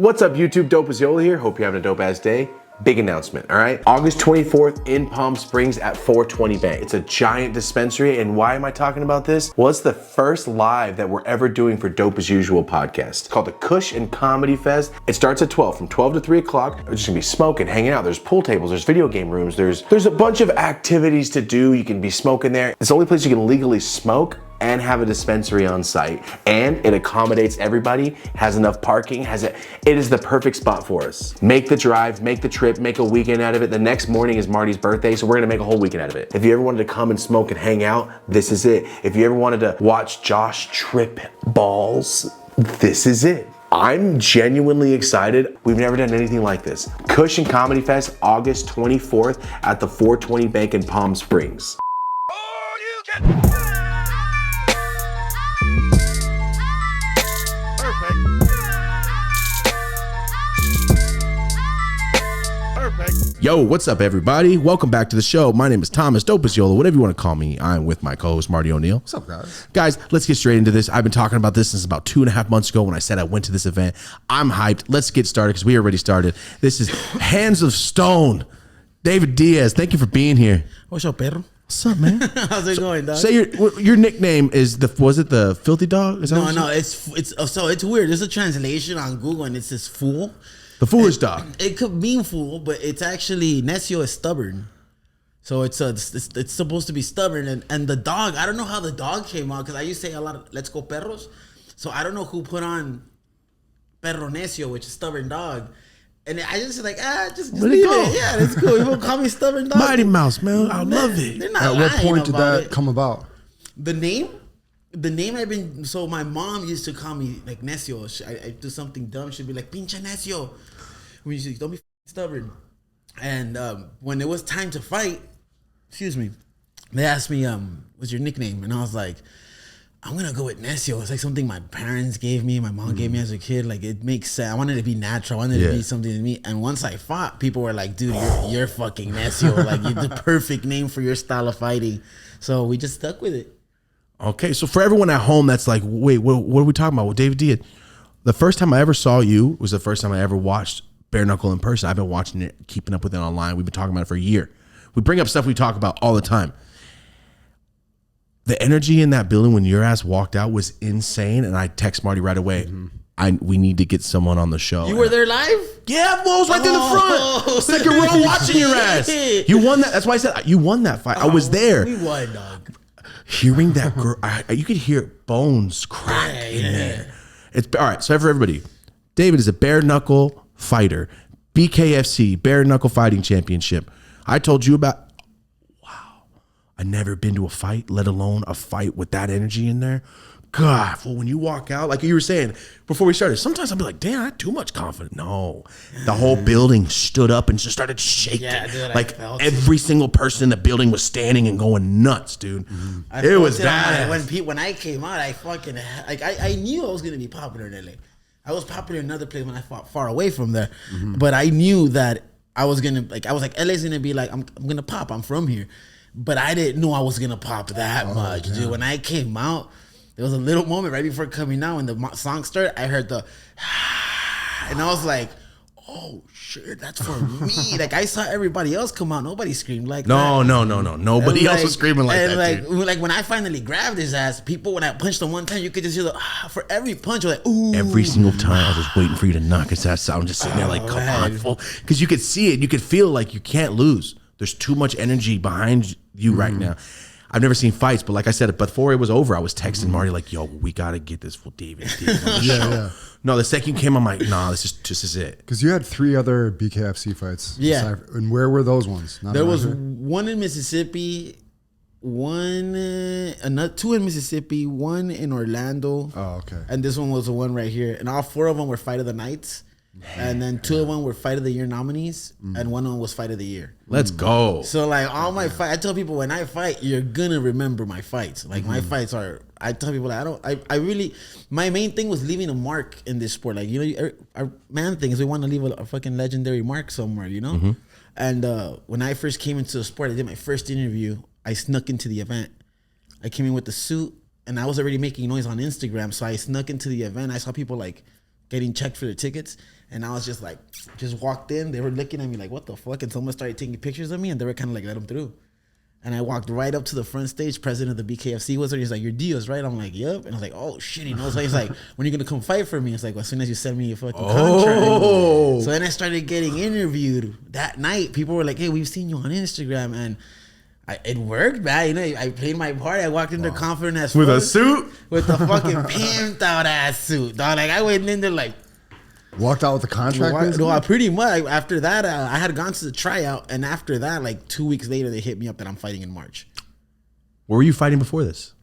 What's up, YouTube? Dope is Yola here. Hope you're having a dope ass day. Big announcement, all right? August 24th in Palm Springs at 420 Bank. It's a giant dispensary, and why am I talking about this? Well, it's the first live that we're ever doing for Dope as Usual podcast. It's called the Kush and Comedy Fest. It starts at 12, from 12 to 3 o'clock. We're just gonna be smoking, hanging out. There's pool tables, there's video game rooms, there's a bunch of activities to do. You can be smoking there. It's the only place you can legally smoke and have a dispensary on site, and it accommodates everybody, has enough parking, it is the perfect spot for us. Make the drive, make the trip, make a weekend out of it. The next morning is Marty's birthday, so we're gonna make a whole weekend out of it. If you ever wanted to come and smoke and hang out, this is it. If you ever wanted to watch Josh trip balls, this is it. I'm genuinely excited. We've never done anything like this. Kush and Comedy Fest, August 24th at the 420 Bank in Palm Springs. Oh, you can. Yo, what's up, everybody? Welcome back to the show. My name is Thomas, Dope as Yola, whatever you want to call me. I'm with my co-host, Marty O'Neill. What's up, guys? Guys, let's get straight into this. I've been talking about this since about 2.5 months ago when I said I went to this event. I'm hyped. Let's get started because we already started. This is Hands of Stone. David Diaz, thank you for being here. What's up, perro? What's up, man? How's it going, dog? Say your nickname is was it the Filthy Dog? Is that No, it's weird. There's a translation on Google and it says fool. The Foolish Dog. It could mean fool, but it's actually Necio is stubborn. So it's supposed to be stubborn, and the dog. I don't know how the dog came out because I used to say a lot of "Let's go perros," so I don't know who put on Perro Necio, which is stubborn dog, and I just like just Let it leave go. it. Yeah, that's cool. You won't call me stubborn dog. Mighty Mouse, man. I love it. They're not At what lying point did about that it. come about? The name I've been, so my mom used to call me like Necio. I do something dumb, she'd be like, pinche Necio. When you say, don't be stubborn. And when it was time to fight, excuse me, they asked me, what's your nickname? And I was like, I'm gonna go with Necio. It's like something my parents gave me, my mom gave me as a kid. Like, it makes sense. I wanted to be natural. I wanted to be something to me. And once I fought, people were like, dude, you're fucking Necio. Like, you're the perfect name for your style of fighting. So we just stuck with it. Okay, so for everyone at home that's like, wait, what are we talking about? Well, David Diaz, the first time I ever saw you was the first time I ever watched Bare Knuckle in person. I've been watching it, keeping up with it online. We've been talking about it for a year. We bring up stuff we talk about all the time. The energy in that building when your ass walked out was insane, and I text Marty right away. We need to get someone on the show. You were there live? Yeah, well, I was right there in the front. Second row watching your ass. You won that. That's why I said you won that fight. I was there. We won, dog. Hearing that girl, you could hear bones crack in there. It's all right. So for everybody, David is a bare knuckle fighter, BKFC, bare knuckle fighting championship. I told you about. Wow, I've never been to a fight, let alone a fight with that energy in there. God, well, when you walk out, like you were saying before we started, sometimes I'll be like, damn, I had too much confidence. No, the whole building stood up and just started shaking. Yeah, dude, like every single person in the building was standing and going nuts, dude. It was bad. When I came out, I fucking I knew I was gonna be popular in LA. I was popular in another place when I fought far away from there, but I knew that I was gonna LA's gonna be like I'm gonna pop. I'm from here, but I didn't know I was gonna pop that much, dude. When I came out. There was a little moment right before coming out when the song started. I heard the, and I was like, "Oh shit, that's for me!" Like I saw everybody else come out. Nobody screamed like that. No. Nobody else was screaming like that. Like when I finally grabbed his ass, people when I punched him one time, you could just hear the for every punch. Like ooh. Every single time, I was just waiting for you to knock his ass out. I'm just sitting there like, come on, because you could see it. You could feel like you can't lose. There's too much energy behind you right now. I've never seen fights, but like I said, before it was over, I was texting Marty like, "Yo, we gotta get this for David Diaz on the show." Yeah. No, the second you came, I'm like, "Nah, this is it." Because you had 3 other BKFC fights. Yeah. And where were those ones? There was one in Mississippi, two in Mississippi, one in Orlando. Oh, okay. And this one was the one right here. And all 4 of them were Fight of the Nights. And then 2 of them were Fight of the Year nominees. And one of them was Fight of the Year. Let's go. So like all my fight, I tell people when I fight, you're gonna remember my fights. Like my fights are. I tell people like I really. My main thing was leaving a mark in this sport. Like our man thing is we want to leave a fucking legendary mark somewhere. You know. And when I first came into the sport, I did my first interview. I snuck into the event. I came in with the suit, and I was already making noise on Instagram. So I snuck into the event. I saw people like getting checked for their tickets. And I was just like, just walked in. They were looking at me like, what the fuck? And someone started taking pictures of me, and they were kind of like, let them through. And I walked right up to the front stage. President of the BKFC was there. He's like, you're Diaz, right? I'm like, yep. And I was like, oh, shit, he knows. So he's like, when are you going to come fight for me? It's like, well, as soon as you send me your fucking contract. So then I started getting interviewed that night. People were like, hey, we've seen you on Instagram. And it worked, man. You know, I played my part. I walked in there confident as fuck. With a suit? With the fucking pimped out ass suit, dog. Like, I went in there like, Walked out with the contract. Basically? Pretty much. After that, I had gone to the tryout, and after that, like 2 weeks later, they hit me up that I'm fighting in March. Where were you fighting before this?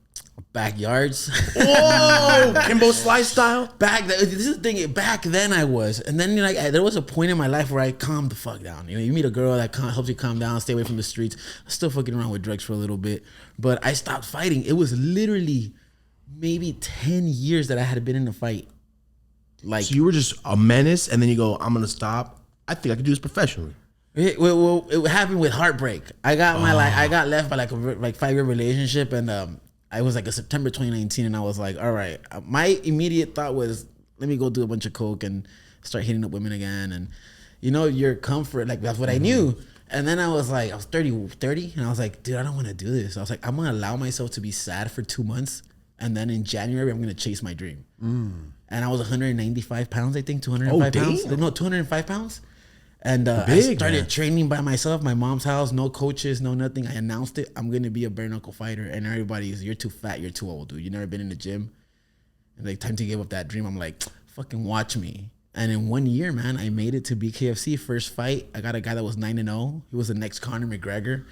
Backyards. Whoa, Kimbo Slice style. This is the thing. Back then, I was, and then like there was a point in my life where I calmed the fuck down. You know, you meet a girl that helps you calm down, stay away from the streets. I was still fucking around with drugs for a little bit, but I stopped fighting. It was literally maybe 10 years that I had been in a fight. Like, so you were just a menace, and then you go, I'm gonna stop. I think I could do this professionally. It happened with heartbreak. I got I got left by like a 5-year relationship, and I was like a September 2019, and I was like, all right. My immediate thought was, let me go do a bunch of coke and start hitting up women again, and you know, your comfort, like that's what I knew. And then I was like, I was 30, and I was like, dude, I don't want to do this. I was like, I'm gonna allow myself to be sad for 2 months, and then in January I'm gonna chase my dream. And I was 195 pounds, I think, 205 pounds. No, 205 pounds. And I started training by myself, my mom's house, no coaches, no nothing. I announced it. I'm going to be a bare knuckle fighter. And everybody's, you're too fat, you're too old, dude. You never been in the gym. And like, time to give up that dream. I'm like, fucking watch me. And in 1 year, man, I made it to BKFC. First fight, I got a guy that was 9-0. He was the next Conor McGregor.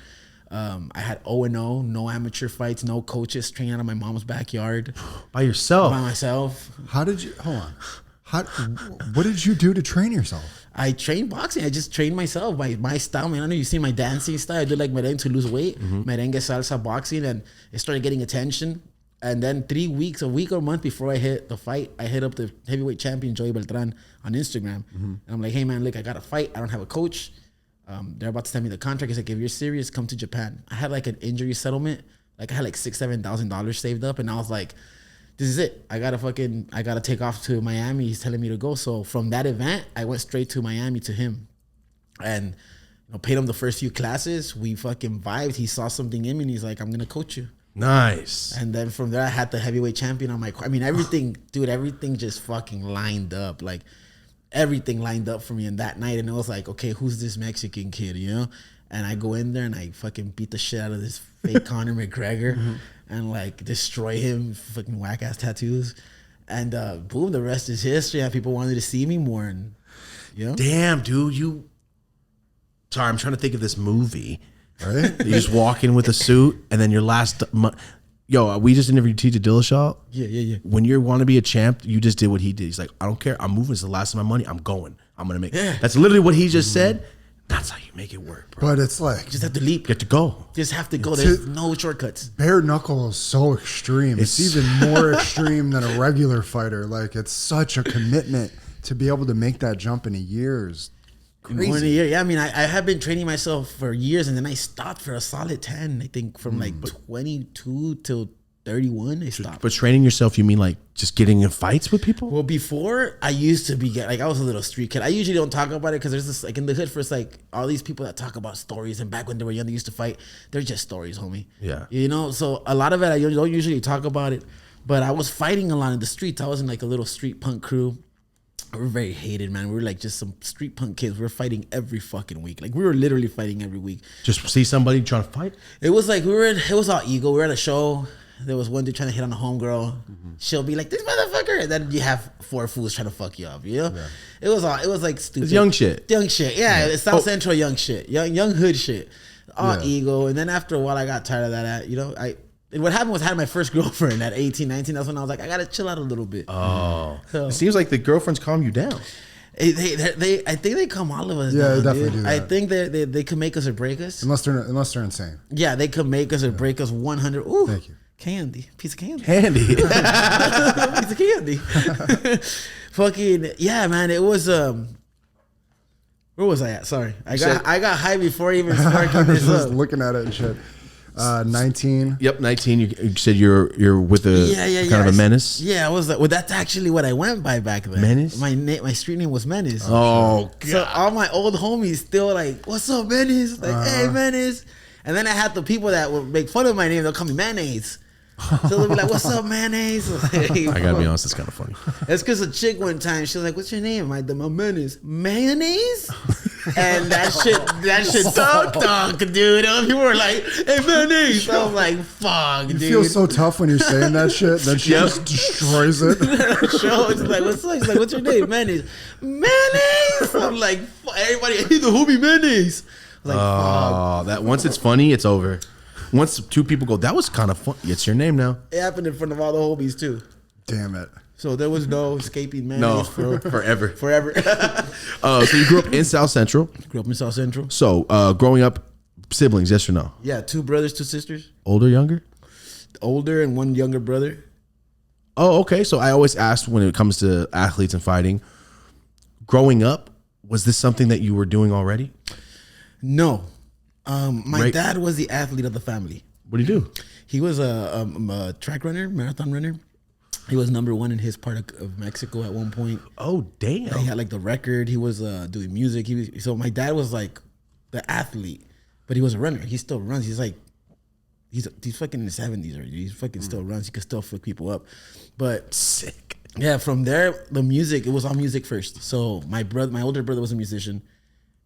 I had 0-0, no amateur fights, no coaches, training out of my mom's backyard. By yourself? By myself. How did you, hold on. What did you do to train yourself? I trained boxing. I just trained myself by my style, man. I know you've seen my dancing style. I did like merengue to lose weight, merengue salsa boxing, and it started getting attention. And then 3 weeks, a week or a month before I hit the fight, I hit up the heavyweight champion, Joey Beltran, on Instagram. And I'm like, hey, man, look, I got a fight. I don't have a coach. They're about to send me the contract. He's like, if you're serious, come to Japan. I had like an injury settlement. Like I had like $6,000-$7,000 saved up, and I was like, this is it. I gotta take off to Miami. He's telling me to go. So from that event, I went straight to Miami to him, and paid him the first few classes. We fucking vibed. He saw something in me, and he's like, I'm gonna coach you. Nice. And then from there, I had the heavyweight champion on my. I mean, everything, dude. Everything just fucking lined up. Like, everything lined up for me in that night, and it was like, okay, who's this Mexican kid, you know? And I go in there and I fucking beat the shit out of this fake Conor McGregor and like destroy him, fucking whack ass tattoos, and boom, the rest is history. And people wanted to see me more, and damn, dude, sorry, I'm trying to think of this movie. Right? You just walk in with a suit, and then your last Yo, we just interviewed TJ Dillashaw. Yeah. When you want to be a champ, you just did what he did. He's like, I don't care. I'm moving. It's the last of my money. I'm going. I'm going to make it. That's literally what he just said. That's how you make it work, bro. But it's like, just have to leap. You have to go. Just have to go. There's no shortcuts. Bare knuckle is so extreme. It's even more extreme than a regular fighter. Like, it's such a commitment to be able to make that jump in a year. Is crazy. More than a year. Yeah, I mean, I have been training myself for years, and then I stopped for a solid 10. I think from like 22 till 31, I stopped. But training yourself, you mean like just getting in fights with people? Well, before I used to be like, I was a little street kid. I usually don't talk about it because there's this, like in the hood, first, like all these people that talk about stories, and back when they were young, they used to fight. They're just stories, homie. Yeah. You know, so a lot of it, I don't usually talk about it, but I was fighting a lot in the streets. I was in like a little street punk crew. We were very hated, man. We were like just some street punk kids. We were fighting every fucking week. Like we were literally fighting every week. Just see somebody trying to fight? It was like it was all ego. We were at a show. There was one dude trying to hit on a homegirl. She'll be like, this motherfucker. And then you have 4 fools trying to fuck you up, you know? Yeah. It was like stupid. It's young shit. Young shit. Yeah, it's South Central young shit. Young hood shit. All ego. And then after a while, I got tired of that. You know, what happened was I had my first girlfriend at 18, 19. That's when I was like, I got to chill out a little bit. Oh. So, it seems like the girlfriends calm you down. I think they calm all of us down. Yeah, they definitely do that. I think they could make us or break us. Unless they're insane. Yeah, they could make us or break us 100. Ooh. Thank you. Candy, piece of candy. Piece of candy. Fucking yeah, man. It was where was I at? Sorry, I got high before even sparking this just up. Looking at it and shit. 19. Yep, 19. You said you're with a kind of a menace. Yeah, I was like, well, that's actually what I went by back then. Menace? My street name was Menace. Oh, God. So all my old homies still like, what's up, Menace? Like, hey, Menace. And then I had the people that would make fun of my name. They'll call me Mayonnaise. So they'll be like, what's up, Mayonnaise? Like, I gotta be honest, it's kind of funny. it's because a chick one time, she was like, what's your name? I'm Menace. Mayonnaise? And that shit sucked, dude. People were like, hey, Mayonnaise. I was like, fuck, dude. You feel so tough when you're saying that shit. Then she just destroys it. Show, it's like, what's up? She's like, what's your name? Mayonnaise. Mayonnaise? I'm like, everybody, he's the homie Mayonnaise. Like, that once it's funny, it's over. Once two people go, that was kind of fun. It's your name now. it happened in front of all the homies too. Damn it. So there was no escaping No, Mayonnaise forever. forever. So you grew up in South Central. Grew up in South Central. So growing up, siblings, yes or no? Yeah, 2 brothers, 2 sisters. Older, younger? Older and 1 younger brother. Oh, okay. So I always ask when it comes to athletes and fighting, growing up, was this something that you were doing already? No. My Right. dad was the athlete of the family. What do you do? He was a track runner, marathon runner. He was number 1 in his part of Mexico at one point. Oh, damn. He had like the record. He was doing music. So my dad was like the athlete, but he was a runner. He still runs. He's like, he's fucking in the 70s already. He's fucking still runs. He could still fuck people up. But Sick. yeah, from there, the music, it was all music first. So my older brother was a musician.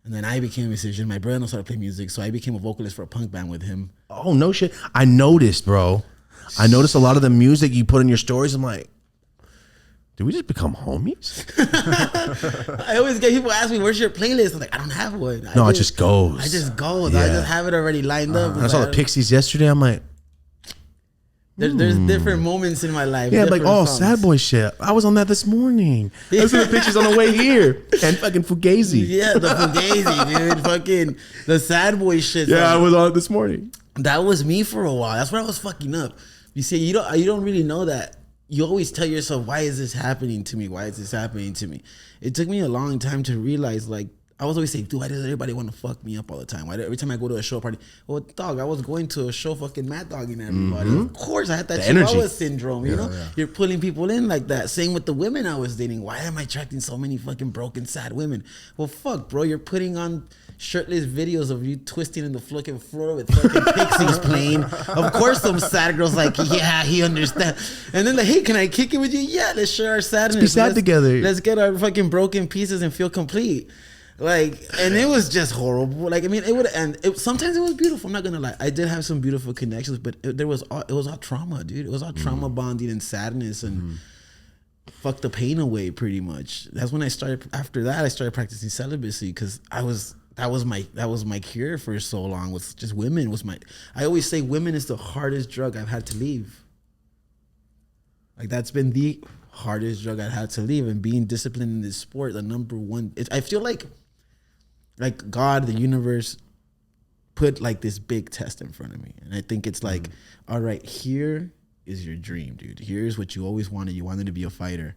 And then I became a musician. My brother knows how to play music. So I became a vocalist for a punk band with him. Oh, no shit. I noticed, bro. I noticed a lot of the music you put in your stories. I'm like, did we just become homies? I always get people ask me, where's your playlist? I'm like, I don't have one. No, it just goes. I just go. Yeah. I just have it already lined up. I saw the Pixies yesterday. I'm like, There's different moments in my life. yeah, like, different oh, songs. sad boy shit. I was on that this morning. I saw the pictures on the way here. And fucking Fugazi. Yeah, the Fugazi, dude. Fucking the sad boy shit. Yeah, I was on it this morning. That was me for a while. That's where I was fucking up. You see, you don't really know that. You always tell yourself, why is this happening to me? Why is this happening to me? It took me a long time to realize, like, I was always saying, dude, why does everybody want to fuck me up all the time? Why every time I go to a show party, well, dog, I was going to a show fucking mad dogging everybody. Of course, I had that Chihuahua syndrome, you know? Yeah. You're pulling people in like that. Same with the women I was dating. Why am I attracting so many fucking broken, sad women? Well, fuck, bro, you're putting on shirtless videos of you twisting in the fucking floor with fucking Pixies playing. Of course, some sad girls like, yeah, he understands. And then like, hey, can I kick it with you? Yeah, let's share our sadness. Let's be sad together. Let's get our fucking broken pieces and feel complete. Like, and it was just horrible. Like, I mean, it would, and sometimes it was beautiful. I'm not gonna lie. I did have some beautiful connections, but it was all trauma, dude. It was all trauma bonding and sadness and fuck the pain away, pretty much. That's when I started. After that, I started practicing celibacy because that was my cure for so long. Was just women. I always say women is the hardest drug I've had to leave. Like, that's been the hardest drug I've had to leave, and being disciplined in this sport, the number one. I feel like God, the universe, put like this big test in front of me. And I think it's like, all right, here is your dream, dude. Here's what you always wanted. You wanted to be a fighter.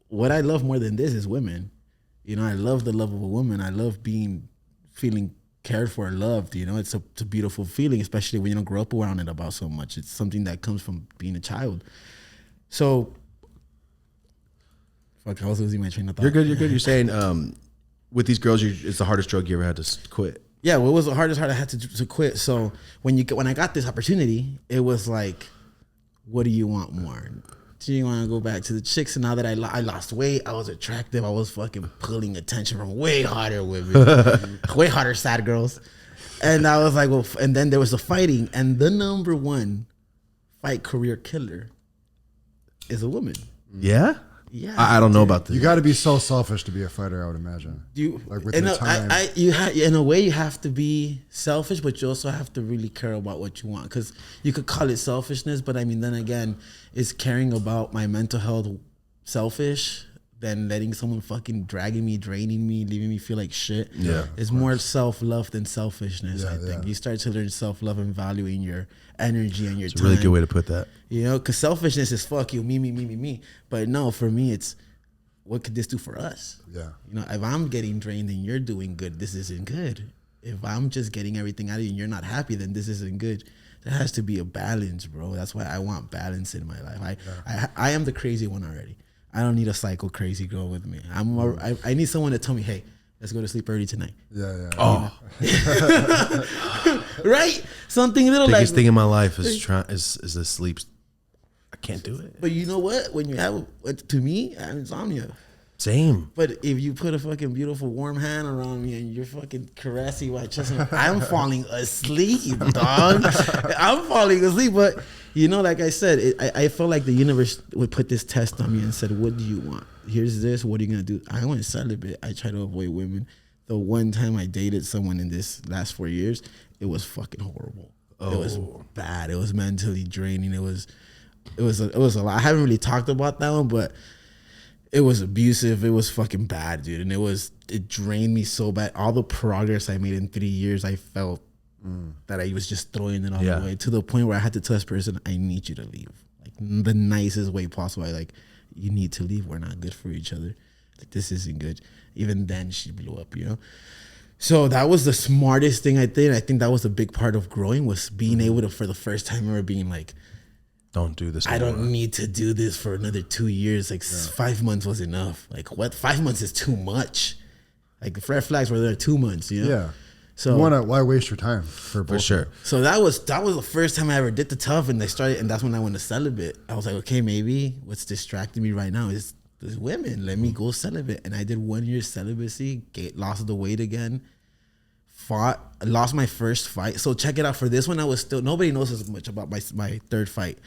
What I love more than this is women. You know, I love the love of a woman. I love feeling cared for, loved. You know, it's a beautiful feeling, especially when you don't grow up around it about so much. It's something that comes from being a child. So, fuck, I was losing my train of thought. You're good. You're saying, with these girls, it's the hardest drug you ever had to quit. Yeah, well, it was the hardest part I had to quit. So when I got this opportunity, it was like, what do you want more? Do you want to go back to the chicks? And now that I lost weight, I was attractive. I was fucking pulling attention from way hotter women, way hotter sad girls. And I was like, well, and then there was the fighting, and the number one fight career killer is a woman. Yeah? Yeah, I don't know about this. You got to be so selfish to be a fighter, I would imagine. Like with the time. In a way, you have to be selfish, but you also have to really care about what you want. Because you could call it selfishness, but I mean, then again, is caring about my mental health selfish than letting someone fucking dragging me, draining me, leaving me feel like shit? Yeah, it's more self-love than selfishness. I think you start to learn self-love and valuing your energy and your time. It's a really good way to put that. You know, because selfishness is fuck you, me. But no, for me, it's what could this do for us? Yeah. You know, if I'm getting drained and you're doing good, this isn't good. if I'm just getting everything out of you and you're not happy, then this isn't good. There has to be a balance, bro. That's why I want balance in my life. I am the crazy one already. I don't need a psycho crazy girl with me. I need someone to tell me, hey, let's go to sleep early tonight. Yeah. Oh, Right? Something little biggest like thing in my life is the sleep. I can't do it. But you know what? When you have, to me, I have insomnia. Same. But if you put a fucking beautiful warm hand around me and you're fucking caressing my chest, I'm falling asleep, dog. I'm falling asleep. But you know, like I said, I felt like the universe would put this test on me and said, "What do you want? Here's this. What are you gonna do?" I went celibate. I try to avoid women. The one time I dated someone in this last 4 years, it was fucking horrible. Oh. It was bad. It was mentally draining. It was a lot. I haven't really talked about that one, but it was abusive. It was fucking bad, dude. And it drained me so bad. All the progress I made in 3 years, I felt that I was just throwing it all away, to the point where I had to tell this person, I need you to leave. Like, the nicest way possible. You need to leave. We're not good for each other. Like, this isn't good. Even then, she blew up, you know? So that was the smartest thing I did. I think that was a big part of growing, was being able to, for the first time ever, being like, don't do this I anymore. don't need to do this for another 2 years. Like 5 months was enough. Like, what? 5 months is too much. Like, the red flags were there 2 months, you know? Yeah. So Why waste your time for sure. So that was the first time I ever did the tough, and that's when I went to celibate. I was like, okay, maybe what's distracting me right now is women. Let me go celibate. And I did 1 year celibacy, lost the weight again, lost my first fight. So check it out. For this one, I was still, nobody knows as much about my third fight.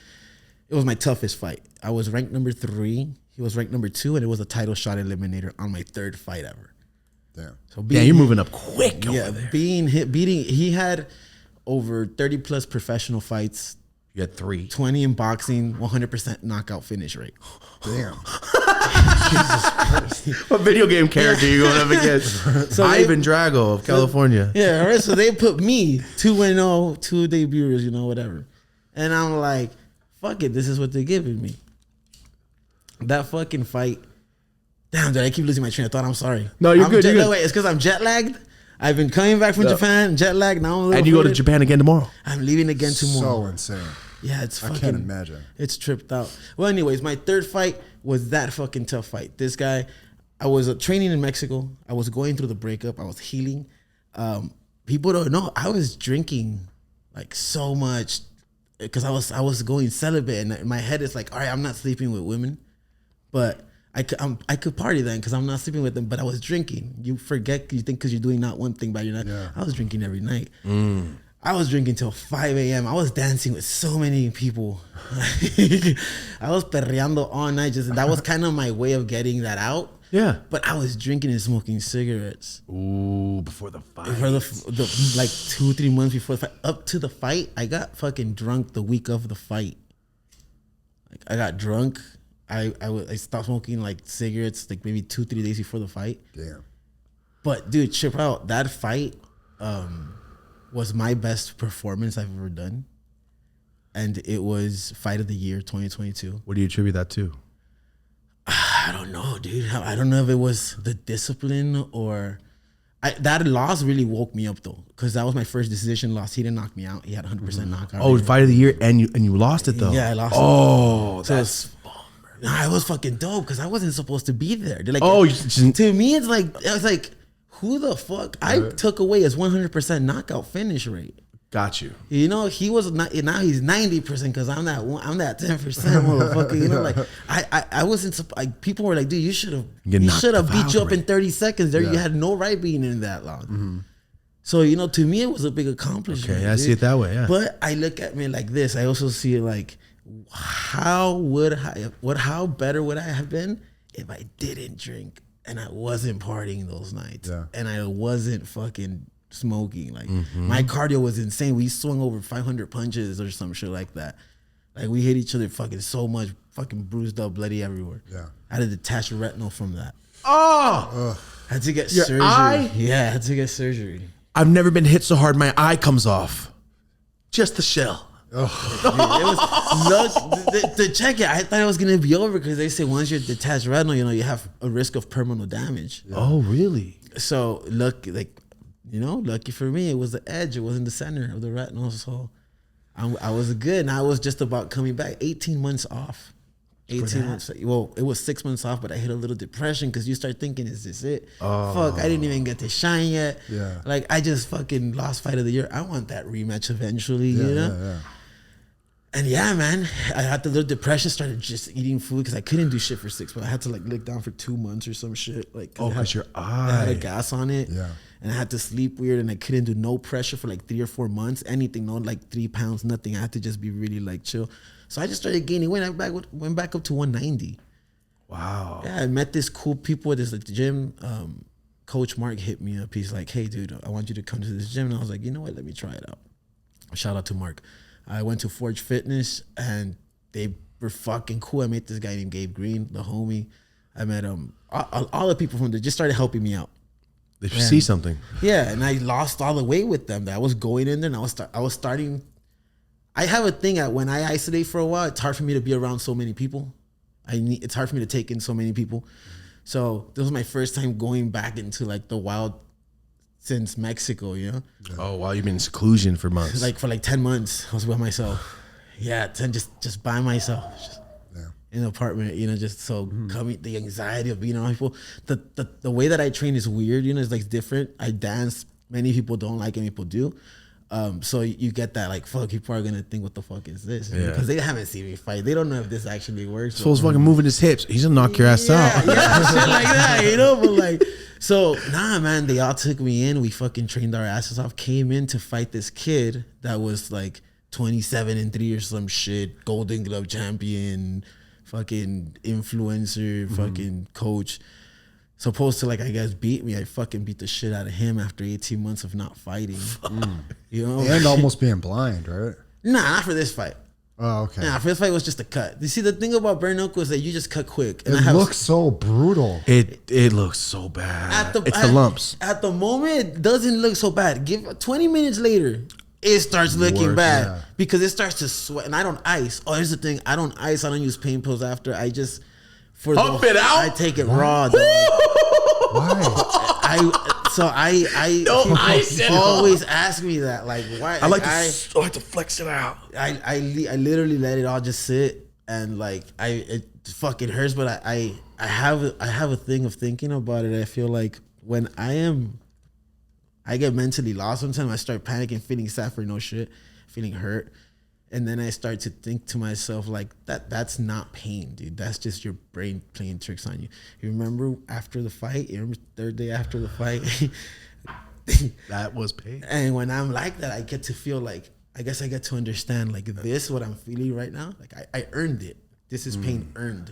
It was my toughest fight. I was ranked number 3. He was ranked number 2, and it was a title shot eliminator on my third fight ever. Damn. So You're moving up quick. Yeah, beating. He had over 30 plus professional fights. You had 3. 20 in boxing, 100% knockout finish rate. Damn. What video game character you going up against? So Ivan Drago of California. Yeah, all right. So they put me 2-0, 2 debuters, you know, whatever. And I'm like, fuck it, this is what they're giving me. That fucking fight. Damn, dude, I keep losing my train of thought. I'm sorry. No, you're good. You're good. No, wait, it's because I'm jet lagged. I've been coming back from Japan, jet lagged. Now I'm a little And you go to faded. Japan again tomorrow. I'm leaving again tomorrow. So insane. Yeah, it's fucking. I can't imagine. It's tripped out. Well, anyways, my third fight was that fucking tough fight. This guy, I was training in Mexico. I was going through the breakup. I was healing. People don't know I was drinking like so much because I was going celibate, and in my head it's like, all right, I'm not sleeping with women, but I could party then because I'm not sleeping with them. But I was drinking. You forget, you think because you're doing not one thing, but you're not. Yeah. I was drinking every night. I was drinking till 5 a.m. I was dancing with so many people. I was perreando all night. That was kind of my way of getting that out. Yeah. But I was drinking and smoking cigarettes. Ooh, before the fight. For the like 2-3 months before the fight. Up to the fight, I got fucking drunk the week of the fight. Like, I got drunk. I stopped smoking like cigarettes like maybe 2-3 days before the fight. Damn. But dude, trip out. That fight was my best performance I've ever done. And it was fight of the year 2022. What do you attribute that to? I don't know, dude. I don't know if it was the discipline or that loss really woke me up though, because that was my first decision loss. He didn't knock me out. He had 100% knockout. Oh, fight of the year, and you lost it though. Yeah, I lost. Oh, it. So that's bummer. Nah, it was fucking dope because I wasn't supposed to be there. They're like, you to me, it's like, who the fuck? I took away his 100% knockout finish rate. got you. You know, he was not, now he's 90% because I'm that 10% motherfucker. You know, like I wasn't. Like, people were like, dude, you should have beat you up in 30 seconds. There, you had no right being in that long. Mm-hmm. So you know, to me, it was a big accomplishment. Okay, I see it that way. Yeah, but I look at me like this. I also see it like, how better would I have been if I didn't drink and I wasn't partying those nights and I wasn't fucking smoking. Like my cardio was insane. We swung over 500 punches or some shit like that. Like we hit each other fucking so much, fucking bruised up, bloody everywhere. Yeah. I had to detach retinal from that. Oh, I had to get Your surgery. eye? Yeah, I had to get surgery. I've never been hit so hard my eye comes off. Just the shell. Dude, it was to check it. I thought it was gonna be over because they say once you're detached retinal, you know, you have a risk of permanent damage. Oh, really? So look, like You know, lucky for me, it was the edge. It wasn't the center of the retinal. So I was good. And I was just about coming back. 18 months off. 18 months. Well, it was 6 months off, but I hit a little depression because you start thinking, is this it? Fuck, I didn't even get to shine yet. Yeah. Like, I just fucking lost fight of the year. I want that rematch eventually, you know? Yeah. And yeah, man, I had the little depression, started just eating food because I couldn't do shit for 6 months. I had to like look down for 2 months or some shit. Like, because your I had a eye. gas on it. Yeah. And I had to sleep weird and I couldn't do no pressure for like 3 or 4 months. Anything, no like 3 pounds, nothing. I had to just be really like chill. So I just started gaining weight. I went back up to 190. Wow. Yeah, I met this cool people at this gym. Coach Mark hit me up. He's like, hey, dude, I want you to come to this gym. And I was like, you know what? Let me try it out. Shout out to Mark. I went to Forge Fitness and they were fucking cool. I met this guy named Gabe Green, the homie. I met all the people from there just started helping me out. They should see something. Yeah, and I lost all the weight with them. That I was going in there and I was starting. I have a thing that when I isolate for a while, it's hard for me to be around so many people. It's hard for me to take in so many people. So this was my first time going back into like the wild since Mexico, you know? Oh, wow. You've been in seclusion for months. Like for like 10 months, I was by myself. Yeah, 10 just by myself. Just in an apartment, you know, just so coming, the anxiety of being around people. The way that I train is weird, you know, it's like different. I dance. Many people don't like it, people do. So you get that like, fuck, people are gonna think, what the fuck is this? Yeah. Because they haven't seen me fight. They don't know if this actually works. Soul's fucking moving his hips. He's gonna knock your ass out. Yeah, shit like that, you know. But like, so nah, man, they all took me in. We fucking trained our asses off. Came in to fight this kid that was like 27-3 or some shit, Golden Glove champion, fucking influencer, fucking coach. Supposed to like, I guess, beat me. I fucking beat the shit out of him after 18 months of not fighting. You know? And almost being blind, right? Nah, not for this fight. Oh, okay. Nah, for this fight was just a cut. You see, the thing about bare knuckle is that you just cut quick. And It looks so brutal. It looks so bad. It's the lumps. At the moment, it doesn't look so bad. Give 20 minutes later, it starts looking bad because it starts to sweat. And I don't ice. Oh, here's the thing. I don't ice. I don't use pain pills after. I just Pump it out? I take it raw. Dog. Why? I Don't ice it. always ask me that, like, why? I like to flex it out. I literally let it all just sit and like it fucking hurts, but I have a thing of thinking about it. I feel like when I get mentally lost sometimes. I start panicking, feeling sad for no shit, feeling hurt. And then I start to think to myself, like, that's not pain, dude. That's just your brain playing tricks on you. You remember after the fight? You remember the third day after the fight? That was pain. And when I'm like that, I get to feel like, I guess I get to understand, like, this, what I'm feeling right now, like, I earned it. This is pain earned.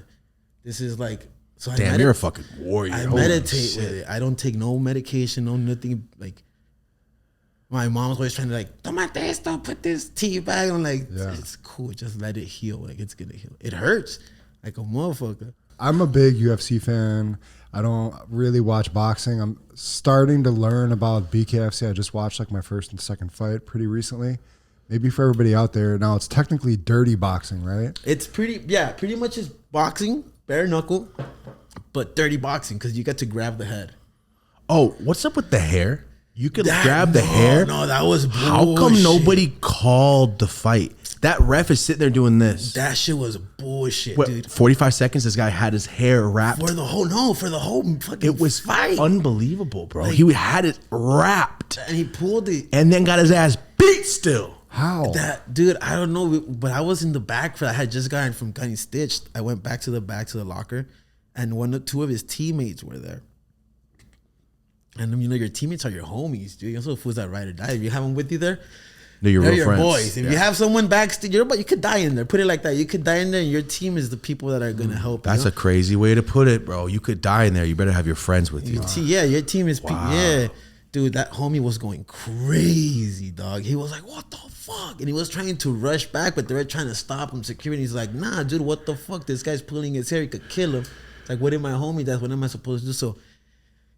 This is like, so Damn, you're a fucking warrior. I Holy meditate shit. with it. I don't take no medication, no nothing. Like, my mom's always trying to like, tomate esto, put this tea bag. I'm like, it's cool. Just let it heal. Like, it's gonna heal. It hurts like a motherfucker. I'm a big UFC fan. I don't really watch boxing. I'm starting to learn about BKFC. I just watched like my first and second fight pretty recently. Maybe for everybody out there, now it's technically dirty boxing, right? It's pretty much just boxing, bare knuckle, but dirty boxing because you get to grab the head. Oh, what's up with the hair? You could grab the hair. No, that was bullshit. How come nobody called the fight? That ref is sitting there doing this. That shit was bullshit, What, dude. 45 seconds, this guy had his hair wrapped. For the whole fucking It was fight. unbelievable, bro. Like- He had it wrapped And he pulled it. and then got his ass beat still. How? That dude, I don't know, but I was in the back for that. I had just gotten from getting stitched. I went back to the locker, and two of his teammates were there. And you know, your teammates are your homies, dude. You're also fools that ride or die. If you have them with you there, They're they're real your friends. boys. If you have someone backstage, you could die in there. Put it like that. You could die in there, and your team is the people that are gonna help. That's a crazy way to put it, bro. You could die in there. You better have your friends with you. Your team is dude. That homie was going crazy, dog. He was like, "What the fuck?" And he was trying to rush back, but they were trying to stop him. Security's like, "Nah, dude, what the fuck? This guy's pulling his hair. He could kill him." It's like, what am I, homie? That's what am I supposed to do? So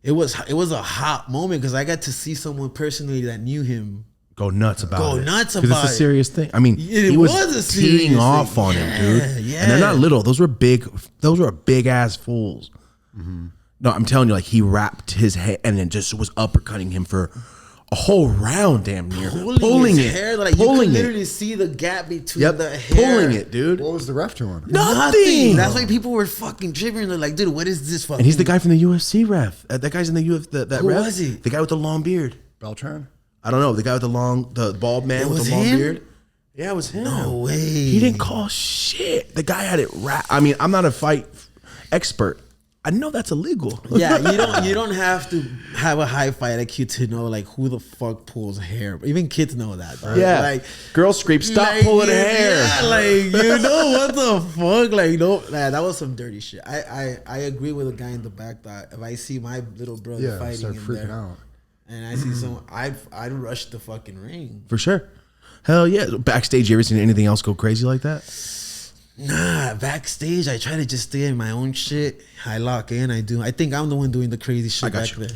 it was a hot moment because I got to see someone personally that knew him Go nuts about it. nuts 'Cause about it's a it. serious thing. I mean, It he was was a serious teeing off thing. on him, dude. Yeah. And they're not little. Those were big ass fools. No, I'm telling you, like, he wrapped his head and then just was uppercutting him for a whole round, damn near, pulling his it, hair, like pulling you could it. literally see the gap between Yep, the hair. pulling it, dude. What was the ref doing? Nothing. That's why people were fucking tripping. They're like, dude, what is this fucking? And he's the guy from the UFC ref. That guy's in the UFC. That Who ref. was he? The guy with the long beard. Beltran? I don't know. The guy with the bald man It with was the long him? beard. Yeah, it was him. No way. He didn't call shit. The guy had it I mean, I'm not a fight expert. I know that's illegal. Yeah, you don't have to have a high fight IQ to know like who the fuck pulls hair. Even kids know that. Dog. Yeah. Like Girls scream, stop like, pulling yeah, hair. Yeah, like you know what the fuck? Like no, nah, that was some dirty shit. I agree with the guy in the back that if I see my little brother fighting start in freaking there, out. and I see someone, I'd rush the fucking ring. For sure. Hell yeah. Backstage, you ever seen anything else go crazy like that? Nah, backstage, I try to just stay in my own shit. I lock in. I think I'm the one doing the crazy shit got back you.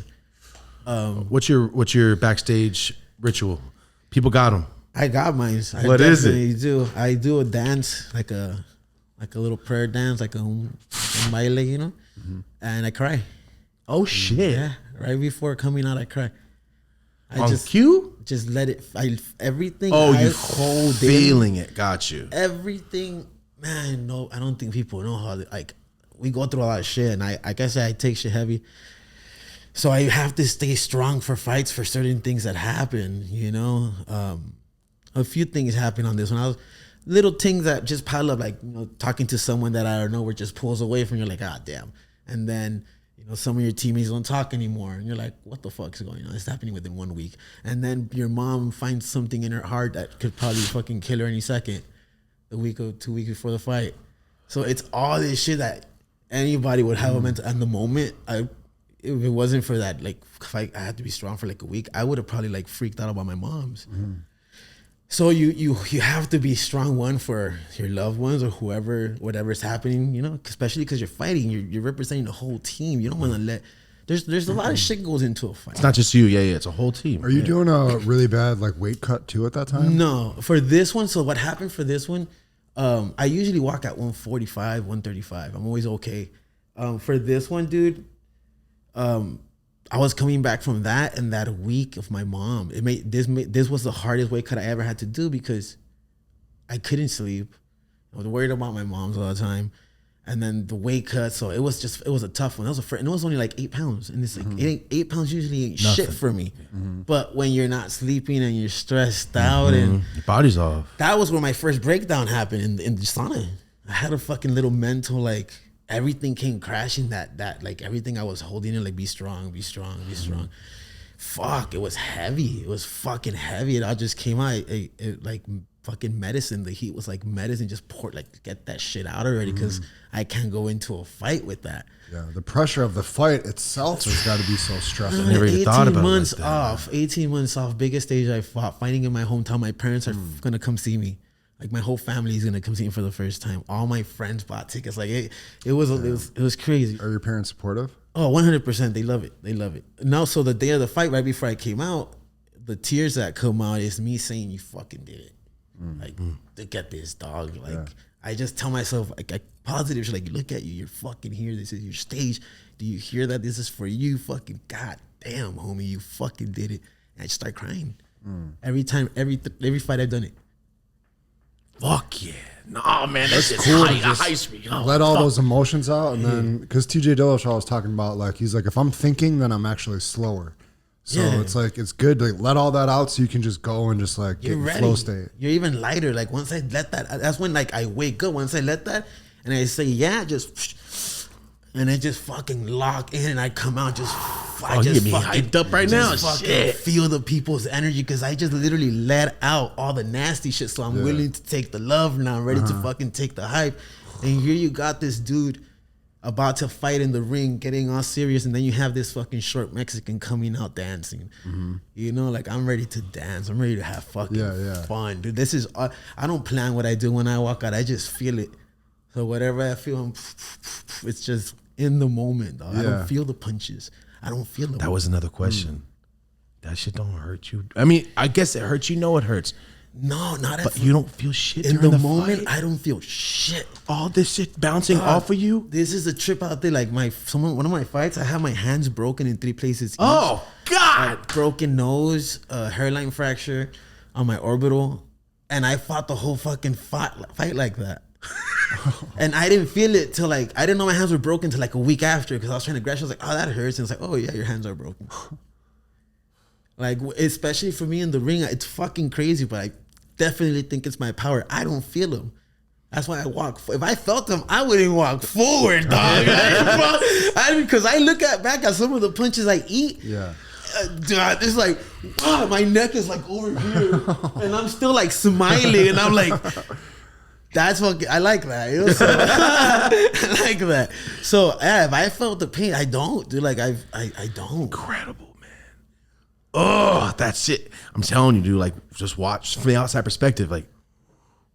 there. What's your backstage ritual? People got them. I got mine. What is it? Do. I do a dance, like a little prayer dance, like un baile, you know? And I cry. Oh shit. Yeah, right before coming out, I cry. I On just cue? just let it. Everything. Oh, I you hold in, feeling it. Got you. everything. Man, no, I don't think people know how. Like, we go through a lot of shit, and I guess I take shit heavy. So I have to stay strong for fights for certain things that happen. You know, a few things happened on this one. I was little things that just pile up, like talking to someone that I don't know, where just pulls away from you, like damn, and then. Some of your teammates don't talk anymore, and you're like, "What the fuck is going on?" It's happening within 1 week, and then your mom finds something in her heart that could probably fucking kill her any second, the week or 2 weeks before the fight. So it's all this shit that anybody would have a mental. And the moment if it wasn't for that, like, if I had to be strong for like a week, I would have probably like freaked out about my mom's. So you have to be strong, one, for your loved ones or whatever's happening, especially because you're fighting, you're representing the whole team. You don't want to let there's a lot of shit goes into a fight. It's not just you. Yeah, it's a whole team. Are you doing a really bad like weight cut too at that time? No, for this one. So what happened for this one? I usually walk at 145, 135. I'm always okay. For this one, dude, I was coming back from that and that week of my mom. This was the hardest weight cut I ever had to do because I couldn't sleep. I was worried about my mom's all the time, and then the weight cut. So it was a tough one. That was and it was only like 8 pounds, and it's like 8 pounds usually ain't shit for me. But when you're not sleeping and you're stressed out, and Your body's off. that was where my first breakdown happened in the sauna. I had a fucking little mental like. Everything came crashing that like everything I was holding in, like be strong, be strong, be strong. Fuck, it was heavy. It was fucking heavy. It all just came out. It like fucking medicine. The heat was like medicine. Just poured, like, get that shit out already because I can't go into a fight with that. Yeah, the pressure of the fight itself has got to be so stressful. never even thought about it 18 months like that, off. 18 months off. Biggest stage I fought. Fighting in my hometown. My parents are gonna come see me. Like my whole family is gonna come see me for the first time. All my friends bought tickets. Like it was crazy. Are your parents supportive? Oh, 100%. They love it. They love it. No, so the day of the fight, right before I came out, the tears that come out is me saying, "You fucking did it." Like, look at this, dog. Like, I just tell myself, like, positive shit. Like, look at you. You're fucking here. This is your stage. Do you hear that? This is for you. Fucking goddamn, homie. You fucking did it. And I just start crying. Every time, every fight I've done it. Fuck yeah. No, man, that's just cool to high, just high speed. Oh, Let all those emotions out, and then because TJ Dillashaw was talking about, like, he's like, if I'm thinking, then I'm actually slower. So Yeah. it's like it's good to let all that out so you can just go and just like get You're in ready. flow state. You're even lighter. Like, once I let that, that's when, like, I wake up. Once I let that, and I say, yeah, and I just fucking lock in, and I come out just. I you just get me fucking hyped up right now. just fucking Shit. feel the people's energy because I just literally let out all the nasty shit. So I'm willing to take the love now. I'm ready to fucking take the hype. And here you got this dude about to fight in the ring, getting all serious, and then you have this fucking short Mexican coming out dancing. You know, like, I'm ready to dance. I'm ready to have fucking fun, dude. This is I don't plan what I do when I walk out. I just feel it. So whatever I feel, it's just in the moment, dog. I don't feel the punches. I don't feel them. That was another question. That shit don't hurt you. I mean, I guess it hurts. You know it hurts. No, not at But you don't feel shit in during the the moment. fight? I don't feel shit. All this shit bouncing off of you? This is a trip out there. Like one of my fights, I have my hands broken in 3 places. Oh, God God. Broken nose, hairline fracture on my orbital, and I fought the whole fucking fight like that. And I didn't feel it till like I didn't know my hands were broken till like a week after because I was trying to grab. I was like, oh, that hurts, and it's like, oh yeah, your hands are broken. Like especially for me in the ring, it's fucking crazy, but I definitely think it's my power. I don't feel them. That's why I walk. If I felt them, I wouldn't walk forward, dog. Because I look back at some of the punches I eat. Yeah. God, it's like, wow, my neck is like over here, and I'm still like smiling, and I'm like, that's what I like that. You know, so, I like that. So yeah, if I felt the pain, I don't, dude. Like I don't. Incredible, man. Oh, that's it. I'm telling you, dude. Like, just watch from the outside perspective. Like,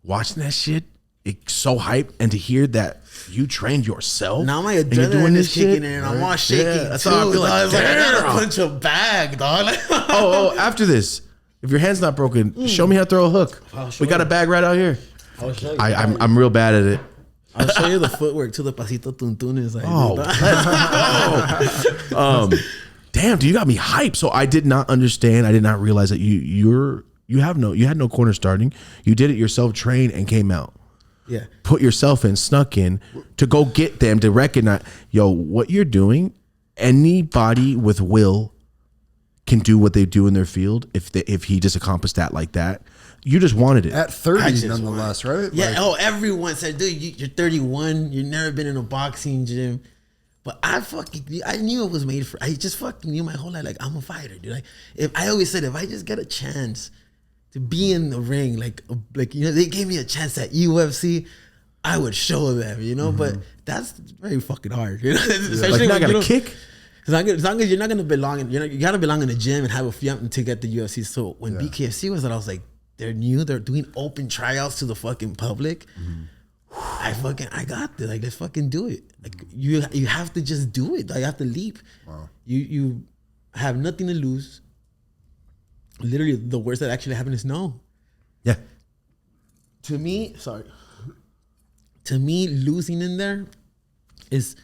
watching that shit, it's so hype, and to hear that you trained yourself. Now my and you're adrenaline is kicking in, and I'm all shaking. That's too, how I feel. Like, I was like, I gotta damn. punch a bag, dog. Oh, after this, if your hand's not broken, show me how to throw a hook. We got a bag right out here. I'll show you. I'm real bad at it. I'll show you the footwork to the pasito tuntunes. Damn, dude, you got me hyped. So I did not understand. I did not realize that you had no corner starting. You did it yourself, trained, and came out. Yeah. Put yourself in, snuck in to go get them to recognize, yo, what you're doing. Anybody with will can do what they do in their field. If he just accomplished that like that, you just wanted it At 30, nonetheless, right? Yeah. Like, Everyone said, dude, you're 31. You've never been in a boxing gym. But I knew it was made for. I just fucking knew my whole life. Like, I'm a fighter, dude. Like, if I always said, if I just get a chance to be in the ring, like you know, they gave me a chance at UFC, I would show them, you know. But that's very fucking hard, you know. Especially like, when not gonna kick. As long as you're not gonna belong, you gotta belong in the gym and have a fiat to get the UFC. So when BKFC was that, I was like, they're new, they're doing open tryouts to the fucking public. I got this. Like, let's fucking do it. Like, you have to just do it. Like, you have to leap. Wow. You have nothing to lose. Literally, the worst that actually happened is no. Yeah. To me, losing in there is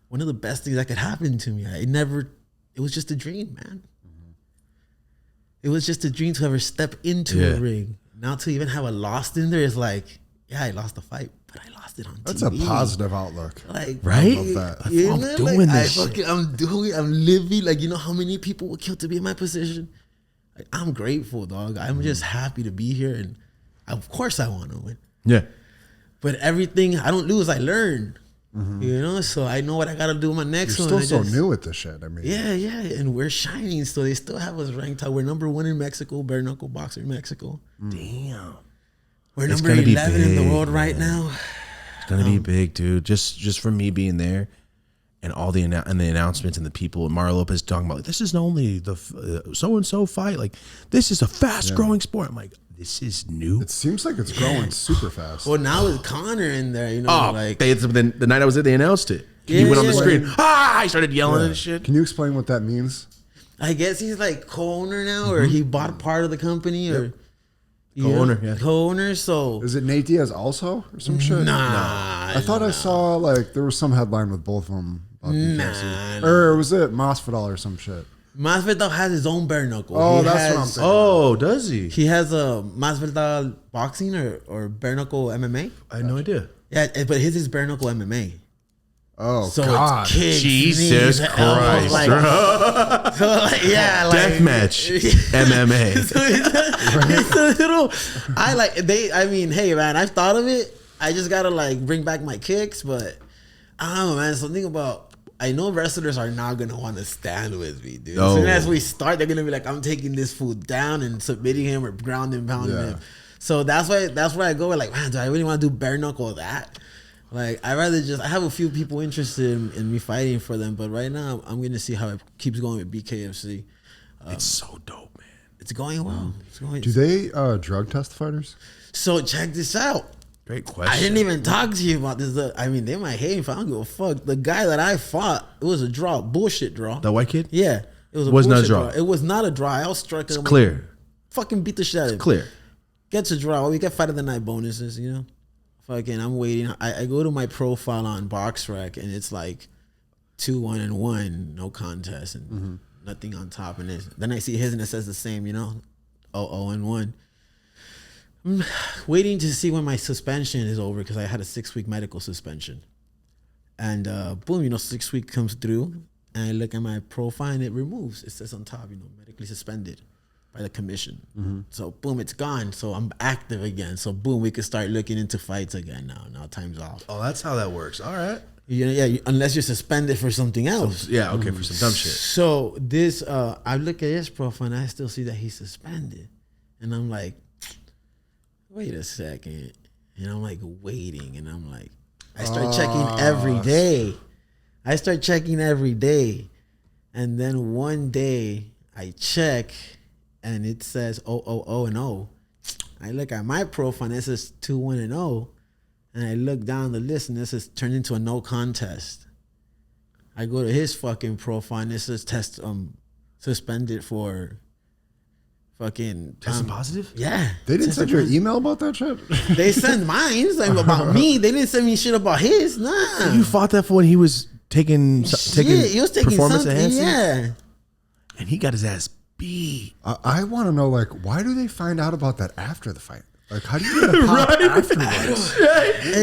one of the best things that could happen to me. It was just a dream, man. It was just a dream to ever step into a ring. Now to even have a loss in there is like, yeah, I lost the fight, but I lost it on that's TV. a positive outlook. Like, Right? I love that. I'm doing this shit. I'm living. Like, you know how many people would kill to be in my position? Like, I'm grateful, dog. I'm just happy to be here, and of course I want to win. Yeah. But everything I don't lose, I learn. You know, so I know what I got to do in my next You're one. still so new at this shit. I mean, Yeah, and we're shining. So they still have us ranked high. We're number 1 in Mexico, bare knuckle boxer in Mexico. Damn. We're It's number gonna be 11 in the big, world right now. It's gonna be big, dude. Just for me being there, and all the announcements and the people, and Mario Lopez talking about, like, this isn't only the so and so fight. Like, this is a fast growing sport. I'm like, this is new. it seems like it's growing super fast. Well, now with Connor in there, you know, like the night I was there, they announced it. He Yeah, went on the yeah. screen. I started yelling and shit. Can you explain what that means? I guess he's like co-owner now, or he bought part of the company, or Co-owner, yeah. co-owner. So Is it Nate Diaz also or some shit? nah, I thought I saw like there was some headline with both of them. About BKFC. Nah. Or was it Masvidal or some shit? Masvidal has his own bare knuckle. Oh, He that's has- what I'm saying. Oh, does he? He has a Masvidal boxing or bare knuckle MMA. I had no idea. Yeah, but his is bare knuckle MMA. Oh So God! it's kicks, Jesus knees, elbows, Christ. like, so like, yeah, like Deathmatch MMA. it's a little. I mean, hey man, I've thought of it. I just gotta like bring back my kicks, but I don't know, man. Something about I know wrestlers are not gonna want to stand with me, dude. As soon as we start, they're gonna be like, I'm taking this fool down and submitting him or ground and pounding him. So that's where I go with like, man, do I really want to do bare knuckle that? Like, I have a few people interested in me fighting for them, but right now I'm gonna see how it keeps going with BKFC. It's so dope, man. It's going well. It's going. Do they drug test fighters? So check this out. Great question. I didn't even talk to you about this. I mean, they might hate me if I don't give a fuck. The guy that I fought, it was a draw, bullshit draw. The white kid? Yeah, it was. Was not a bullshit draw. It was not a draw. I outstruck him. Clear. Fucking beat the shit out of him. Clear. Gets a draw. Well, we get fight of the night bonuses, you know. Fucking, I'm waiting. I go to my profile on BoxRec and it's like 2-1-1, no contest, and nothing on top. And then I see his and it says the same, 0-0-1. I'm waiting to see when my suspension is over because I had a 6-week medical suspension. And boom, 6 week comes through and I look at my profile and it removes. It says on top, medically suspended by the commission. Mm-hmm. So boom, it's gone. So I'm active again. So boom, we can start looking into fights again now. Now time's off. Oh, that's how that works. All right. Unless you're suspended for something else. Okay, for some dumb shit. So this, I look at his profile and I still see that he's suspended. And I'm like, wait a second. And I'm like waiting. And I'm like, I start checking every day. And then one day I check and it says 0-0-0-0. I look at my profile and it says 2-1-0. And I look down the list and it says turned into a no contest. I go to his fucking profile and it says suspended for fucking testing positive. Yeah, they didn't send you an email about that shit. They sent mine about me. They didn't send me shit about his. Nah, you fought that for when he was taking he was taking performance something. enhancing. Yeah, and he got his ass beat. I want to know, like, why do they find out about that after the fight? Like, how do you get a pop afterwards?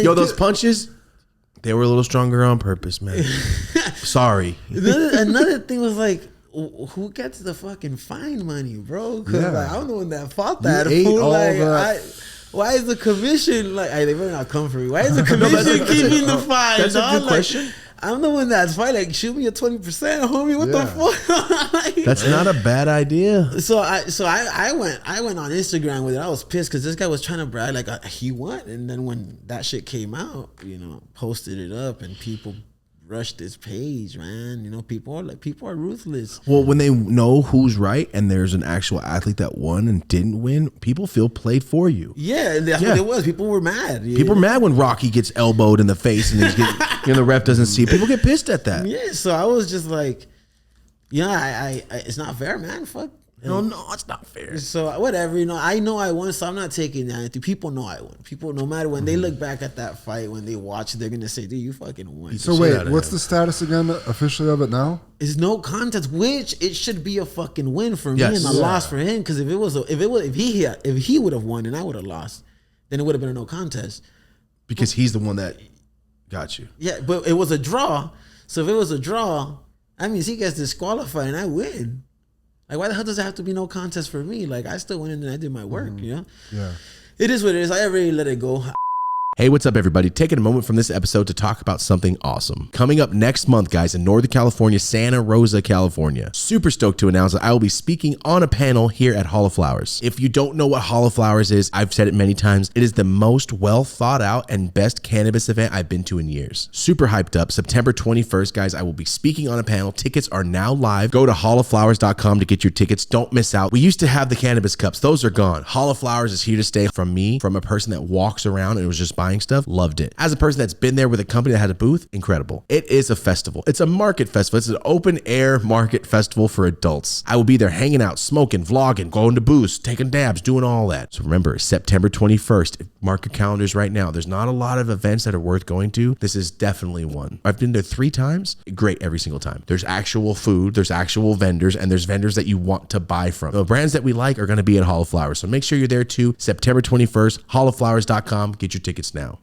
Yo, those punches, they were a little stronger on purpose, man. Sorry. Another thing was like, who gets the fucking fine money, bro? Because I'm the one that fought that. Why is the commission like? They better not come for me. Why is the commission keeping the fine? That's a good question. I'm the one that's fighting. Like, shoot me a 20%, homie. What the fuck? That's not a bad idea. So I went on Instagram with it. I was pissed because this guy was trying to brag like he won, and then when that shit came out, posted it up, and people rushed his page, man. People are ruthless. Well, when they know who's right and there's an actual athlete that won and didn't win, people feel played for you. Yeah, that's what it was. People were mad. People are mad when Rocky gets elbowed in the face and he's getting, the ref doesn't see. People get pissed at that. Yeah, so I was just like, I it's not fair, man. Fuck. No, it's not fair. So whatever, I know I won, so I'm not taking that. People know I won. People, no matter when they look back at that fight, when they watch it, they're gonna say, "Dude, you fucking won." So wait, what's the status again officially of it now? It's no contest, which it should be a fucking win for me and a loss for him. Because if he would have won and I would have lost, then it would have been a no contest. Because he's the one that got you. Yeah, but it was a draw. So if it was a draw, that means he gets disqualified and I win. Like, why the hell does it have to be no contest for me? Like, I still went in and I did my work, Yeah. It is what it is. I already let it go. Hey, what's up, everybody? Taking a moment from this episode to talk about something awesome. Coming up next month, guys, in Northern California, Santa Rosa, California. Super stoked to announce that I will be speaking on a panel here at Hall of Flowers. If you don't know what Hall of Flowers is, I've said it many times. It is the most well thought out and best cannabis event I've been to in years. Super hyped up. September 21st, guys, I will be speaking on a panel. Tickets are now live. Go to hallofflowers.com to get your tickets. Don't miss out. We used to have the cannabis cups. Those are gone. Hall of Flowers is here to stay. From me, from a person that walks around and was just buying stuff, loved it. As a person that's been there with a company that had a booth, incredible. It is a festival. It's a market festival. It's an open air market festival for adults. I will be there hanging out, smoking, vlogging, going to booths, taking dabs, doing all that. So remember, September 21st, mark your calendars right now. There's not a lot of events that are worth going to. This is definitely one. I've been there 3 times. Great every single time. There's actual food, there's actual vendors, and there's vendors that you want to buy from. The brands that we like are going to be at Hall of Flowers. So make sure you're there too. September 21st, hallofflowers.com. Get your tickets now.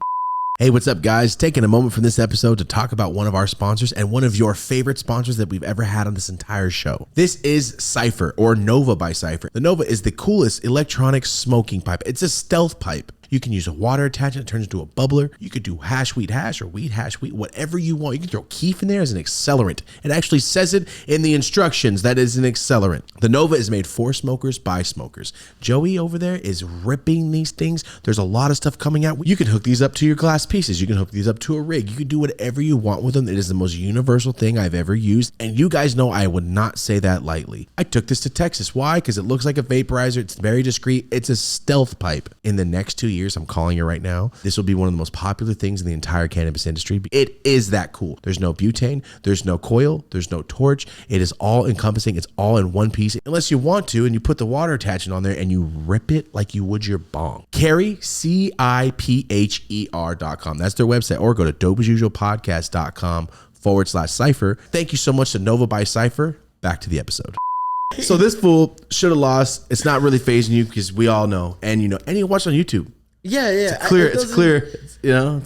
Hey, what's up, guys? Taking a moment from this episode to talk about one of our sponsors and one of your favorite sponsors that we've ever had on this entire show. This is Cypher, or Nova by Cypher. The Nova is the coolest electronic smoking pipe. It's a stealth pipe. You can use a water attachment, it turns into a bubbler. You could do hash wheat hash or wheat hash wheat, whatever you want. You can throw keef in there as an accelerant. It actually says it in the instructions that is an accelerant. The Nova is made for smokers by smokers. Joey over there is ripping these things. There's a lot of stuff coming out. You can hook these up to your glass pieces. You can hook these up to a rig. You can do whatever you want with them. It is the most universal thing I've ever used. And you guys know I would not say that lightly. I took this to Texas. Why? Because it looks like a vaporizer. It's very discreet. It's a stealth pipe. In the next 2 years, I'm calling it right now, this will be one of the most popular things in the entire cannabis industry. It is that cool. There's no butane, there's no coil, there's no torch. It is all encompassing. It's all in one piece. Unless you want to, and you put the water attachment on there and you rip it like you would your bong. Carry, CIPHER.com. That's their website. Or go to dopeasusualpodcast.com/Cypher. Thank you so much to Nova by Cypher. back to the episode. So this fool should have lost. It's not really phasing you because we all know, and you watch on YouTube. Yeah. It's clear. It's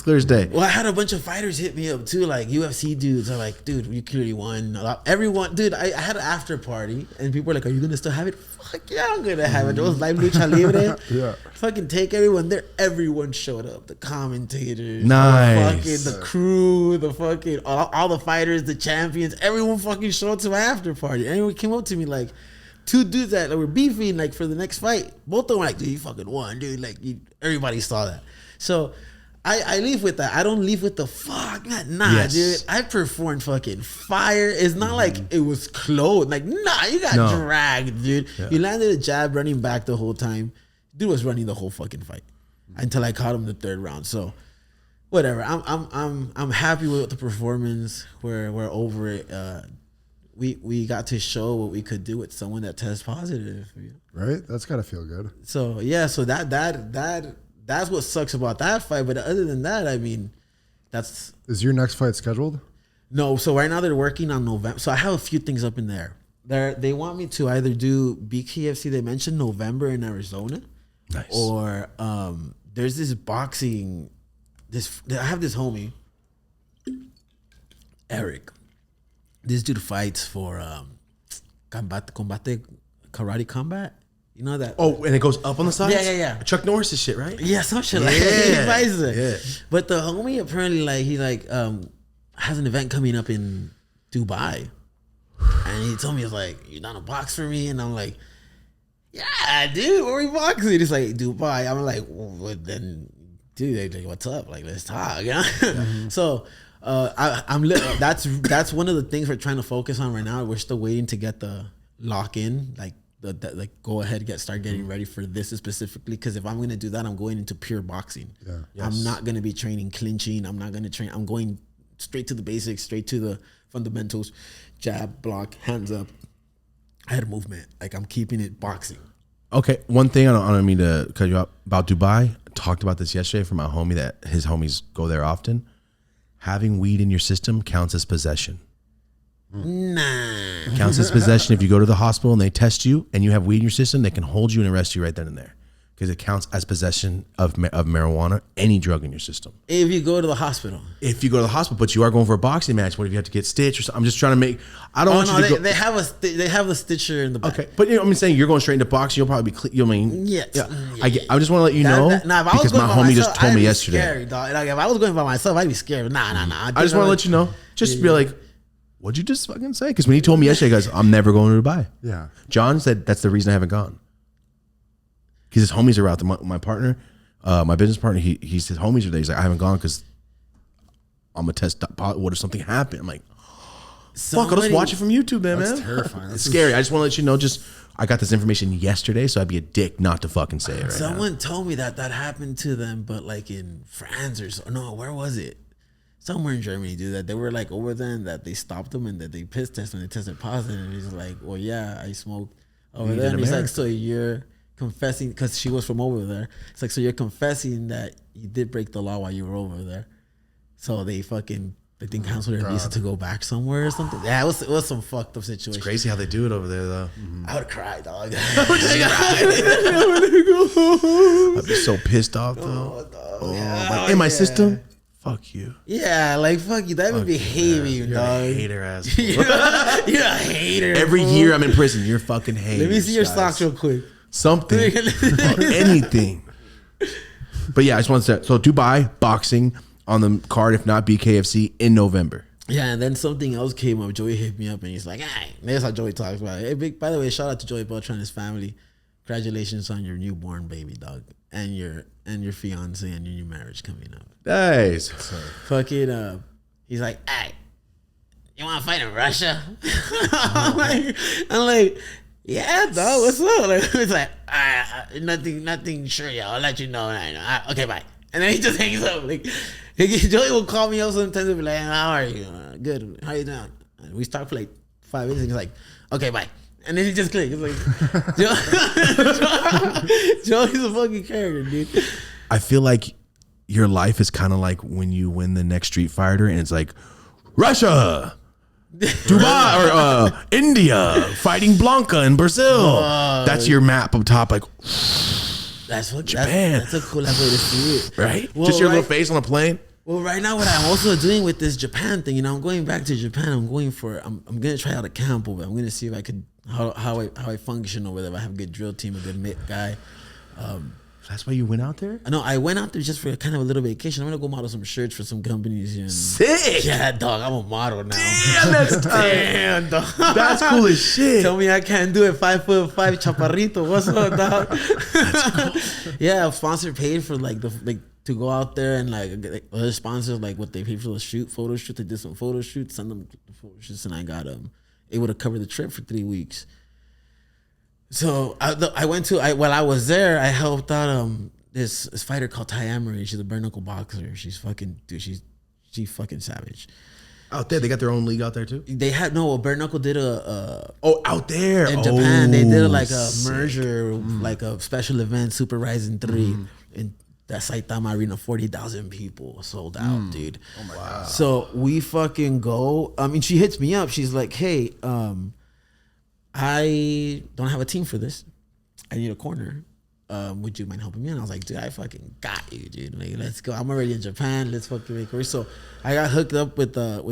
clear as day. Well, I had a bunch of fighters hit me up too, like UFC dudes are like, dude, you clearly won. Everyone, dude, I had an after party and people were like, are you gonna still have it? Fuck yeah, I'm gonna have it. It was live lucha libre. Yeah. Fucking take everyone there. Everyone showed up. The commentators, Nice. the crew, the fucking all the fighters, the champions. Everyone fucking showed up to my after party. Everyone came up to me like. Two dudes that were beefing like for the next fight. Both of them were like, dude, you fucking won, dude. Like everybody saw that. So I leave with that. I don't leave with the fuck. Nah, yes. dude. I performed fucking fire. It's not like it was close. Like, nah, you got dragged, dude. Yeah. You landed a jab running back the whole time. Dude was running the whole fucking fight until I caught him the third round. So whatever. I'm happy with the performance. We're over it. We got to show what we could do with someone that tests positive. Right? That's got to feel good. So yeah, so that's what sucks about that fight. But other than that, I mean, Is your next fight scheduled? no. So right now they're working on November. So I have a few things up in there. They want me to either do BKFC. They mentioned November in Arizona, Nice. or there's this boxing. I have this homie, Eric. This dude fights for karate combat. You know that? Oh, and it goes up on the sides? Yeah. Chuck Norris' shit, right? Yeah, some shit like that. He fights it. Yeah. But the homie apparently has an event coming up in Dubai. And he told me, he's like, you down to box for me? And I'm like, yeah, dude, where we boxing? He's like, Dubai. I'm like, well, then, dude, like, what's up? Like, let's talk. You know? Mm-hmm. So that's one of the things we're trying to focus on right now. We're still waiting to get the lock in, like go ahead, start getting ready for this specifically. Because if I'm gonna do that, I'm going into pure boxing. Yeah. Yes. I'm not gonna be training clinching. I'm not gonna train. I'm going straight to the basics, straight to the fundamentals: jab, block, hands up, head movement. Like I'm keeping it boxing. Okay, one thing I don't mean to cut you off about Dubai. I talked about this yesterday from my homie that his homies go there often. Having weed in your system counts as possession. Nah. Counts as possession. If you go to the hospital and they test you and you have weed in your system, they can hold you and arrest you right then and there because it counts as possession of marijuana, any drug in your system. If you go to the hospital. If you go to the hospital, but you are going for a boxing match, what if you have to get stitched or something? I'm just trying to make. I don't want you to go. They have a stitcher in the back. Okay, but I'm saying you're going straight into boxing. You'll probably be. You know what I mean? Yes. Yeah. I just want to let you know if I was because going my by homie myself, just told I'd me be yesterday. Scary, dog. Like if I was going by myself, I'd be scared. Nah. I just want to let you know. Just be like, what'd you just fucking say? Because when he told me yesterday, he goes, I'm never going to Dubai. Yeah. John said that's the reason I haven't gone. Because his homies are out there. My partner, my business partner, his homies are there. He's like, I haven't gone because I'm going to test what if something happened? I'm like, fuck, I'll just watch it from YouTube then, That's man. terrifying. It's scary. I just want to let you know, I got this information yesterday, so I'd be a dick not to fucking say it right now. Someone told me that happened to them, but like in France or so. No, where was it? Somewhere in Germany, dude. That they were like over there and that they stopped them and that they piss tested and they tested positive. And he's like, well, yeah, I smoked over there. And he's like, so you're confessing, because she was from over there. It's like, so you're confessing that you did break the law while you were over there. So they think canceled their visa to go back somewhere or something. Yeah, it was some fucked up situation. It's crazy how they do it over there, though. I would have cried, dog. I'd be so pissed off, though. In my system? Fuck you. Yeah, like fuck you. That would be behaving, You're dog. a hater ass. You're a hater. Every fool. year I'm in prison. You're fucking hater. Let me see your socks real quick. Something. Anything. But yeah, I just want to say, so Dubai, boxing on the card, if not BKFC, in November. Yeah, and then something else came up. Joey hit me up and he's like, hey, that's how Joey talks about it. Hey, by the way, shout out to Joey Beltran and his family. Congratulations on your newborn baby, dog. And your fiance and your new marriage coming up. Nice. Fucking he's like, hey, you wanna fight in Russia? I'm like, yeah, dog, what's up? Like, it's like, nothing sure, y'all. I'll let you know. Okay, bye. And then he just hangs up. Like, Joey will call me up sometimes and be like, how are you? Good. How you doing? And we start for like 5 minutes and he's like, okay, bye. And then he just clicked. It's like, Joey's a fucking character, dude. I feel like your life is kind of like when you win the next Street Fighter and it's like, Russia, Dubai or India fighting Blanca in Brazil. That's your map up top, like That's what Japan. That's a cool way to see it, right? Well, Just your little face on a plane. Well, right now, what I'm also doing with this Japan thing, I'm going back to Japan. I'm gonna try out a camp over. I'm gonna see if I could how I function over there. If I have a good drill team, a good guy. That's why you went out there? No, I went out there just for kind of a little vacation. I'm gonna go model some shirts for some companies. Sick. Yeah, dog. I'm a model now. Damn, that's tight. Damn, dog. That's cool as shit. Tell me I can't do it. 5'5" chaparrito. What's up, dog? That's cool. Yeah, sponsor paid for to go out there and like other sponsors what they paid for the photo shoot. They did some photo shoots, send them the photo shoots, and I got able to cover the trip for 3 weeks. So I went to while I was there, I helped out this fighter called Ty Emery. She's a bare knuckle boxer. She's fucking she's fucking savage. Out there, they got their own league out there too. They had bare knuckle did out there in Japan. They did a sick. merger, like a special event, Super Rising 3 in that Saitama Arena. 40,000 people sold out, dude. Oh my god! So we fucking go. I mean, she hits me up. She's like, "Hey, I don't have a team for this. I need a corner. Would you mind helping me?" And I was like, "Dude, I fucking got you, dude. Like, let's go. I'm already in Japan. Let's fucking make it." So I got hooked up with the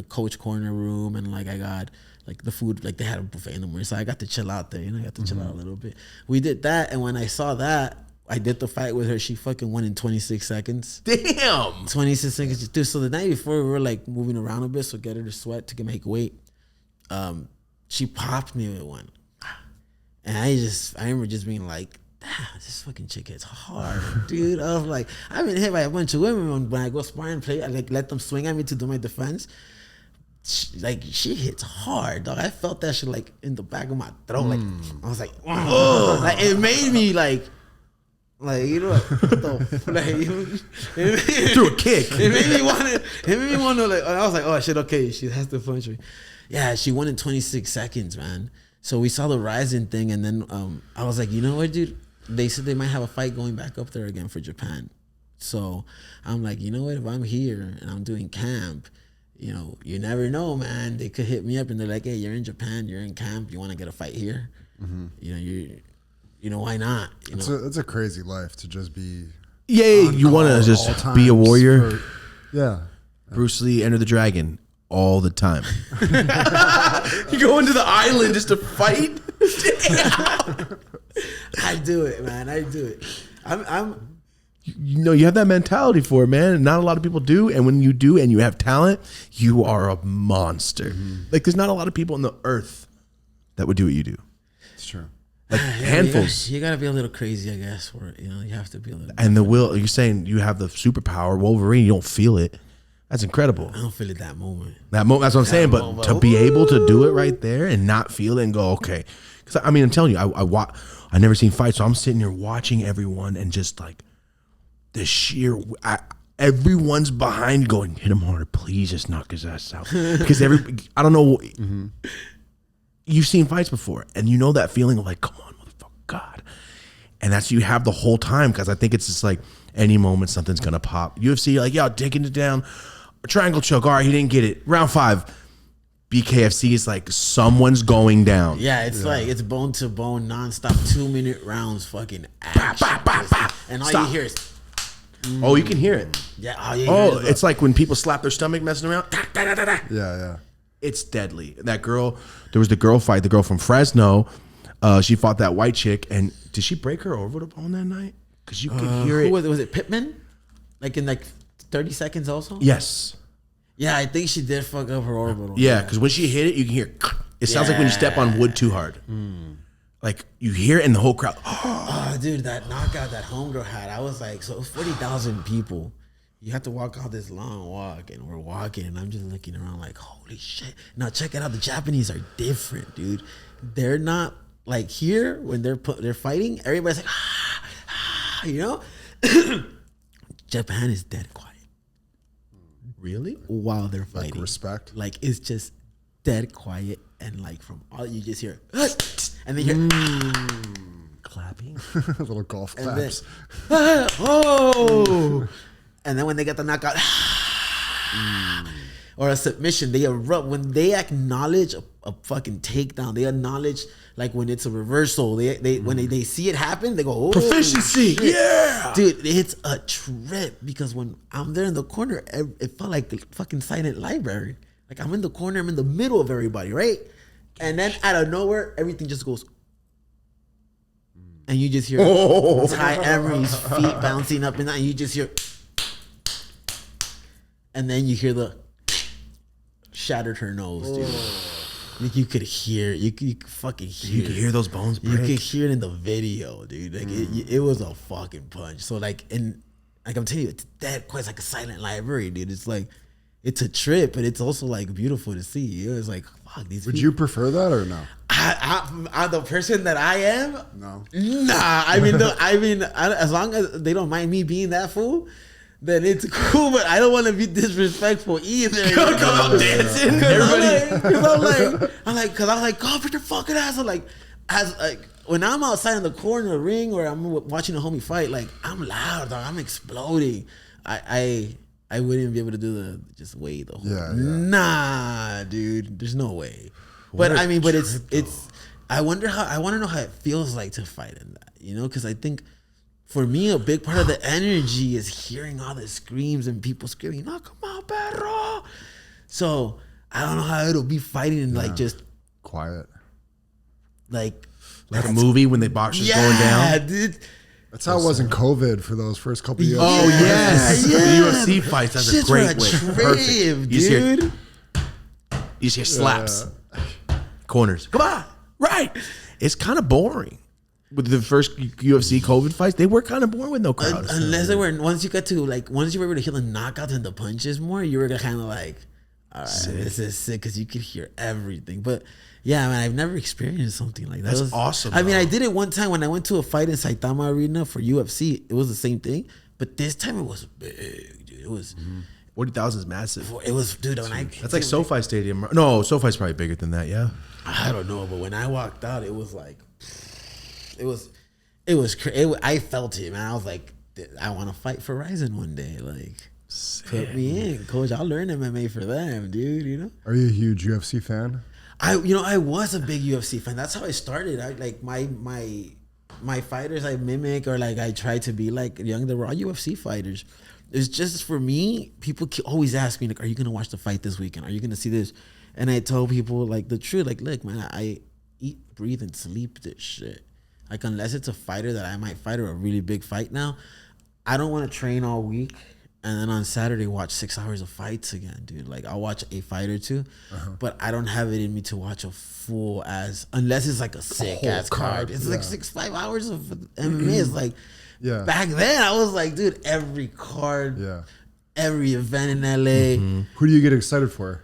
coach corner room, and I got the food. They had a buffet in the morning, so I got to chill out there. I got to chill out a little bit. We did that, and when I saw that, I did the fight with her. She fucking won in 26 seconds. Damn. 26 seconds, dude. So the night before, we were moving around a bit, so get her to sweat to make weight. She popped me with one, and I remember just being like, this fucking chick hits hard, dude. I was like, I've been hit by a bunch of women when I go sparring play. I let them swing at me to do my defense. She hits hard, dog. I felt that shit in the back of my throat. I was like, oh, it made me Threw a kick. It made me want to I was like, oh shit, okay, she has to punch me. Yeah, she won in 26 seconds, man. So we saw the Rising thing, and then I was like, you know what, dude? They said they might have a fight going back up there again for Japan. So I'm like, you know what? If I'm here and I'm doing camp, you never know, man. They could hit me up and they're like, hey, you're in Japan, you're in camp, you want to get a fight here? Why not? It's a crazy life to just be. Yeah, you want to just be a warrior. Yeah. Bruce Lee, Enter the Dragon. All the time. You go into the island just to fight? I do it, man. I do it. I'm you have that mentality for it, man. Not a lot of people do. And when you do and you have talent, you are a monster. There's not a lot of people on the earth that would do what you do. It's true. Handfuls. You gotta be a little crazy, I guess, for it. You have to be a little. And the will, you're saying you have the superpower, Wolverine, you don't feel it. That's incredible. I don't feel it that moment. That's what I'm saying. But to be able to do it right there and not feel it and go, okay. Because I'm telling you, I never seen fights, so I'm sitting here watching everyone and just the sheer. Everyone's behind going, hit him hard, please, just knock his ass out. Because I don't know. You've seen fights before, and you know that feeling of come on, motherfucker, God. And that's you have the whole time, because I think it's just any moment something's gonna pop. UFC, taking it down. Triangle choke. All right, he didn't get it. Round 5. BKFC is someone's going down. Yeah, it's bone to bone, nonstop, 2-minute rounds, fucking action. And all you hear is. Oh, you can hear it. Yeah. It's like when people slap their stomach messing around. Yeah. It's deadly. That girl, there was the girl fight. The girl from Fresno, she fought that white chick, and did she break her orbital bone that night? Because you could hear it. Was it Pittman? In 30 seconds also? Yes. Yeah, I think she did fuck up her orbital. Yeah, because when she hit it, you can hear. It sounds like when you step on wood too hard. You hear it in the whole crowd. Oh, dude, that knockout that homegirl had, I was like, so 40,000 people. You have to walk out this long walk, and we're walking, and I'm just looking around holy shit. Now check it out. The Japanese are different, dude. They're not here when they're fighting. Everybody's Japan is dead quiet. Really? While they're fighting. Respect. It's just dead quiet, and from all you just hear, and then you hear clapping. Little golf claps. And then when they get the knockout, or a submission, they erupt when they acknowledge a fucking takedown. They acknowledge like when it's a reversal. They when they see it happen, they go, oh, Proficiency, shit. yeah, dude. It's a trip because when I'm there in the corner, it felt like a fucking silent library. Like I'm in the corner, I'm in the middle of everybody, right? And then out of nowhere, everything just goes. And you just hear Ty Emery's feet bouncing up and down. And you just hear. And then you hear the shattered her nose, dude. Like you could hear, you could fucking hear. You could hear those bones break. You could hear it in the video, dude. Like it was a fucking punch. So like, I'm telling you, it's that quite like a silent library, dude. It's like, it's a trip, but it's also like beautiful to see. It was like, fuck these. Would you prefer that or no? I'm the person that I am. No. Nah, I mean, as long as they don't mind me being that fool, then it's cool. But I don't want to be disrespectful either. Go out dancing, everybody. I'm like, cause I was like, go for your fucking ass. I'm like, when I'm outside in the corner of the ring or I'm watching a homie fight, like I'm loud, dog. I'm exploding. I wouldn't be able to do the just wait the whole. Yeah. Nah, dude. There's no way. But I mean, but it's. I want to know how it feels like to fight in that, you know? Because I think for me, a big part of the energy is hearing all the screams and people screaming, "No, come on, perro!" So I don't know how it'll be fighting and like just quiet, like a movie when the boxer's going down. Yeah, dude. That's how it was in COVID for those first couple of years. Oh yes, yeah. the UFC fights. That's a great way. Perfect. Dude. You just hear slaps, corners. Come on, right. It's kind of boring with the first UFC COVID fights. They were kind of boring with no crowd. Unless they were once you were able to hear the knockouts and the punches more, you were kind of like, all right, this is sick because you could hear everything. But yeah, man, I've never experienced something like that. That's awesome. I mean, I did it one time when I went to a fight in Saitama Arena for UFC. It was the same thing, but this time it was big, dude. It was 40,000 is massive. It was, dude. That's like SoFi Stadium. No, SoFi's probably bigger than that. Yeah. I don't know, but when I walked out, it was like, it was I felt it, man. I was like, I want to fight for Ryzen one day. Like, put me in, coach. I'll learn MMA for them, dude. You know. Are you a huge UFC fan? I was a big UFC fan. That's how I started. I like my fighters I mimic or like I try to be like young. They were all UFC fighters. It's just for me. People always ask me like, "Are you gonna watch the fight this weekend? Are you gonna see this?" And I tell people like the truth. Like, look, man, I eat, breathe, and sleep this shit. Like unless it's a fighter that I might fight or a really big fight now, I don't want to train all week. And then on Saturday, watch 6 hours of fights again, dude. Like, I'll watch a fight or two, but I don't have it in me to watch a full unless it's like a sick ass card. It's like 5 hours of MMA. It's like, back then, I was like, dude, every card, every event in LA. Who do you get excited for?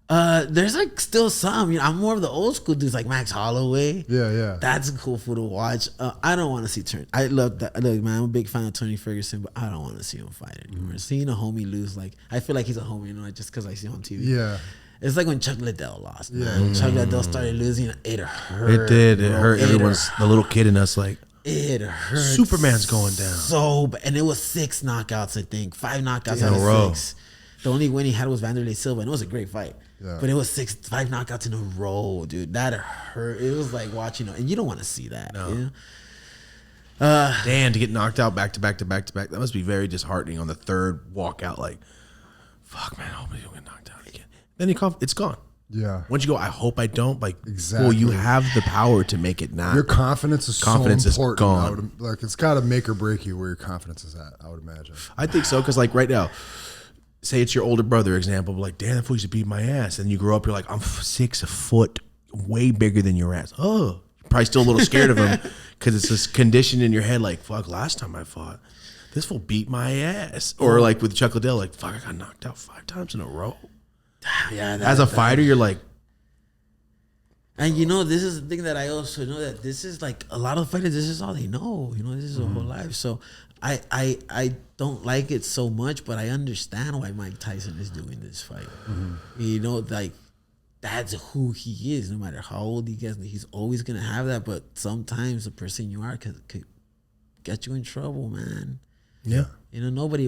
There's like still some, you know, I'm more of the old school dudes like Max Holloway. Yeah. That's cool for to watch. I don't want to see Tony. I love that. Look, man, I'm a big fan of Tony Ferguson, but I don't want to see him fight anymore. Seeing a homie lose, like, I feel like he's a homie, you know, just because I see him on TV. Yeah. It's like when Chuck Liddell lost. Man. Chuck Liddell started losing. It hurt. It did. It hurt everyone's, the little kid in us, like, it hurt. Superman's going down. So bad. And it was 6 knockouts, I think. 5 knockouts out in a row. 6. The only win he had was Vanderlei Silva, and it was a great fight. Yeah. But it was 5 knockouts in a row, dude. That hurt. It was like watching, and you don't want to see that. No. You know? Damn, to get knocked out back to back to back to back. That must be very disheartening on the third walkout. Like, fuck, man, I hope I don't get knocked out again. Then you cough, it's gone. Yeah. Once you go, I hope I don't. Like, Exactly. well, you have the power to make it not. Your confidence is so Confidence is important. gone. Like, it's got to make or break you where your confidence is at, I would imagine. I think so, because like right now, say it's your older brother example, like, damn, that fool used to beat my ass. And you grow up, you're like, I'm 6 foot, way bigger than your ass. Oh, you're probably still a little scared of him because it's this condition in your head, like, fuck, last time I fought, this fool beat my ass. Or like with Chuck Liddell, like, fuck, I got knocked out 5 times in a row. Yeah. As a fighter, you're like, and you know, this is the thing that I also know, that this is like a lot of fighters, this is all they know. You know, this is their whole life. So I don't like it so much, but I understand why Mike Tyson is doing this fight. You know, like, that's who he is. No matter how old he gets, he's always gonna have that. But sometimes the person you are could get you in trouble, man. yeah. You know, nobody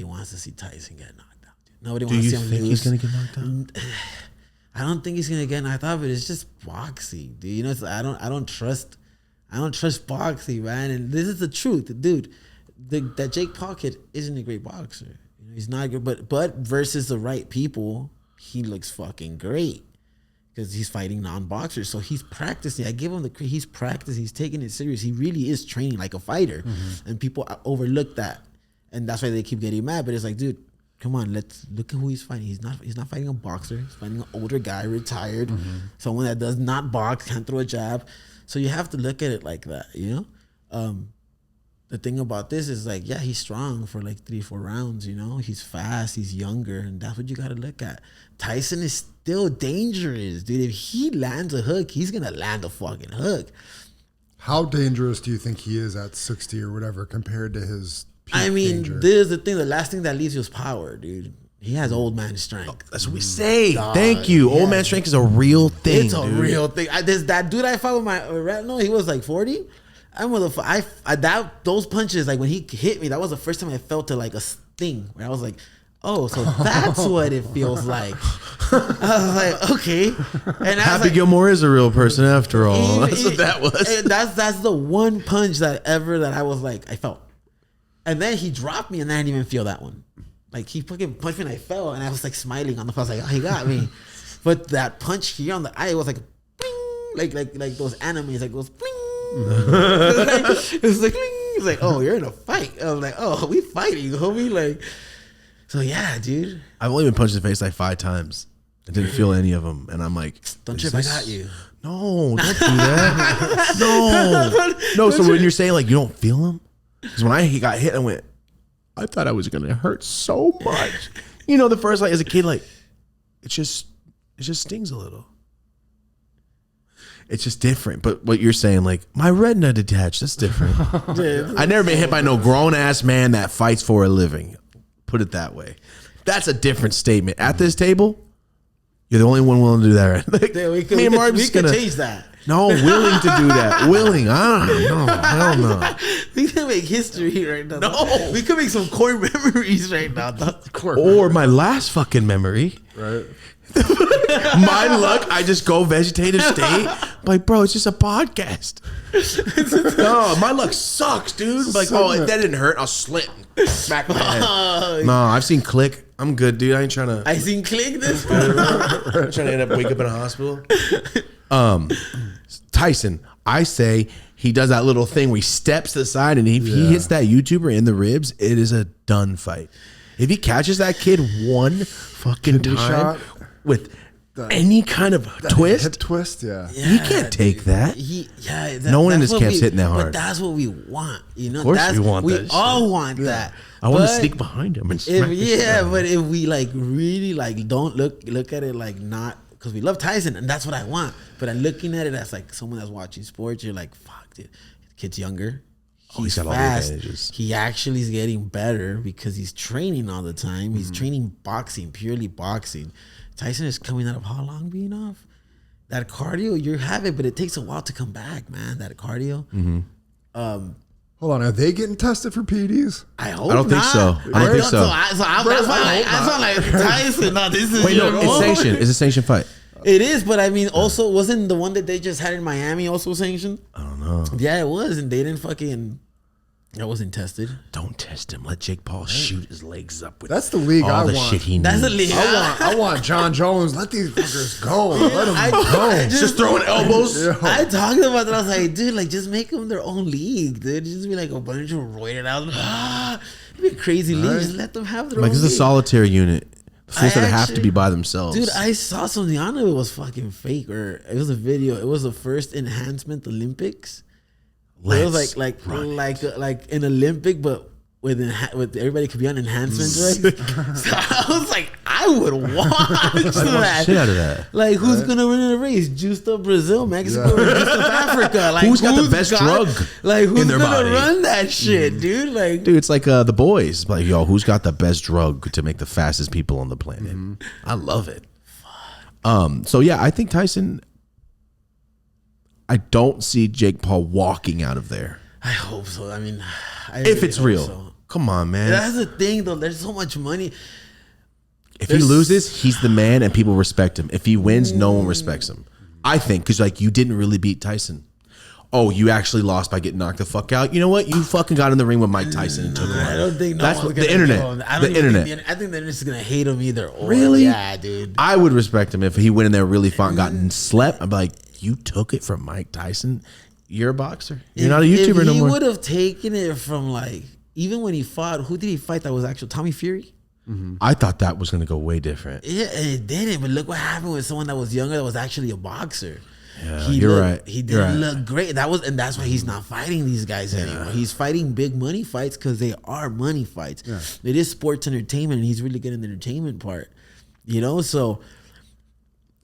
wants to see Tyson get knocked out, dude. Nobody Do wants you to see him think lose. he's gonna get knocked out? I don't think he's gonna get knocked out, but it's just boxing, dude. You know, I don't trust boxing, man. And this is the truth, dude. That Jake Paul kid isn't a great boxer. You know, he's not good, but versus the right people, he looks fucking great because he's fighting non-boxers. So he's practicing. I give him he's practicing. He's taking it serious. He really is training like a fighter, and people overlook that, and that's why they keep getting mad. But it's like, dude, come on, let's look at who he's fighting. He's not fighting a boxer. He's fighting an older guy, retired, someone that does not box, can't throw a jab. So you have to look at it like that, you know? The thing about this is like, yeah, he's strong for like 3-4 rounds, you know? He's fast, he's younger, and that's what you got to look at. Tyson is still dangerous, dude. If he lands a hook, he's going to land a fucking hook. How dangerous do you think he is at 60 or whatever compared to his peak I mean, danger? this is the thing. The last thing that leaves you is power, dude. He has old man strength. That's what we say. Dog, Thank you. yeah. Old man strength is a real thing. It's a dude. real thing. That dude I fought with my retinal, he was like 40. Those punches, like when he hit me, that was the first time I felt like a sting where I was like, oh, so that's what it feels like. I was like, okay. And Happy like, Gilmore is a real person after all. That's what that was. That's the one punch that I was like, I felt. And then he dropped me and I didn't even feel that one. Like he fucking punched me and I fell and I was like smiling on the floor. I was like, oh, he got me. But that punch here on the eye was like, bling, like those animes, like goes bling. It was like, bling. It's like, oh, you're in a fight. I was like, oh, we fighting, homie. Like, so yeah, dude. I've only been punched in the face like 5 times. I didn't feel any of them, and I'm like, Don't trip, I got you. No, don't do that. No. So when you're saying like you don't feel them, because when I got hit, I went, I thought I was gonna hurt so much. You know, the first like as a kid, like it just stings a little. It's just different. But what you're saying, like my retina detached, that's different. I never been hit by no grown ass man that fights for a living. Put it that way. That's a different statement. At this table, you're the only one willing to do that, right? Like, Yeah, we could change that. No, willing to do that. Willing. I don't know. Hell no. We can make history right now. No. We could make some core memories right now. Or my last fucking memory. Right. My luck, I just go vegetative state. Like, bro, it's just a podcast. No, my luck sucks, dude. Like, oh, if that didn't hurt, I'll slip and smack my head. No, I've seen Click. I'm good, dude. I ain't trying to. I seen Click this. I'm trying to end up wake up in a hospital. Tyson, I say he does that little thing where he steps to the side, and if he hits that YouTuber in the ribs, it is a done fight. If he catches that kid one fucking time shot. with any kind of twist, Hip twist, yeah. he can't take that. No one in this camp's hitting that hard. But that's what we want, you know. Of course we want that We all shit. want that. I want to But sneak behind him and smack the shit out of him. but if we like really like don't look at it like not because we love Tyson and that's what I want. But I'm looking at it as like someone that's watching sports. You're like, fuck, dude. The kid's younger. He's got all the fast. advantages. He actually is getting better because he's training all the time. He's training boxing, purely boxing. Tyson is coming out of how long being off? That cardio, you have it, but it takes a while to come back, man. That cardio. Hold on, are they getting tested for PEDs? I hope I don't think not. so. I don't think so. That's why I like Tyson. No, this is Wait, no, your it's own. sanctioned. It's a sanctioned fight. It is, but I mean, also wasn't the one that they just had in Miami also sanctioned? I don't know. Yeah, it was, and they didn't fucking. That wasn't tested. Don't test him. Let Jake Paul shoot his legs up with That's the league all I the want. shit he That's needs. a league. I want John Jones. Let these fuckers go. Let them I go. just throwing elbows. Yeah. I talked about that. I was like, dude, like just make them their own league, dude. Just be like a bunch of roided out, be a crazy league. Just let them have their Like own. this is a league. solitary unit. The fools I that have to actually- be by themselves. Dude, I saw something. I don't know if it was fucking fake or it was a video. It was the first enhancement Olympics. It was like an Olympic, but with everybody could be on enhancement drugs. So I was like, I would watch that. shit out of that. Like, who's gonna win in a race? Juiced up Brazil, Mexico, or juiced up Africa? Like, Who's got the best drug Like, who's in their gonna body? run that shit, dude? Like, Dude, it's like the boys. Like, yo, who's got the best drug to make the fastest people on the planet? I love it. So yeah, I think Tyson. I don't see Jake Paul walking out of there. I hope so. I mean, I If really it's hope real. so. Come on, man. That's the thing, though. There's so much money. If he loses, he's the man and people respect him. If he wins, no one respects him. I think because like you didn't really beat Tyson. Oh, you actually lost by getting knocked the fuck out. You know what? You fucking got in the ring with Mike Tyson and took him out. I don't think that's what the internet. I think the internet is gonna hate him either. Or. Really? Yeah, dude. I would respect him if he went in there really fought and gotten slept. I'd be like, you took it from Mike Tyson. You're a boxer. You're not a YouTuber no more. He would have taken it from like even when he fought. Who did he fight? That was actual Tommy Fury. I thought that was gonna go way different. Yeah, and it didn't. But look what happened with someone that was younger that was actually a boxer. Yeah, you're right. He didn't look great. That's why he's not fighting these guys anymore. He's fighting big money fights because they are money fights. Yeah. It is sports entertainment, and he's really good in the entertainment part. You know, so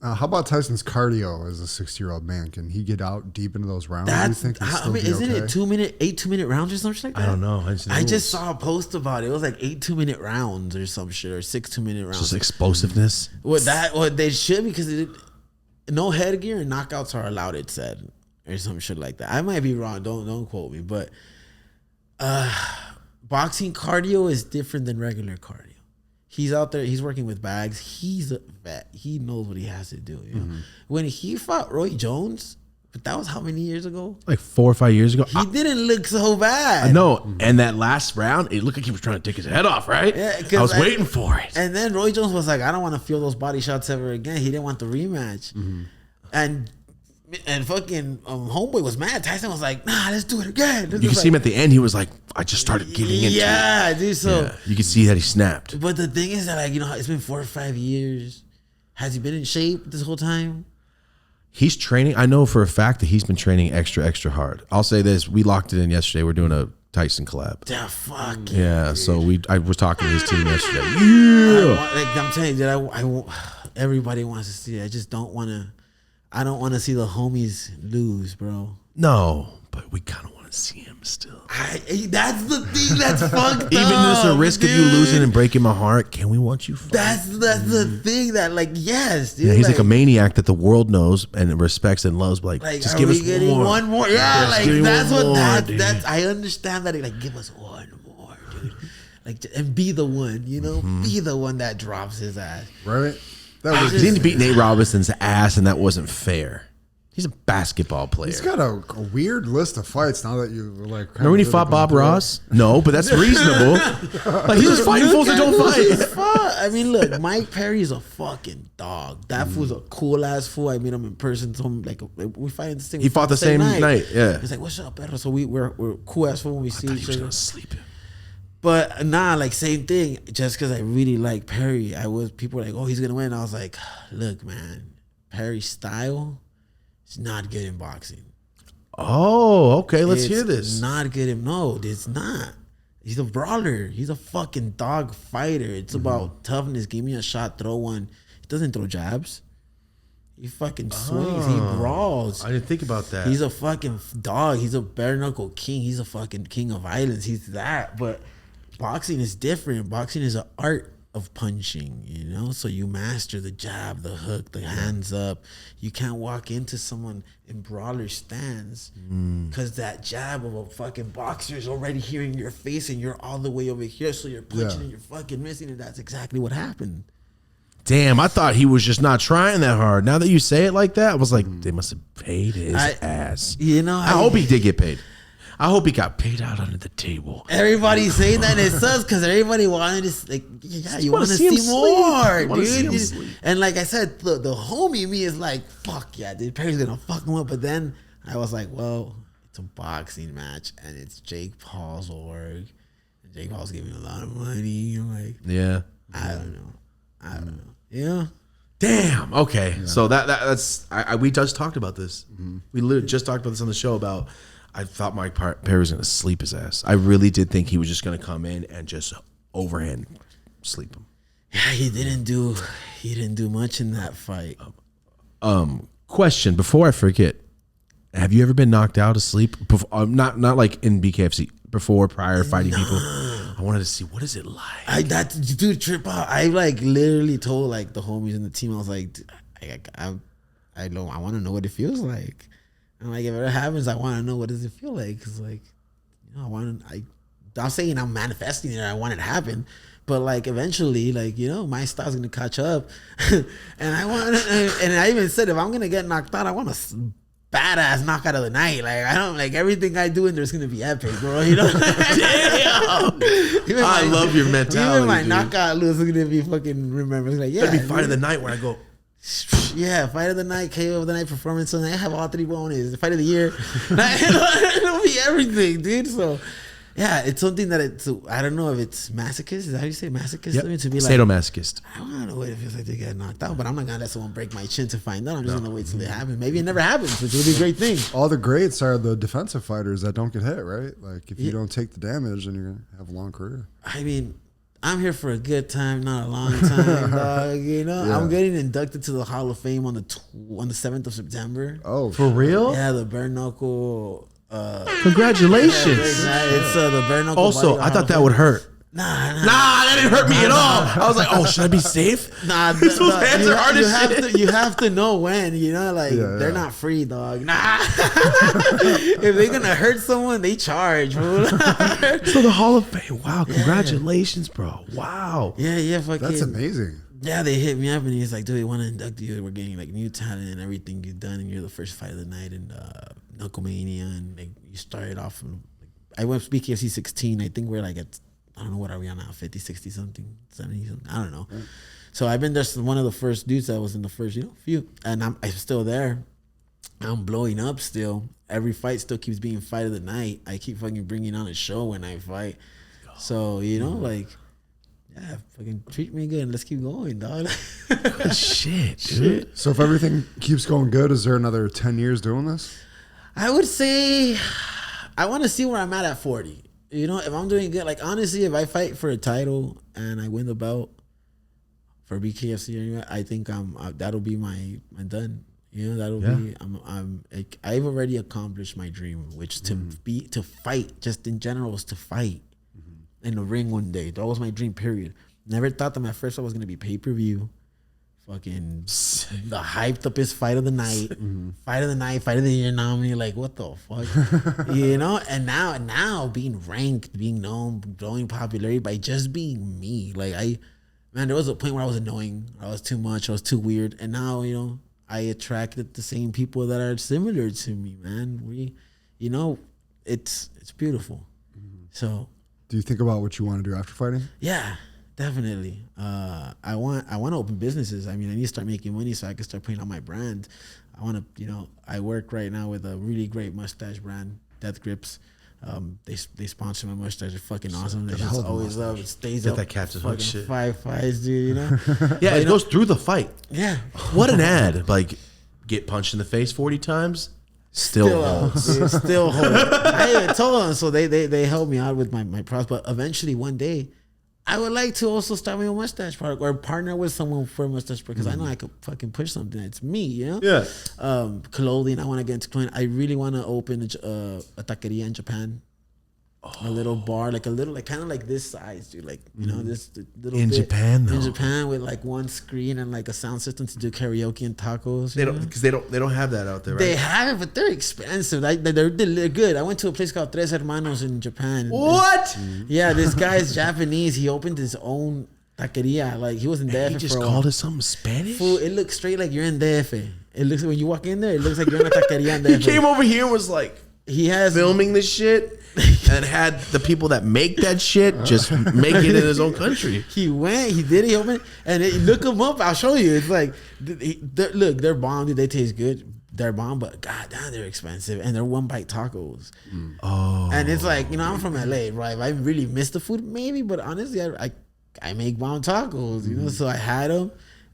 how about Tyson's cardio as a 60-year-old man? Can he get out deep into those rounds? Isn't it 2-minute rounds or something like that? I don't know. I just saw a post about it. It was like 8 2-minute rounds or some shit, or 6 2-minute rounds. Just explosiveness. What they should, because no headgear and knockouts are allowed, it said, or some shit like that. I might be wrong. Don't quote me, but boxing cardio is different than regular cardio. He's out there. He's working with bags. He's a vet. He knows what he has to do. You know? When he fought Roy Jones, but that was how many years ago? Like 4 or 5 years ago. He didn't look so bad. No, and that last round, it looked like he was trying to take his head off, right? Yeah, I was waiting for it. And then Roy Jones was like, I don't want to feel those body shots ever again. He didn't want the rematch. And fucking Homeboy was mad. Tyson was like, nah, let's do it again. You can see him at the end. He was like, I just started getting into it. Yeah, dude. So you can see that he snapped. But the thing is that, like, you know, it's been 4 or 5 years. Has he been in shape this whole time? He's training. I know for a fact that he's been training extra hard. I'll say this. We locked it in yesterday. We're doing a Tyson collab. Yeah, fuck. Yeah, so I was talking to his team yesterday. Yeah. I'm telling you, that everybody wants to see it. I just don't want to. I don't want to see the homies lose, bro. No, but we kind of want to see him still. That's the thing that's fucked up. Even there's a risk of you losing and breaking my heart. Can we want you? That's the thing that, like, yes, dude. Yeah, he's like a maniac that the world knows and respects and loves. Like just give us one more. Yeah, like that's what that's. I understand that. Like, give us one more, dude. Like, and be the one, you know, be the one that drops his ass. Right. He didn't beat Nate Robinson's ass, and that wasn't fair. He's a basketball player. He's got a weird list of fights now that you like. Remember when he fought Bob Ross? No, but that's reasonable. Like, he's just fighting fools that don't fight. I mean, look, Mike Perry's a fucking dog. That fool's a cool ass fool. I meet him in person. So we fight the same. He fought the same night. Yeah. He's like, "What's up, Pedro?" So we're cool ass fool when we see each other. Gonna sleep him. But like same thing. Just because I really like Perry, people were like, "Oh, he's gonna win." I was like, "Look, man, Perry's style is not good in boxing." Oh, okay. Let's hear this. Not good in it's not. He's a brawler. He's a fucking dog fighter. It's about toughness. Give me a shot, throw one. He doesn't throw jabs. He fucking swings. He brawls. I didn't think about that. He's a fucking dog. He's a bare knuckle king. He's a fucking king of violence. He's that, but. Boxing is different. Boxing is an art of punching, you know? So you master the jab, the hook, the hands up. You can't walk into someone in brawler stance because that jab of a fucking boxer is already here in your face and you're all the way over here. So you're punching and you're fucking missing. And that's exactly what happened. Damn, I thought he was just not trying that hard. Now that you say it like that, I was like, they must have paid his ass. You know, I hope he did get paid. I hope he got paid out under the table. Everybody's saying that, and it sucks because everybody wanted to, like, yeah, you want to see more, dude. And like I said, the homie me is like, fuck yeah, dude, Perry's gonna fuck him up. But then I was like, well, it's a boxing match, and it's Jake Paul's org, and Jake Paul's giving a lot of money. I'm like, yeah, I don't know. Yeah. Damn. Okay. Yeah. So that's we just talked about this. We literally just talked about this on the show about. I thought Mike Perry was going to sleep his ass. I really did think he was just going to come in and just overhand sleep him. Yeah, he didn't do much in that fight. Question before I forget: have you ever been knocked out asleep? Before, not like in BKFC prior fighting people. I wanted to see what is it like. Dude, trip out. I like literally told like the homies in the team. I was like, I want to know what it feels like. And like if it happens, I want to know what does it feel like. Cause like, you know, I I'm saying I'm manifesting it. I want it to happen. But like eventually, like, you know, my style's gonna catch up. And I even said, if I'm gonna get knocked out, I want a badass knockout of the night. Like, I don't like everything I do in there's gonna be epic, bro. You know? Damn. I love your mentality. Even my dude. knockout lose is gonna be fucking remembered. It's like, yeah, It'll be fight of the night where I go. Yeah, fight of the night, KO of the night performance. And I have all 3 bonus. The fight of the year. It'll be everything, dude. So yeah, it's something that I don't know if it's masochist. Is that how you say masochist? Yep. I mean, to be like, Sadomasochist. I don't know what it feels like to get knocked out, but I'm not gonna let someone break my chin to find out. I'm just gonna wait till it happens. Maybe it never happens, which would be a great thing. All the greats are the defensive fighters that don't get hit, right? Like if you don't take the damage, then you're gonna have a long career. I mean, I'm here for a good time, not a long time, dog. You know, Yeah. I'm getting inducted to the Hall of Fame on the 7th of September. Oh, For real? Yeah, the bare knuckle. Congratulations. It's the bare knuckle. Also, I thought that would hurt. Nah, That didn't hurt me at all. I was like, oh, should I be safe? Nah, Those hands are hard as shit. you have to know when, you know, like they're not free, dog. Nah. If they're gonna hurt someone, they charge, bro. So the Hall of Fame. Wow, congratulations, bro. Wow. Yeah, fucking. that's amazing. Yeah, they hit me up and he's like, dude, we want to induct you. We're getting like new talent and everything you've done, and you're the first fight of the night in Knuckle Mania, and like, you started off from. I went BKFC 16. I think we're like at, I don't know what are we on now, 50, 60 something, 70 something. I don't know. So I've been just one of the first dudes that was in the first, few, and I'm still there. I'm blowing up still. Every fight still keeps being fight of the night. I keep fucking bringing on a show when I fight. So like. Yeah, fucking treat me good and let's keep going, dog. Shit, dude. So if everything keeps going good, is there another 10 years doing this? I would say I want to see where I'm at 40. You know, if I'm doing good, like honestly, if I fight for a title and I win the belt for BKFC anyway, I think that'll be my done. You know, that'll be I've already accomplished my dream, which to fight just in general is to fight. In the ring one day. That was my dream, period. Never thought that my first fight was going to be pay-per-view. Fucking the hyped up is fight of the night. Fight of the night, fight of the year nominee. Like, what the fuck? You know? And now being ranked, being known, growing popularity by just being me. Like, there was a point where I was annoying. I was too much. I was too weird. And now, I attracted the same people that are similar to me, man. It's beautiful. So... Do you think about what you want to do after fighting? Yeah, definitely. I want to open businesses. I mean, I need to start making money so I can start putting on my brand. I want to, I work right now with a really great mustache brand, Death Grips. They sponsor my mustache. They're fucking awesome. They just always love it. Stays up. That Captain Hook shit. 5 fights, dude. Yeah, it goes through the fight. Yeah. What an ad! Like, get punched in the face 40 times. Still holds. Dude, still holds. I even told them, so they helped me out with my products. But eventually, one day, I would like to also start my own mustache product or partner with someone for a mustache product because I know I could fucking push something. It's me, Yeah. Clothing. I want to get into clothing. I really want to open a taqueria in Japan. A little bar, like kind of like this size, dude. Like, this little in bit. Japan, though. In Japan with like one screen and like a sound system to do karaoke and tacos. They don't because they don't have that out there, right? They have it, but they're expensive. They're good. I went to a place called Tres Hermanos in Japan. What? Yeah, this guy's Japanese. He opened his own taqueria. Like he was in DF. He just for a called while. it something Spanish. Fool, it looks straight like you're in DF. It looks when you walk in there. It looks like you're in a taqueria in DF. He came over here and was like he has filming this shit. And had the people that make that shit just make it in his own country. He went, he did, he opened, and look them up. I'll show you. It's like, look, they're bomb. Dude, they taste good. They're bomb, but goddamn, they're expensive, and they're one bite tacos. Oh, and it's like I'm from LA, right? I really miss the food, maybe, but honestly, I make bomb tacos, So I had them.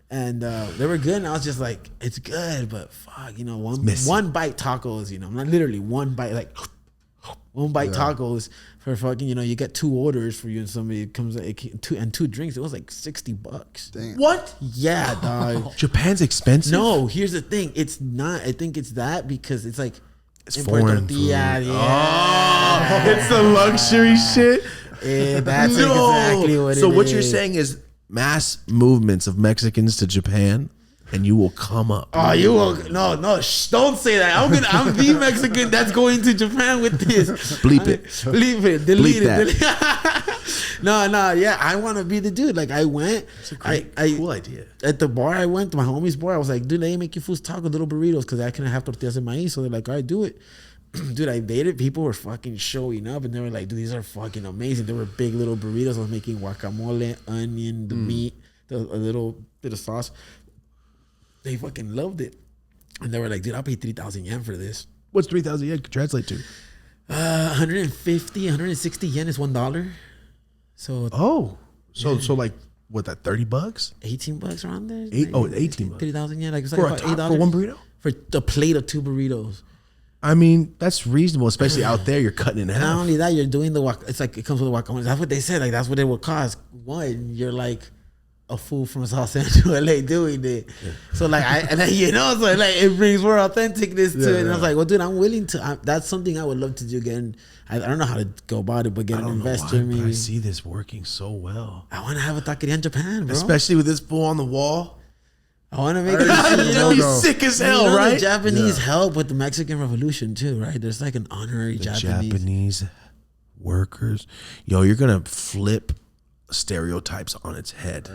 And they were good, and I was just like, it's good, but fuck, one bite tacos, not literally one bite, like. One bite tacos for fucking, you get 2 orders for you and somebody comes and 2 drinks. It was like $60. Damn. What? Yeah, dog. Japan's expensive. No, here's the thing. It's not. I think it's that because it's like it's foreign food. Yeah. Oh, it's the luxury shit. Yeah, that's exactly what it is. So what you're saying is mass movements of Mexicans to Japan. and you will come up. Oh, you will no, don't say that. I'm the Mexican that's going to Japan with this. Bleep it. Bleep it. Delete Bleep it. No, yeah. I want to be the dude. Like I went. Cool idea. At the bar I went to my homie's bar. I was like, dude, they make you fools taco little burritos because I couldn't have tortillas in maíz. So they're like, all right, do it. Dude, I made it. People were fucking showing up, and they were like, dude, these are fucking amazing. They were big little burritos. I was making guacamole, onion, the meat, a little bit of sauce. They fucking loved it. And they were like, dude, I'll pay 3,000 yen for this. What's 3,000 yen translate to? 150, 160 yen is $1. So So like what, that $30? 18 bucks around there. 18 bucks. 3,000 yen. Like it's like For about $8 $8 for one burrito? for a plate of 2 burritos. I mean, that's reasonable, especially out there. You're cutting it in half. Not only that, you're doing the it's like it comes with the guacamole. That's what they said. Like that's what it would cost. One, you're like a fool from South Central LA doing it. Yeah. So like so like it brings more authenticness to it. And I was like, well, dude, I'm willing to. That's something I would love to do again. I don't know how to go about it, but get an investor. Maybe I see this working so well. I want to have a taqueria in Japan, bro. Especially with this fool on the wall. I want to make it. That'd be sick as hell, right? The Japanese help with the Mexican Revolution too, right? There's like an honorary Japanese workers. Yo, you're gonna flip stereotypes on its head.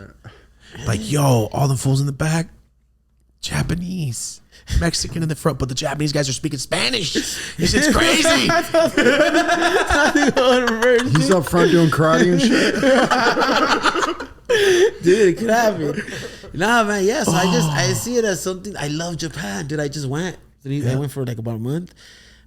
Like, yo, all the fools in the back, Japanese, Mexican in the front, but the Japanese guys are speaking Spanish. This shit's crazy. He's up front doing karate and shit. Dude, it could happen. Nah, man, yes. I see it as something. I love Japan, dude. I just went. I went for like about a month.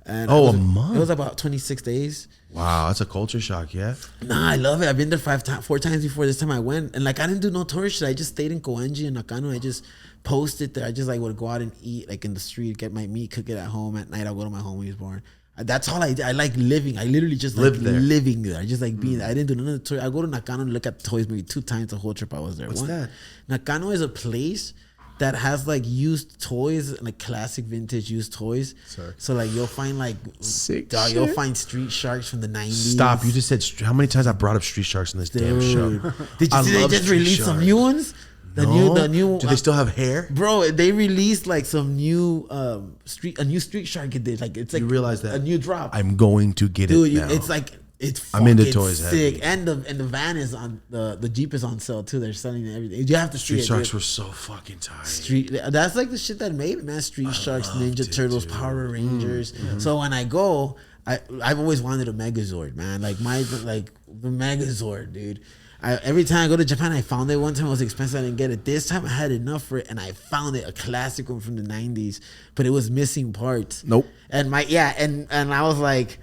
And a month? It was about 26 days. Wow, that's a culture shock, yeah. Nah, I love it. I've been there 4 times before. This time I went, and like I didn't do no tourist shit. I just stayed in Koenji and Nakano. I just posted there. I just like would go out and eat like in the street, get my meat, cook it at home. At night I'll go to my homie's barn. That's all I did. I like living. I literally just like living there. I just like being there. I didn't do none of the tour. I go to Nakano and look at the toys maybe 2 times the whole trip I was there. What's that? Nakano is a place that has like used toys, like classic vintage used toys. Sorry. So like you'll find like sick you'll find Street Sharks from the 90s. Stop! You just said how many times I brought up Street Sharks in this damn show? Did you see they just released some new ones? The new. Do they still have hair, bro? They released like some new a new Street Shark. It did like it's like you realize that a new drop. I'm going to get it now. It's like it's. I'm into toys. Sick, heavy. and the van is on the Jeep is on sale too. They're selling everything. You have to Street Sharks were so fucking tight. That's like the shit that made it, man. Street Sharks, Ninja Turtles, Power Rangers. So when I go, I've always wanted a Megazord, man. Like the Megazord, dude. Every time I go to Japan, I found it. One time it was expensive, I didn't get it. This time I had enough for it, and I found it, a classic one from the 90s, but it was missing parts. Nope. And and I was like,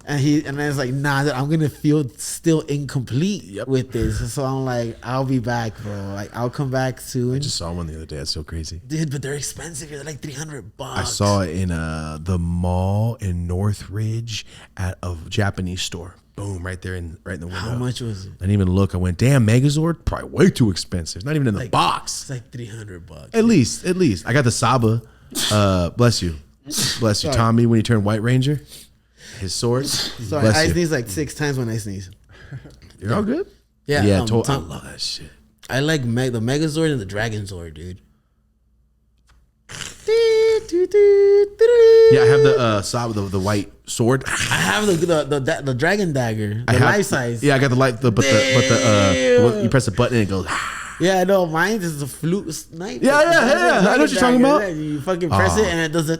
and I was like, nah, I'm gonna feel still incomplete with this. So I'm like, I'll be back, bro. Like I'll come back soon. I just saw one the other day. It's so crazy, dude. But they're expensive. They're like $300. I saw it in the mall in Northridge at a Japanese store. Boom, right there in the window. How much was it? I didn't even look. I went, damn, Megazord? Probably way too expensive. Not even in the box. It's like $300. At least. I got the Saba. Bless you. Bless you, Tommy, when he turned White Ranger. His swords. Sorry, I sneeze like 6 times when I sneeze. You're all good? Yeah. I love that shit. I like the Megazord and the Dragon Zord, dude. Yeah, I have the Saba, the white sword. I have the dragon dagger, life size. Yeah, I got you press the button and it goes. Yeah, I know. Mine is a flute snipe. Yeah. I know what you're talking about. You fucking press it and it does a.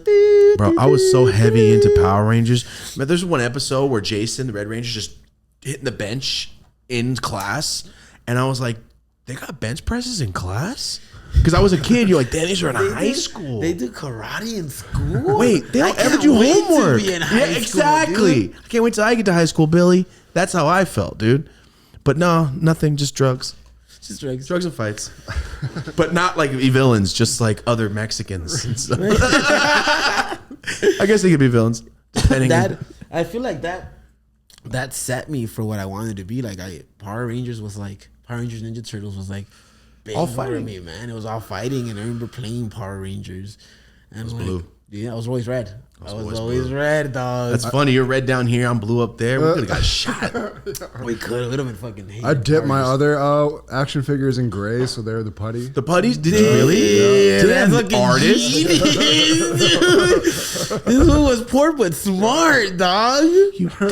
Bro, I was so heavy into Power Rangers. But there's one episode where Jason, the Red Ranger, just hitting the bench in class, and I was like, "They got bench presses in class." Because I was a kid, you're like, damn, these are in high school. They do karate in school. Wait, they don't ever do homework. Exactly. School, I can't wait till I get to high school, Billy. That's how I felt, dude. But no, nothing, just drugs. Just drugs. Drugs and fights. But not like villains, just like other Mexicans. I guess they could be villains. I feel like that set me for what I wanted to be. Like Power Rangers Ninja Turtles was like big all for fighting, me, man. It was all fighting, and I remember playing Power Rangers. And it was like, blue. Yeah, I was always red. I was always always red, dog. That's funny. You're red down here. I'm blue up there. We could have got shot. We could have been fucking hating. I dipped my parties. other action figures in gray, so they're the putty. The putties? Did you really? Yeah, Damn, that's fucking artist. genius, dude. This one was poor but smart, dog. You were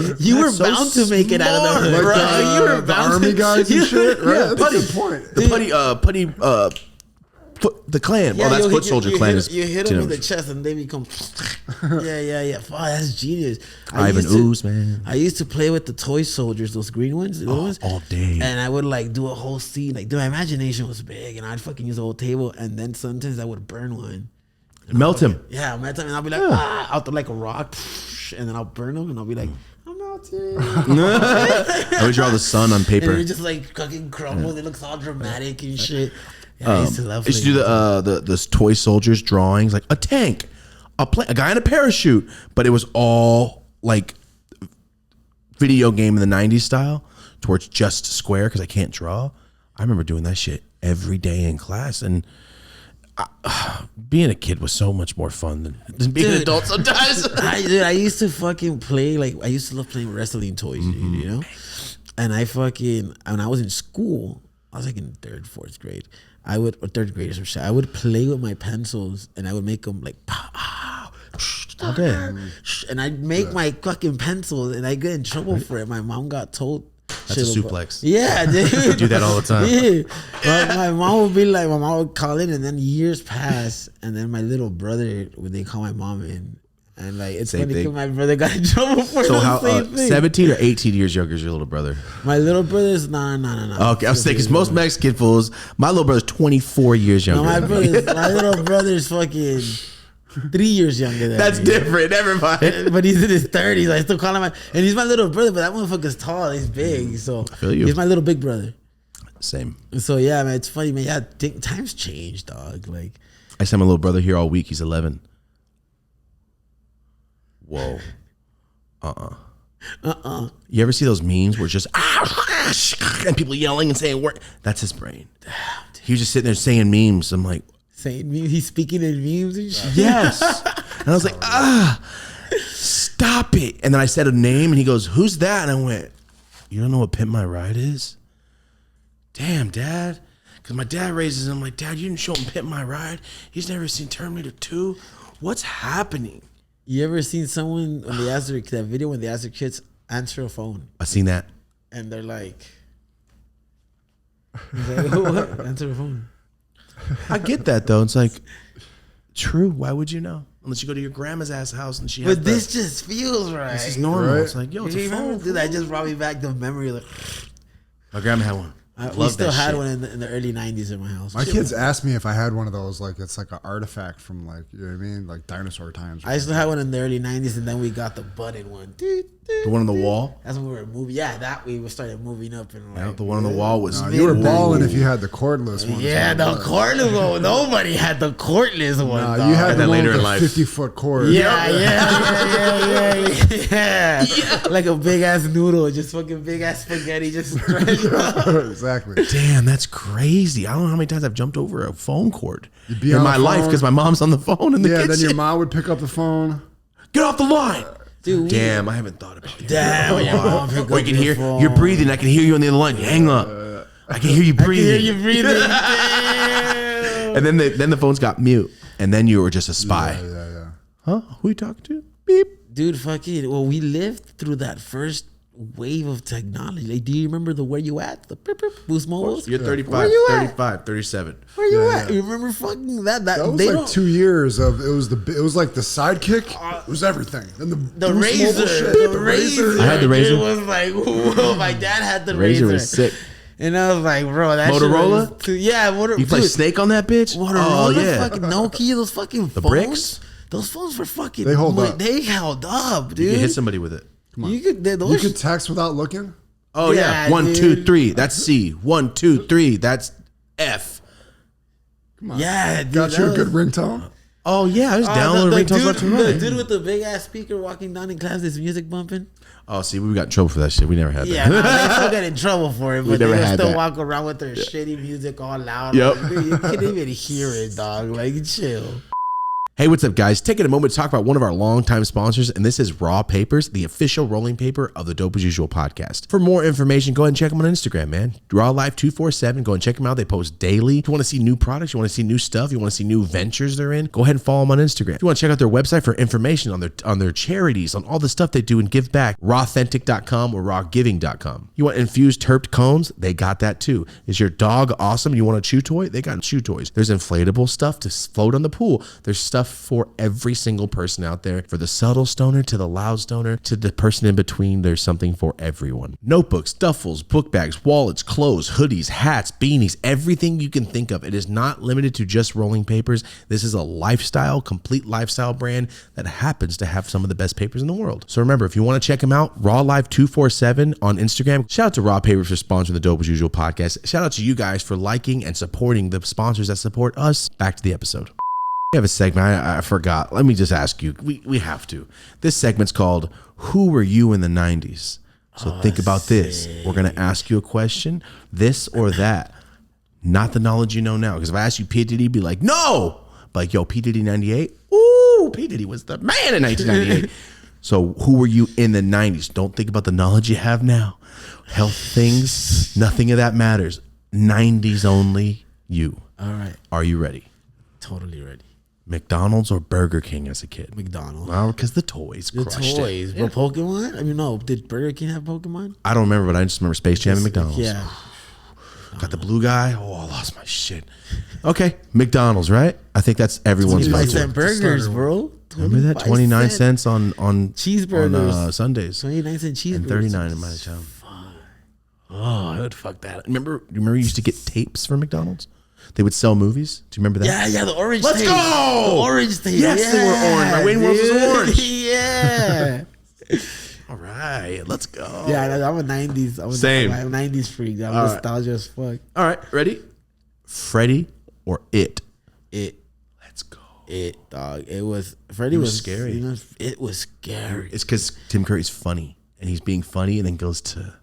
That's so bound to make it out of the smart. hood, Like bro. You were the bound army to, guys and shit, right? Yeah, That's putty. a good point. The putty, the clan. Yeah, Oh, that's you foot hit- soldier you clan. hit- You hit is them in the chest and they become. Yeah. Fuck, that's genius. Ivan Ooze, man. I used to play with the toy soldiers, those green ones, the little ones. all day. And I would like do a whole scene. Like, my imagination was big, and I'd fucking use the whole table. And then sometimes I would burn one. Melt him. Yeah, melt him, and I'll be like, out there like a rock, and then I'll burn them, and I'll be like, I'm melting. I would draw the sun on And paper. it just like fucking crumbles. It looks all dramatic and shit. Yeah, I used to love I used to do the toy soldiers drawings, like a tank, a guy in a parachute, but it was all like video game in the 90s style, towards just square because I can't draw. I remember doing that shit every day in class, and being a kid was so much more fun than being an adult sometimes. I used to fucking play, like, I used to love playing wrestling toys, you know? And when I was in school, I was like in third grade or some shit. I would play with my pencils and I would make them like, pow, Okay. and I'd make my fucking pencils and I get in trouble for it. My mom got told. That's a shit about- suplex. Yeah, dude. Do that all the time. Yeah. My mom would call in, and then years pass, and then my little brother, when they call my mom in, and like, it's Same funny thing. because my brother got in trouble for So the how same thing. 17 or 18 years younger is your little brother? My little brother's no. Okay, I was saying because most Mexican fools, my little brother's 24 years younger. No, my than me. my little brother's fucking 3 years younger than That's me. different. Never mind. But he's in his 30s. I still call him and he's my little brother, but that motherfucker's tall. He's big. So feel you. he's my little big brother. Same. So yeah, man, it's funny, man. Yeah, times change, dog. Like, I sent my little brother here all week. He's 11. Whoa. You ever see those memes where it's just and people yelling and saying word? That's his brain. He was just sitting there saying memes. I'm like, saying he's speaking in memes and shit. yes. And I was like, stop it. And then I said a name and he goes, who's that? And I went, you don't know what Pimp My Ride is? Damn, Dad. Because my dad raises him like, Dad, you didn't show him Pimp My Ride? He's never seen Terminator 2? What's happening? You ever seen someone when they ask that video when they ask their kids answer a phone I seen that. and they're like, what? Answer the phone. I get that though. It's like, true. Why would you know? Unless you go to your grandma's ass house and she has But this just feels right. this is normal. Right. It's like, yo, it's You a remember, phone. dude, that just brought me back the memory. Like, My grandma had one. we Love still that had shit. one in the early 90s in my house. My kids asked me if I had one of those, like it's like an artifact from like, you know what I mean, like dinosaur times. I still had one in the early 90s, and then we got the button one. The one on the wall. That's when we were moving. Yeah, that we started moving up. And Yeah, like, the one on the wall was. No, you were balling if you had the cordless one. yeah, the cordless one. Nobody had the cordless one. Nah, dog. you had the that one later with in the life. 50-foot cord. Yeah. Like a big ass noodle, just fucking big ass spaghetti, just stretched out. Exactly. Damn, that's crazy. I don't know how many times I've jumped over a phone cord be in on my the life phone. because my mom's on the phone in the Yeah, kitchen. then your mom would pick up the phone. Get off the line. Dude, Damn, I haven't thought about that. Damn, when your mom pick Or up you can your hear phone. you're breathing. I can hear you on the other line. Hang up. I can hear you I can breathing. hear you breathing. Damn. And then the phones got mute, and then you were just a spy. Yeah. Huh? Who you talking to? Beep. Dude, fucking, well, we lived through that first wave of technology. Like, do you remember the where you at? The Boost Mobiles? You're 35, Where you at? 35, 37. Where you Yeah, at? You remember fucking that? That was they like don't- 2 years of it was like the sidekick. It was everything. And the The Boost razor, Mobile shit, the razor. I had the razor. It was like, whoa, my dad had the Razor razor. was sick. And I was like, bro, that Motorola? shit was yeah, You play Snake on that bitch? Motorola, Oh yeah. fucking Nokia, those fucking The phones. bricks? Those phones were fucking. They hold up. They held up, You dude. can hit somebody with it. You could. Those, You could text without looking. Oh yeah. Yeah, 1, 2, dude. 3. That's C. 1, 2, 3. That's F. yeah, dude, Got you a that good was- ringtone. Oh yeah. I was downloading the ringtones left and the right. dude with the big ass speaker walking down in class, this music bumping. Oh, see, we got in trouble for that shit. We never had Yeah, that. nah, they still get in trouble for it, but they never would had still that. walk around with their shitty music all loud. Yep. Like, dude, you can't even hear it, dog. Like, chill. Hey, what's up, guys? Taking a moment to talk about one of our longtime sponsors, and this is Raw Papers, the official rolling paper of the Dope As Usual podcast. For more information, go ahead and check them on Instagram, man. Raw Life 247. Go and check them out. They post daily. If you want to see new products, you want to see new stuff, you want to see new ventures they're in, go ahead and follow them on Instagram. If you want to check out their website for information on their charities, on all the stuff they do and give back, rawthentic.com or rawgiving.com. You want infused terped cones? They got that too. Is your dog awesome? You want a chew toy? They got chew toys. There's inflatable stuff to float on the pool. There's stuff for every single person out there. For the subtle stoner to the loud stoner to the person in between, there's something for everyone. Notebooks, duffels, book bags, wallets, clothes, hoodies, hats, beanies, everything you can think of. It is not limited to just rolling papers. This is a lifestyle, complete lifestyle brand that happens to have some of the best papers in the world. So remember, if you want to check them out, Raw Life 247 on Instagram. Shout out to Raw Papers for sponsoring the Dope As Usual podcast. Shout out to you guys for liking and supporting the sponsors that support us. Back to the episode. We have a segment. I forgot. Let me just ask you. We have to. This segment's called Who Were You in the 90s? So think about this. We're going to ask you a question, this or that. Not the knowledge you know now. Because if I ask you P. Diddy, be like, no. Like, yo, P. Diddy 98? Ooh, P. Diddy was the man in 1998. So who were you in the 90s? Don't think about the knowledge you have now. Health things, nothing of that matters. 90s only you. All right. Are you ready? Totally ready. McDonald's or Burger King as a kid? McDonald's. Well, because the toys crushed it. But Pokemon? I mean, no. Did Burger King have Pokemon? I don't remember, but I just remember Space Jam and McDonald's. Yeah. Got the blue guy. Oh, I lost my shit. Okay, McDonald's, right? I think that's everyone's 25 vote. cent burgers, bro. Remember that? 29 cents on cheeseburgers. On Sundays. 29 cent cheeseburgers. And 39 in my town. Oh, I would fuck that. Remember you used to get tapes from McDonald's? They would sell movies. Do you remember that? Yeah, the orange Let's tape. go! The orange tape. Yes, they were orange. My Wayne World was orange. Yeah. All right, let's go. Yeah, I'm a 90s. Same. I'm a 90s freak. I'm All nostalgia as fuck. All right, ready? Freddy or It? It. Let's go. It, dog. It was, Freddy was scary. You know, it was scary. It's because Tim Curry's funny, and he's being funny, and then goes to...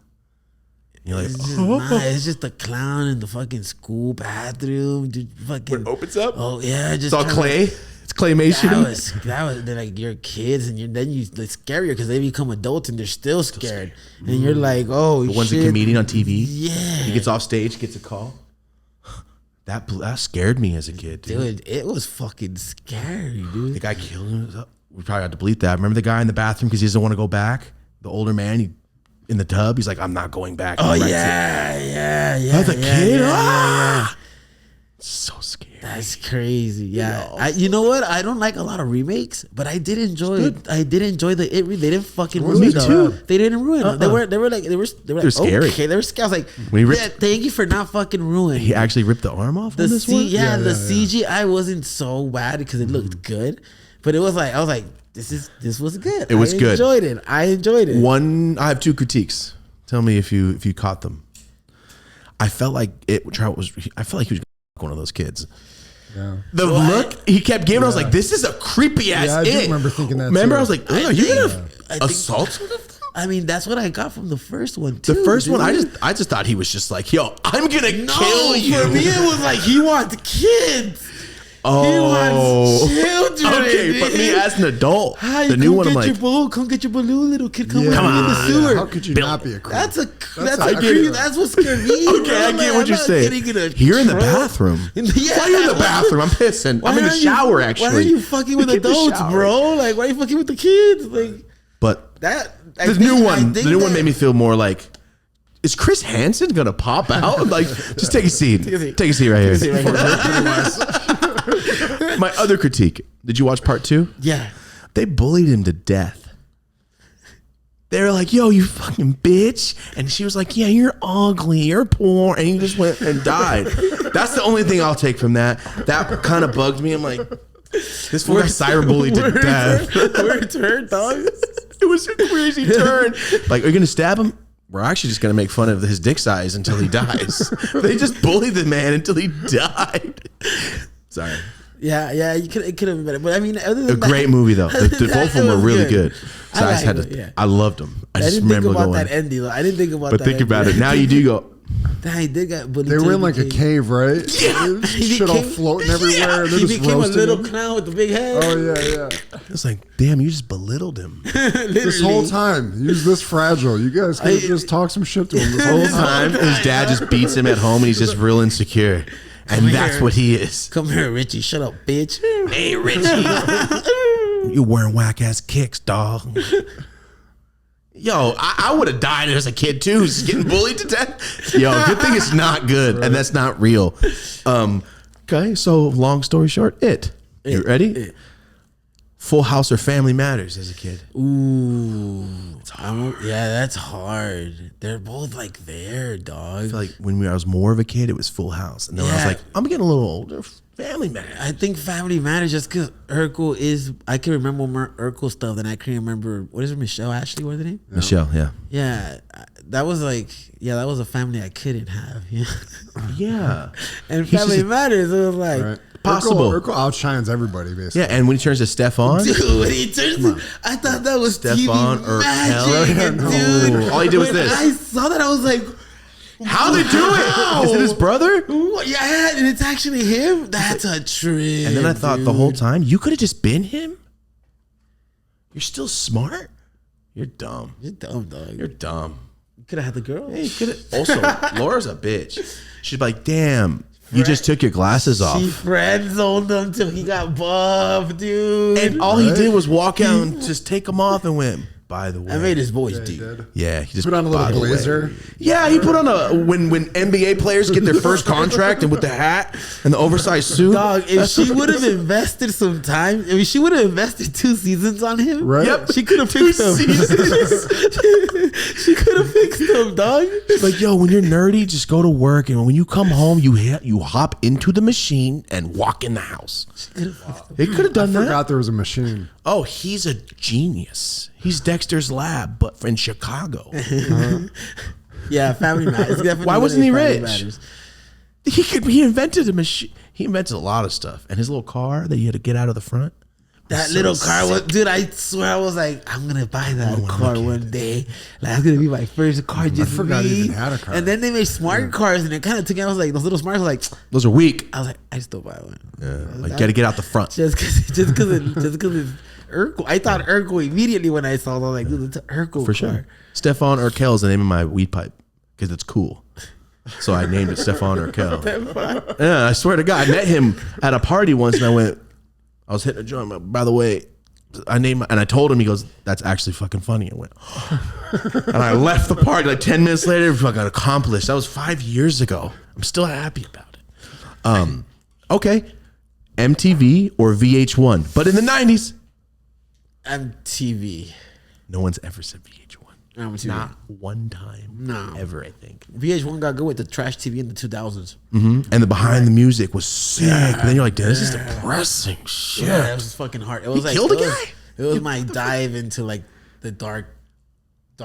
You're like, It's just, it's just the clown in the fucking school bathroom. Dude, fucking, when it opens up? Oh, yeah. Just It's all kinda clay? like- It's claymation? That was they're like you're kids and then you it's scarier because they become adults and they're still scared and you're like, oh, The one's a shit. comedian on TV? Yeah, He gets off stage, gets a call. That scared me as a kid, dude. dude, it was fucking scary, dude. The guy killed him. We probably had to delete that. Remember the guy in the bathroom because he doesn't want to go back? The older man, in the tub, he's like, I'm not going back. Oh He writes it. yeah. As a kid? Yeah. So scary. That's crazy. Yeah, you know what? I don't like a lot of remakes, but I did enjoy it. I did enjoy the It. They didn't fucking ruin it. too. They didn't ruin it. They were like scary. Okay, they were scary. I was like, When he ripped- yeah, thank you for not fucking ruining. He actually ripped the arm off The on this one? the CGI wasn't so bad because it looked good, but it was like I was like, this was good. It was good. I enjoyed it. I have two critiques. Tell me if you caught them. I felt like he was one of those kids. Yeah. The look he kept giving, I was like, this is a creepy ass Yeah, I do remember thinking that Remember, too. I was like, oh, you gonna I think- assault one of them? I mean, that's what I got from the first one too. The first one, dude. I just thought he was just like, yo, I'm gonna kill you. For me, it was like he wants kids. Oh, He wants children. okay, but me as an adult, Hi, the new one, I'm like, come get your balloon, little kid. Come Yeah, on, in the yeah. sewer. How could you not be a creep? That's I get creep. it. That's what scared me. okay, I get what you're saying. Here in the bathroom. Yeah. Why are you in the bathroom? I'm pissing. I'm in the shower, actually. Why are you fucking with Get in the adults, shower. bro? Like, why are you fucking with the kids? Like But that. the new one made me feel more like, is Chris Hansen gonna pop out? Like, just take a seat. Take a seat right here. My other critique. Did you watch part 2? Yeah. They bullied him to death. They were like, yo, you fucking bitch. And she was like, yeah, you're ugly. You're poor. And he just went and died. That's the only thing I'll take from that. That kind of bugged me. I'm like, this fool got cyberbullied to death. We're turned, dog. It was a crazy turn. Like, are you going to stab him? We're actually just going to make fun of his dick size until he dies. They just bullied the man until he died. Sorry. Yeah, it could have been better. But I mean, other than A great movie, though. The both of them were really good. So I Yeah. I loved them. I I just didn't think remember about going. that ending, though. I didn't think about But that think about it. ending. Now you do go, He did get bullied. They till were he in like a became- cave, right? Yeah, Shit all floating everywhere. And He they're just became a roasting little him. clown with the big head. Oh yeah. It's like, damn, you just belittled him. This whole time, he was this fragile. You guys could just talk some shit to him this whole time. His dad just beats him at home and he's just real insecure. And that's here. what he is. Come here, Richie. Shut up, bitch. Hey, Richie. You wearing whack ass kicks, dog. Yo, I would have died as a kid too, just getting bullied to death. Yo, good thing it's not good and that's not real. Okay, so long story short, You ready? Full House or Family Matters as a kid. Ooh, yeah, that's hard. They're both like there, dog. I feel like when I was more of a kid, it was Full House, and then when I was like, I'm getting a little older. Family Matters. I think Family Matters just because Urkel is. I can remember more Urkel stuff than I can remember. What is it, Michelle Ashley? What's the name? Michelle, yeah. Yeah, that was like, that was a family I couldn't have. Yeah. Yeah. And He's Family just- Matters, it was like. Right. Possible. Urkel outshines everybody, basically. Yeah, and when he turns to Stefan, Dude, when he turns, I thought that was Stefan TV or magic, Hell. dude. All he did was When this. I saw that, I was like, how'd they do it? Is it his brother? "What? Yeah, and it's actually him. That's a trip." And then I thought the whole time, you could have just been him? You're still smart? You're dumb. You're dumb, dog. You're dumb. You could have had the girl. Hey, you could have. Also, Laura's a bitch. She'd be like, damn, you just took your glasses off. She friend zoned him till he got buff, dude. And all he did was walk out and just take them off and went, by the way. I made his voice Yeah, he deep. did. Yeah, he just Put on a little by the way. blazer. Yeah, he put on a when NBA players get their first contract and with the hat and the oversized suit. Dog, if she would have invested some time, she would have invested 2 seasons on him. Right? Yep. She could have fixed him. She could have fixed him, dog. Like, yo, when you're nerdy, just go to work, and when you come home, you hop into the machine and walk in the house. They could have done that. Forgot there was a machine. Oh, he's a genius. He's Dexter's Lab, but in Chicago. Yeah, Family Matters. Definitely Why wasn't he Family rich? Matters. He invented a machine. He invented a lot of stuff, and his little car that you had to get out of the front. That So little car was, sick. dude. I swear, I was like, I'm gonna buy that car one day. Like, it's gonna be my first car. Just forgot he me. even had a car. And then they made smart cars, and it kind of took. I was like, those little smart cars, like, Those are weak. I was like, I still buy one. Like, gotta get out the front. Just because it's Urkel. I thought Urkel immediately when I saw it. I was like, dude, it's an Urkel For car. sure. Stefan Urkel is the name of my weed pipe because it's cool. So I named it Stefan Urkel. Yeah, I swear to God, I met him at a party once, and I was hitting a joint. But by the way, and I told him. He goes, "That's actually fucking funny." I went, and I left the party like 10 minutes later. Fucking accomplished. That was 5 years ago. I'm still happy about it. Okay, MTV or VH1, but in the 90s, MTV. no one's ever said VH1. MTV. Not one time. No. Ever, I think. VH1 got good with the trash TV in the 2000s. And the behind the music was sick. But then you're like, damn, this is depressing shit. Yeah, it was fucking hard. It was like killed a it was- guy? It was my dive into like the dark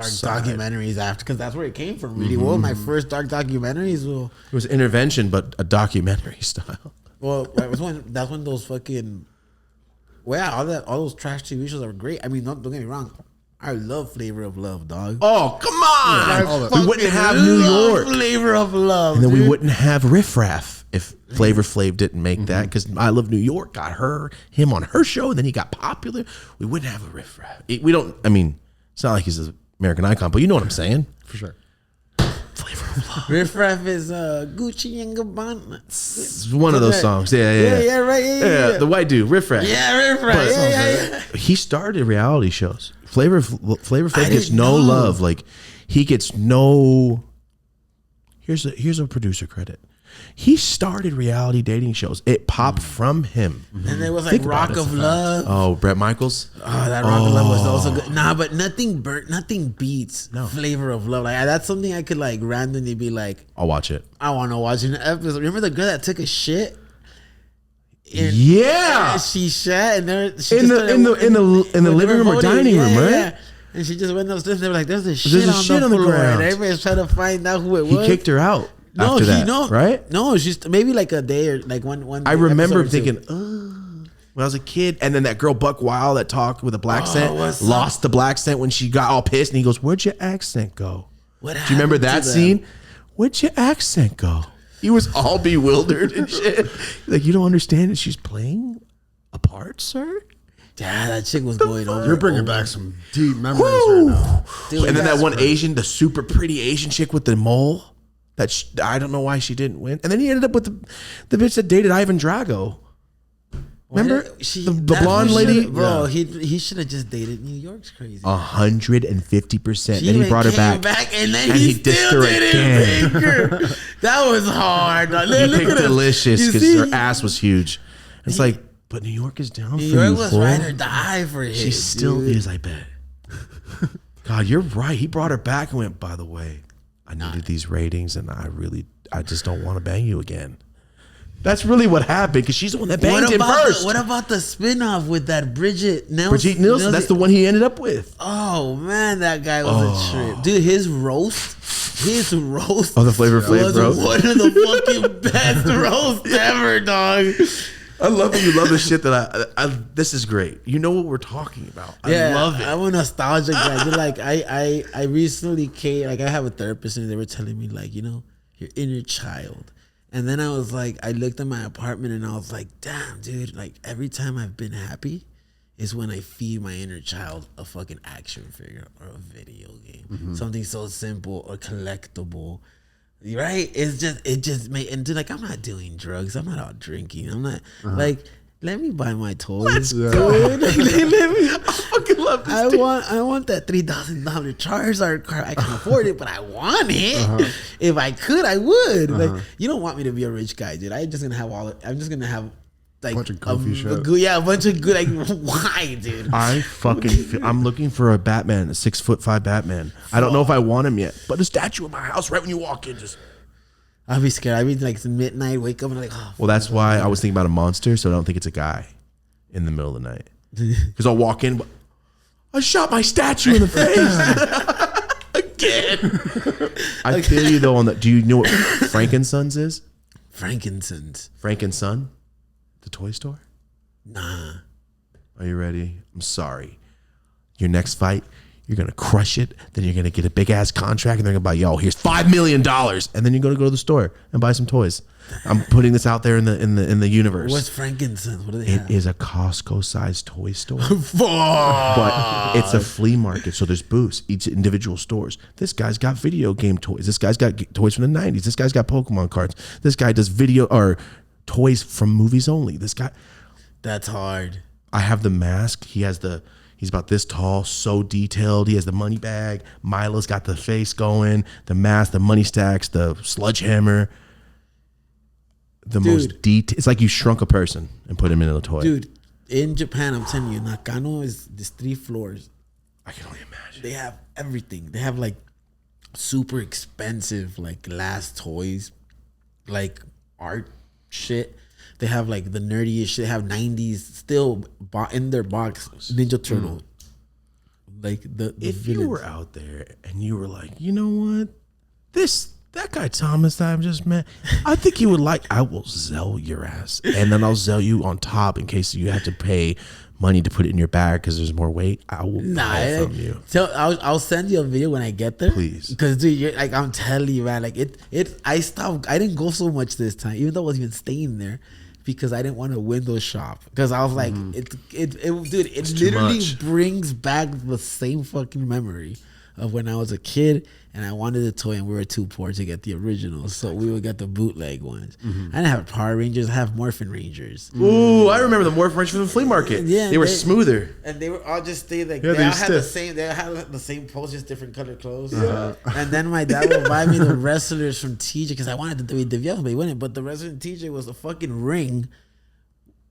Side. documentaries after, because that's where it came from. Really, well, my first dark documentaries. Well, It was intervention, but a documentary style. that was when those fucking, well, yeah, all those trash TV shows are great. I mean, don't get me wrong. I love Flavor of Love, dog. Oh, come on. Yeah, We wouldn't have New York. Flavor of Love, And then we dude. wouldn't have Riff Raff if Flavor Flav didn't make that, because I Love New York got him on her show, and then he got popular. We wouldn't have a Riff Raff. We don't, I mean, it's not like he's an American icon, but you know what I'm saying. For sure. Flavor of Love. Riff Raff is Gucci and Gabbana. It's one of those songs. Yeah, right. Yeah. the white dude, Riff Raff. Yeah, Riff Raff. Yeah. He started reality shows. Flavor Flav gets didn't no know. love. Like, he gets no. Here's a producer credit. He started reality dating shows. It popped from him. And there was like Think about Rock it, it's of a fact. Love. Oh, Brett Michaels. Oh, that Rock of Love was also good. Nah, but nothing beats Flavor of Love. Like, that's something I could like randomly be like, I'll watch it. I want to watch an episode. Remember the girl that took a shit? Yeah. She shat and there she In just the living room or dining room, right? Yeah. And she just went upstairs. They were like, "There's a shit, There's a on, shit the on the floor," ground. and everybody's trying to find out who it He was. kicked her out No, after he that, no, right? No, she's maybe like a day or like one. I remember episode or two. thinking, when I was a kid, and then that girl Buck Wild that talked with a black accent what's up? lost the black accent when she got all pissed, and he goes, "Where'd your accent go?" What Do you remember happened that to scene? where'd your accent go? He was all bewildered and shit. Like, you don't understand that she's playing a part, sir? Yeah, that chick was going over. You're bringing back some deep memories right now. Dude, And then that one crazy. Asian, the super pretty Asian chick with the mole, I don't know why she didn't win. And then he ended up with the bitch that dated Ivan Drago. Remember the blonde lady? Bro, he should have just dated New York's crazy. 150%. Then he even brought her came back. and then and he dissed still her didn't pick her. That was hard. Look, He look picked at him. delicious You because see? her ass was huge. It's like, but New York is down New for York you, was fool. ride or die for him. She still dude. is, I bet. God, you're right. He brought her back and went, by the way, I needed these ratings and I just don't want to bang you again. That's really what happened because she's the one that banged him first. What about the spinoff with that Bridget Nelson? Brigitte Nielsen, that's the one he ended up with. Oh man, that guy was a trip, dude. His roast Oh, the Flavor Flav was roast? one of the fucking best roasts ever, dog. I love that you love the shit that this is great. You know what we're talking about. I love it. I'm a nostalgic guy. Dude, like I recently came, like I have a therapist and they were telling me like, you know, your inner child. And then I was like, I looked at my apartment and I was like, damn, dude, like every time I've been happy is when I feed my inner child a fucking action figure or a video game. Something so simple or collectible. Right? It just made, and dude, like I'm not doing drugs. I'm not out drinking. I'm not like, let me buy my toys. Dude. Like, let me, I fucking love this. I want that $3,000 Charizard card. I can afford it, but I want it. If I could, I would. Like, you don't want me to be a rich guy, dude. I'm just gonna have like Bunch of goofy shit. a bunch of good. Like, why, dude? I'm looking for a Batman, a 6'5" Batman. I don't know if I want him yet, but a statue in my house right when you walk in. Just I'll be scared. I'll be like midnight, wake up and like, oh. well, that's why I was thinking about a monster, so I don't think it's a guy in the middle of the night. Because I'll walk in, I shot my statue in the face again. I feel you though on that. Do you know what Frankenstein's is? Frankincense. Frankenstein, the toy store. Nah. Are you ready? I'm sorry. Your next fight, you're gonna crush it. Then you're gonna get a big ass contract, and they're gonna buy, yo, here's $5 million, and then you're gonna go to the store and buy some toys. I'm putting this out there in the universe. What's frankincense? What do they have? It is a Costco-sized toy store, but it's a flea market. So there's booths, each individual stores. This guy's got video game toys. This guy's got toys from the 90s. This guy's got Pokemon cards. This guy does video or toys from movies only. This guy. That's hard. I have the mask. He's about this tall, so detailed. He has the money bag. Milo's got the face going, the mask, the money stacks, the sledgehammer. Most detail. It's like you shrunk a person and put him in a toy. Dude, in Japan, I'm telling you, Nakano is this 3 floors. I can only imagine. They have everything. They have like super expensive like glass toys, like art shit. They have like the nerdiest shit. They have 90s still in their box Ninja Turtle. Like the if villains. you were out there and you were like, you know what, that guy Thomas that I just met, I think he would like. I will sell your ass, and then I'll sell you on top in case you have to pay money to put it in your bag because there's more weight. I will buy from you. So I'll send you a video when I get there, Please. Because dude, you're, like I'm telling you, man, like it. I stopped. I didn't go so much this time, even though I wasn't even staying there, because I didn't want to window shop. Because I was like, dude, it literally brings back the same fucking memory of when I was a kid and I wanted a toy and we were too poor to get the originals, so we would get the bootleg ones. I didn't have Power Rangers. I have Morphin Rangers. Ooh, I remember the Morphin Rangers from the flea market. Yeah, they were smoother. And they were all just stay like Yeah, they all they had the stiff. same. They had the same pose, just different color clothes. And then my dad would buy me the wrestlers from TJ because I wanted the WWF, but he wouldn't. But the wrestler in TJ was a fucking ring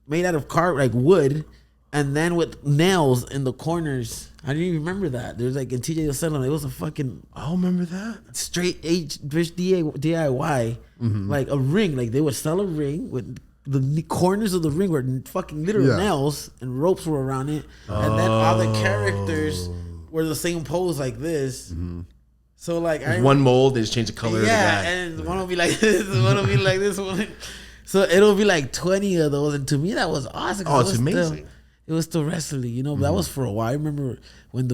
made out of like wood, and then with nails in the corners. I didn't even remember that. There's like in TJ was selling. It was a fucking I remember that. straight DIY, like a ring. Like they would sell a ring with the corners of the ring were fucking literal nails and ropes were around it, and then all the characters were the same pose like this. So like One mold, they just changed the color of the guy. and one will be like this, one will be like this one. So it'll be like 20 of those, and to me that was awesome. Oh, it's amazing. It was still wrestling, you know. But that was for a while. I remember when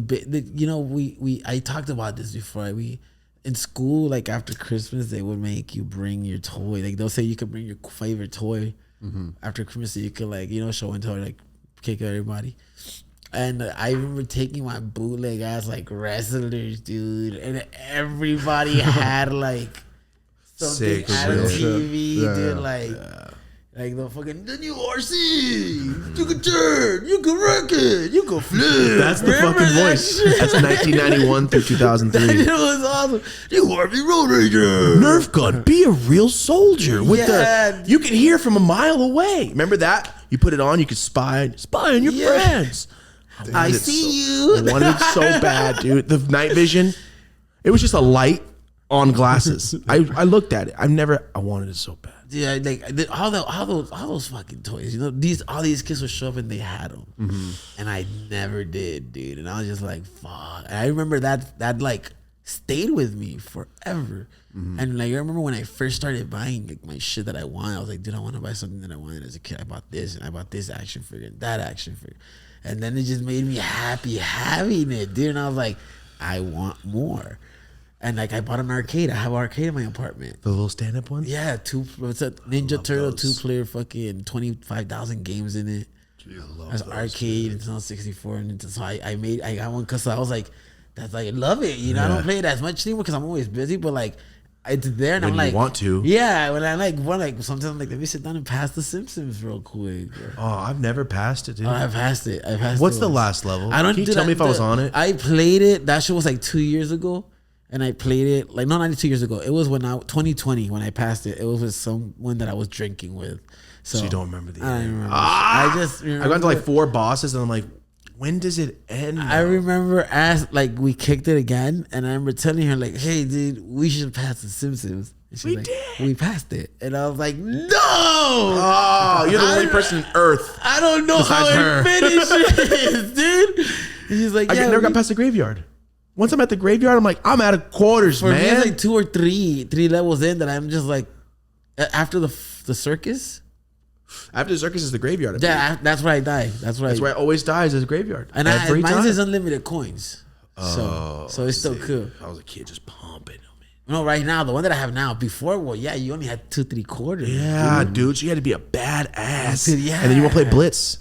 I talked about this before. in school, like after Christmas, they would make you bring your toy. Like they'll say you could bring your favorite toy after Christmas, so you could like show and tell, like kick everybody. And I remember taking my bootleg ass like wrestlers, dude, and everybody had like something Sick, at real TV, shit. dude, like the new RC. You can turn, you can wreck it, you can flip. That's the Remember fucking that voice. shit? That's 1991 through 2003. It was awesome. You Harvey Road Ranger. Nerf gun, be a real soldier. With Yeah. you can hear from a mile away. Remember that? You put it on, you could spy on your Yeah. friends. I see you. I wanted it so bad, dude. The night vision, it was just a light on glasses. I looked at it. I wanted it so bad. Yeah, like all those fucking toys. All these kids would show up and they had them, and I never did, dude. And I was just like, fuck. And I remember that like stayed with me forever. And like I remember when I first started buying like my shit that I wanted, I was like, dude, I want to buy something that I wanted as a kid. I bought this and I bought this action figure and that action figure, and then it just made me happy having it, dude. And I was like, I want more. And like I bought an arcade. I have an arcade in my apartment. The little stand-up ones? Yeah, it's a Ninja Turtle 2-player fucking 25,000 games in it. That's arcade. It's on 64, and so I got one because I was like, that's like I love it. I don't play it as much anymore because I'm always busy. But like, it's there, and When I'm you like, want to. Yeah, when I like sometimes I'm like, let me sit down and pass The Simpsons real quick. Oh, I've never passed it, dude. I've passed it. What's it the once. last level? I don't. Can you dude, tell me if I was on it? I played it. That shit was like 2 years ago. And I played it like not 2 years ago. It was 2020 when I passed it. It was with someone that I was drinking with. So you don't remember the I don't end? remember. I just remember. I got to like 4 bosses, and I'm like, when does it end? I remember like we kicked it again, and I remember telling her like, "Hey, dude, we should pass The Simpsons." And she's like, did. We passed it, and I was like, "No, Oh, you're the only person on Earth. I don't know how Besides her. it finishes, dude." And she's like, I "Yeah, never got past the graveyard. Once I'm at the graveyard, I'm like, I'm out of quarters, For me, man. it's like 2 or 3 levels in that I'm just like, after the circus. After the circus is the graveyard. I believe. Yeah, that's where I die. That's where That's where I always dies is a graveyard. And every mine time. is unlimited coins. So it's still cool. I was a kid just pumping them. No, right now, the one that I have now, before, well, yeah, you only had 2-3 quarters. Yeah, dude. So you had to be a badass. Dude, yeah. And then you want to play Blitz.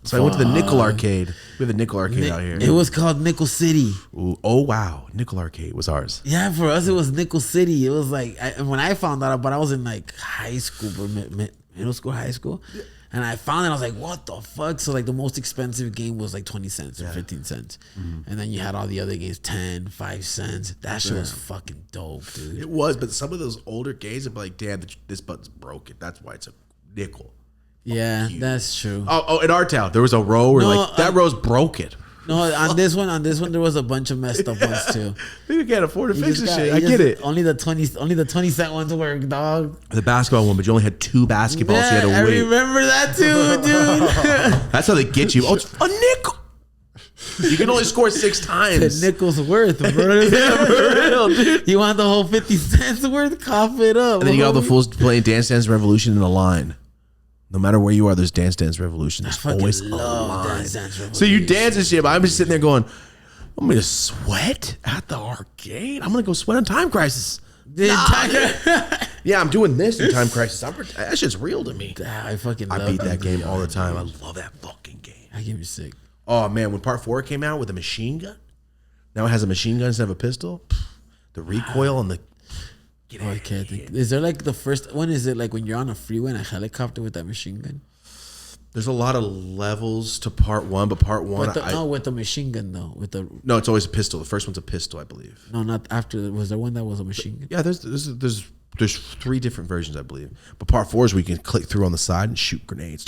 So I went to the Nickel Arcade. We have the Nickel Arcade out here. It was called Nickel City. Ooh, oh, wow. Nickel Arcade was ours. Yeah, for us, it was Nickel City. It was like, when I found that out, but I was in like high school, middle school, high school. And I found it, I was like, what the fuck? So like the most expensive game was like 20 cents or 15 cents. And then you had all the other games, 10, 5 cents. That shit was fucking dope, dude. It was, but some of those older games would be like, damn, this button's broken. That's why it's a nickel. Yeah, that's true. Oh, in our town, there was a row where No, like, that row's broken. No, on this one, there was a bunch of messed up ones too. You can't afford to You fix just this got- shit. you I get just- it. Only the 20-cent ones work, dog. The basketball one, but you only had 2 basketballs. Yeah, you had I to wait. remember that too, dude. That's how they get you. Oh, it's a nickel. You can only score 6 times. The nickel's worth, bro. For real, dude. You want the whole 50 cents worth? Cough it up. And then you got all the homie. fools playing Dance Dance Revolution in a line. No matter where you are, there's Dance Dance Revolution. There's Fucking always a love line. Dance Dance So you Revolution. dance and shit, but I'm just sitting there going, I'm going to sweat at the arcade? I'm going to go sweat on Time Crisis. Yeah, I'm doing this in Time Crisis. That shit's real to me. I fucking I love beat that game all the time. I love that fucking game. That game is sick. Oh, man, when Part 4 came out with a machine gun, now it has a machine gun instead of a pistol. The recoil and the... Oh, I can't think. Is there like the first one? Is it like when you're on a freeway in a helicopter with that machine gun? There's a lot of levels to Part 1, but Part 1... With the machine gun though. No, it's always a pistol. The first one's a pistol, I believe. No, not after. Was there one that was a machine gun? Yeah, there's 3 different versions, I believe. But Part 4 is where you can click through on the side and shoot grenades.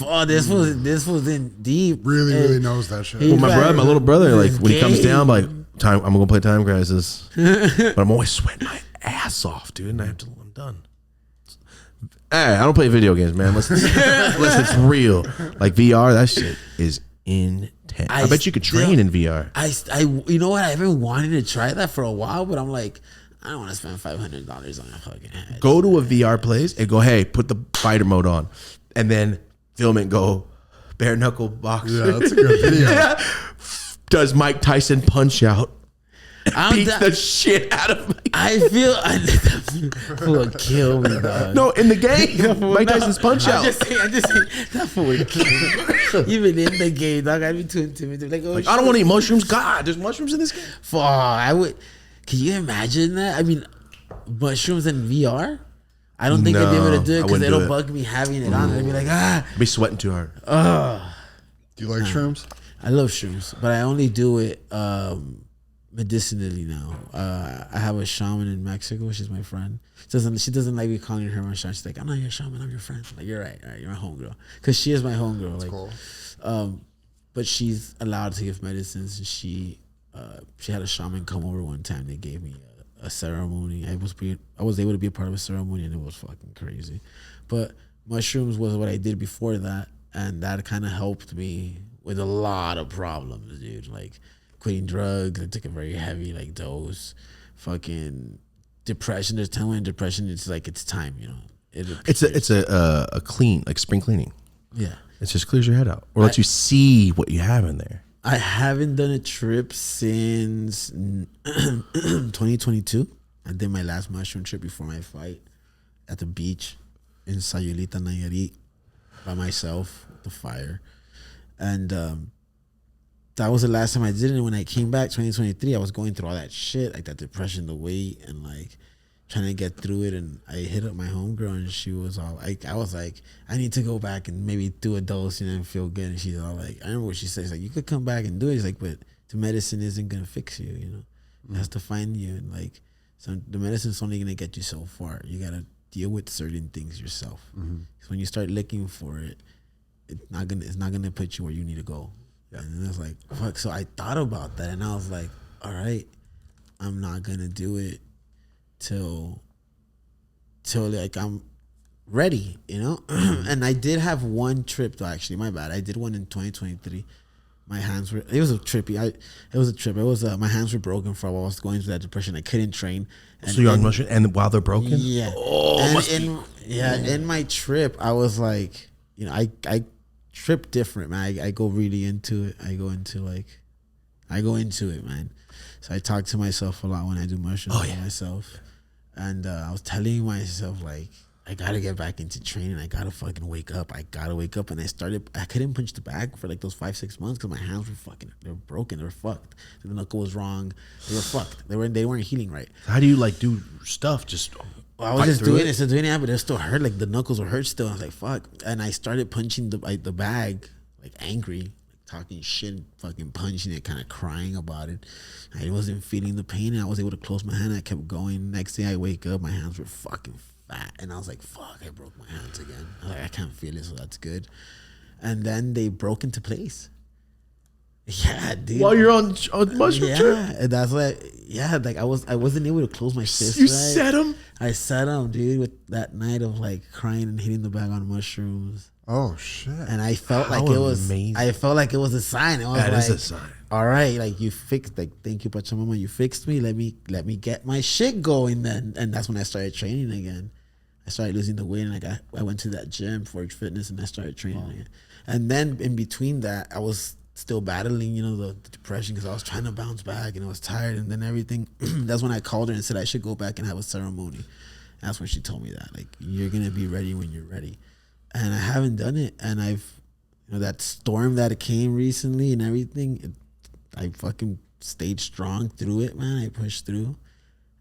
Oh, this was in deep. Really knows that shit. Well, my little brother, like when he comes Game. down, like I'm gonna play Time Crisis, but I'm always sweating my ass off, dude, and I'm done. Hey, I don't play video games, man. Unless it's real. Like VR, that shit is intense. I bet you could train in VR. You know what? I've been wanting to try that for a while, but I'm like, I don't want to spend $500 on a fucking head. Go to a VR place and go, hey, put the fighter mode on, and then film it and go bare knuckle boxer. Yeah, that's a good video. Does Mike Tyson punch out? beat the shit out of Mike. I feel that fool would kill me, dog. No, in the game, Mike Tyson's punch out. I'm just saying, that fool would kill me. Even in the game, dog, I'd be too intimidated. Like, oh, I don't want to eat mushrooms. God, there's mushrooms in this game. Fuck, I would. Can you imagine that? I mean, mushrooms in VR? I don't think I'd be able to do it because it'll bug me having it on. I'd be like, I'd be sweating too hard. Do you like shrooms? I love shrooms, but I only do it medicinally now. I have a shaman in Mexico. She's my friend. She doesn't like me calling her my shaman. She's like, I'm not your shaman. I'm your friend. I'm like, you're right. All right, you're my homegirl. Because she is my homegirl. Like, Cool. but she's allowed to give medicines. And she had a shaman come over one time. They gave me a ceremony. I was able to be a part of a ceremony, and it was fucking crazy. But mushrooms was what I did before that, and that kind of helped me with a lot of problems, dude. Like quitting drugs. I took a very heavy dose. Fucking depression. There's time when depression, it's like it's time, you know. It's a clean, like spring cleaning. Yeah. It just clears your head out, or lets you see what you have in there. I haven't done a trip since 2022. I did my last mushroom trip before my fight at the beach in Sayulita, Nayarit, by myself, the fire. And that was the last time I did it. And when I came back, 2023, I was going through all that shit, like that depression, the weight, and like trying to get through it. And I hit up my homegirl, and she was all like, I was like, I need to go back and maybe do a dose, you know, and feel good. And she's all like, I remember what she says, like, you could come back and do it. She's like, but the medicine isn't gonna fix you, you know. It has to find you, and like, so the medicine's only gonna get you so far. You gotta deal with certain things yourself. So when you start looking for it, it's not gonna put you where you need to go. And then it's like, fuck. So I thought about that, and I was like, all right, I'm not gonna do it till like I'm ready, you know. And I did have one trip though, actually, my bad. I did one in 2023. My hands were, it was a trip. My hands were broken for a while. I was going through that depression. I couldn't train. And, So you're on mushroom, and while they're broken, yeah. In my trip, I was like, you know, I trip different, man. I go really into it. I go into it, man. So I talk to myself a lot when I do mushrooms by myself. And I was telling myself, like, I gotta get back into training. I gotta fucking wake up. And I couldn't punch the bag for like those 5-6 months because my hands they were broken. They were fucked. The knuckle was wrong. They were fucked. They weren't healing right. how do you like do stuff? Just I was just doing it, but it still hurt. Like the knuckles were hurt still. I was like, fuck. And I started punching the bag, like angry, like talking shit, fucking punching it, kind of crying about it. I wasn't feeling the pain, and I was able to close my hand. I kept going. Next day I wake up, my hands were fucking fat, and I was like, fuck, I broke my hands again. I was like, I can't feel it, so that's good. And then they broke into place. Yeah, dude. while you're on mushroom trip, And that's like, like I wasn't able to close my fist. you right? set them. I sat down, dude, with that night of like crying and hitting the bag on mushrooms. Oh shit! And I felt How like it was amazing. I felt like it was a sign. I was That like, is a sign. All right, like you fixed, like, thank you, Pachamama, you fixed me. Let me get my shit going then. And that's when I started training again. I started losing the weight, and I went to that gym, Forge Fitness, and I started training again. And then in between that, I was still battling, you know, the depression, because I was trying to bounce back and I was tired, and then everything. That's when I called her and said I should go back and have a ceremony. That's when she told me that, like, you're gonna be ready when you're ready. And I haven't done it, and that storm that came recently and everything, I fucking stayed strong through it, man. I pushed through,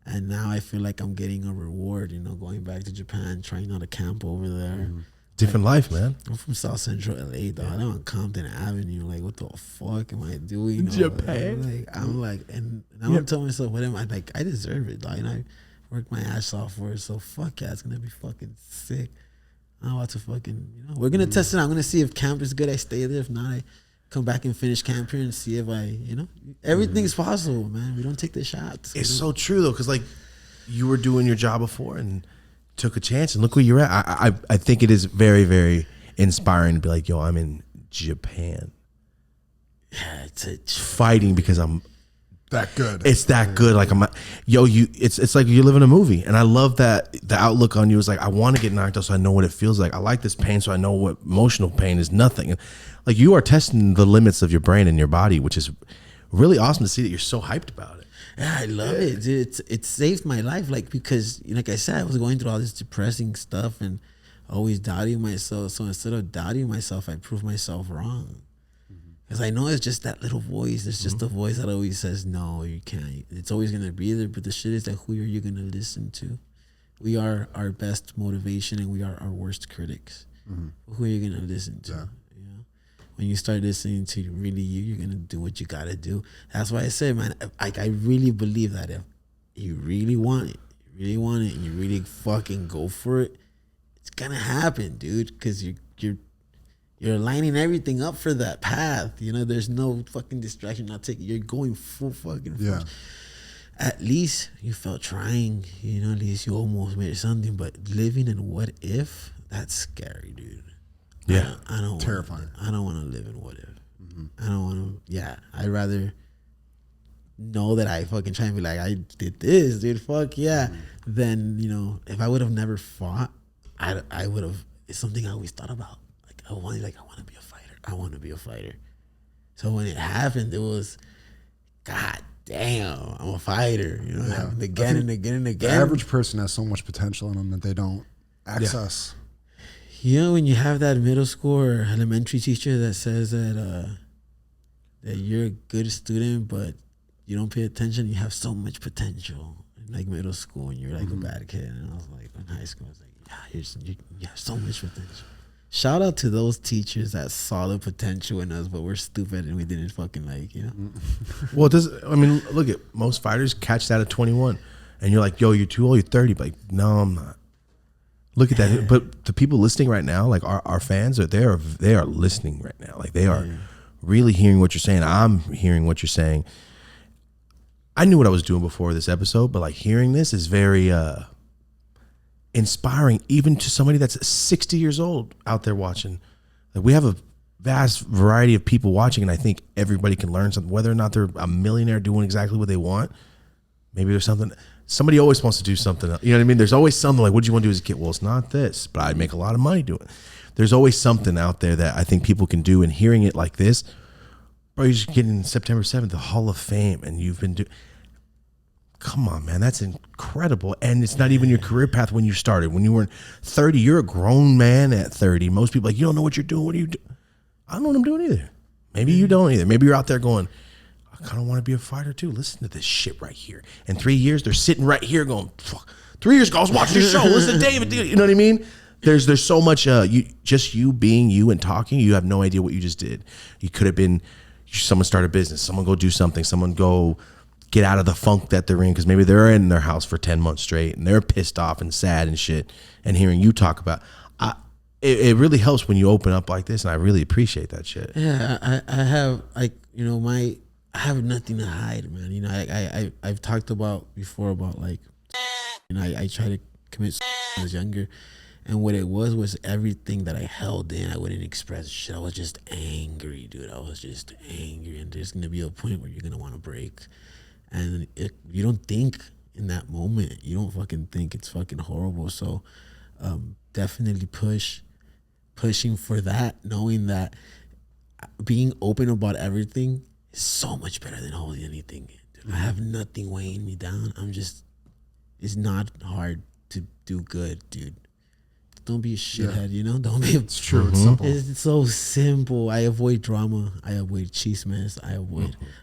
and now I feel like I'm getting a reward, you know, going back to Japan, trying out a camp over there. Different life, man. I'm from South Central LA, though. I'm on Compton Avenue. Like, what the fuck am I doing? Japan. I'm like, and I'm telling myself, what am I like? I deserve it, dog. And I worked my ass off for it. So fuck yeah, it's gonna be fucking sick. I'm about to fucking, you know, we're gonna test it out. I'm gonna see if camp is good. I stay there. If not, I come back and finish camp here and see if everything's possible, man. We don't take the shots. It's so true though, because like you were doing your job before and took a chance, and look where you're at. I think it is very, very inspiring to be like, yo, I'm in Japan. Yeah, it's Fighting because I'm That good. It's that good. Like it's like you're living a movie, and I love that the outlook on you is like, I want to get knocked out so I know what it feels like. I like this pain so I know what emotional pain is nothing. Like you are testing the limits of your brain and your body, which is really awesome to see that you're so hyped about it. Yeah, I love it, dude. It saved my life, like, because, like I said, I was going through all this depressing stuff and always doubting myself. So instead of doubting myself, I proved myself wrong. Because I know it's just that little voice. It's just the voice that always says, no, you can't. It's always going to be there. But the shit is that, who are you going to listen to? We are our best motivation and we are our worst critics. Who are you going to listen to? Yeah. You know? When you start listening to really you're going to do what you got to do. That's why I say, man, I really believe that if you really want it, and you really fucking go for it, it's going to happen, dude. Because you're lining everything up for that path. You know, there's no fucking distraction. You're going full fucking force. Yeah. At least you felt trying. You know, at least you almost made something. But living in what if, that's scary, dude. Yeah. I don't Terrifying. I don't want to live in what if. I don't want to. Yeah, I'd rather know that I fucking try and be like, I did this, dude. Fuck yeah. Then, you know, if I would have never fought, I would have. It's something I always thought about. I want to be a fighter. I want to be a fighter. So when it happened, it was, God damn, I'm a fighter. You know, happened again and again and The again. average person has so much potential in them that they don't access. You know, when you have that middle school or elementary teacher that says that you're a good student, but you don't pay attention, you have so much potential. In like middle school, and you're like a bad kid. And I was like, in high school, I was like, you have so much potential. Shout out to those teachers that saw the potential in us, but we're stupid and we didn't fucking like, you know? Well, look at most fighters catch that at 21. And you're like, yo, you're too old, you're 30. But like, no, I'm not. Look at that. But the people listening right now, like our fans, they are listening right now. Like they are really hearing what you're saying. I'm hearing what you're saying. I knew what I was doing before this episode, but like hearing this is very inspiring, even to somebody that's 60 years old out there watching. Like we have a vast variety of people watching, and I think everybody can learn something, whether or not they're a millionaire doing exactly what they want. Maybe there's something. Somebody always wants to do something. You know what I mean? There's always something like, what do you want to do as a kid? Well, it's not this, but I'd make a lot of money doing it. There's always something out there that I think people can do, and hearing it like this, bro, you're just getting September 7th, the Hall of Fame, and you've been doing. Come on, man, that's incredible. And it's not even your career path when you started. When you were 30, you're a grown man at 30. Most people are like, you don't know what you're doing. What do you do? I don't know what I'm doing either. Maybe you don't either. Maybe you're out there going, I kind of want to be a fighter too. Listen to this shit right here. In 3 years, they're sitting right here going, fuck. 3 years ago, I was watching your show. Listen to David Diaz. You know what I mean? There's so much, you being you and talking, you have no idea what you just did. You could have been, someone start a business, someone go do something, someone go get out of the funk that they're in, because maybe they're in their house for 10 months straight and they're pissed off and sad and shit. And hearing you talk about, it really helps when you open up like this, and I really appreciate that shit. Yeah, I have, like, you know, I have nothing to hide, man. You know, I've talked about before about, like, you know, I tried to commit when I was younger, and what it was everything that I held in. I wouldn't express shit. I was just angry, dude. I was just angry, and there's gonna be a point where you're gonna want to break, and you don't think in that moment. You don't fucking think it's fucking horrible. So definitely pushing for that, knowing that being open about everything is so much better than holding anything in. Dude, I have nothing weighing me down. It's not hard to do good, dude. Don't be a shithead, you know? Don't be. It's true. It's simple. It's so simple. I avoid drama. I avoid chismes.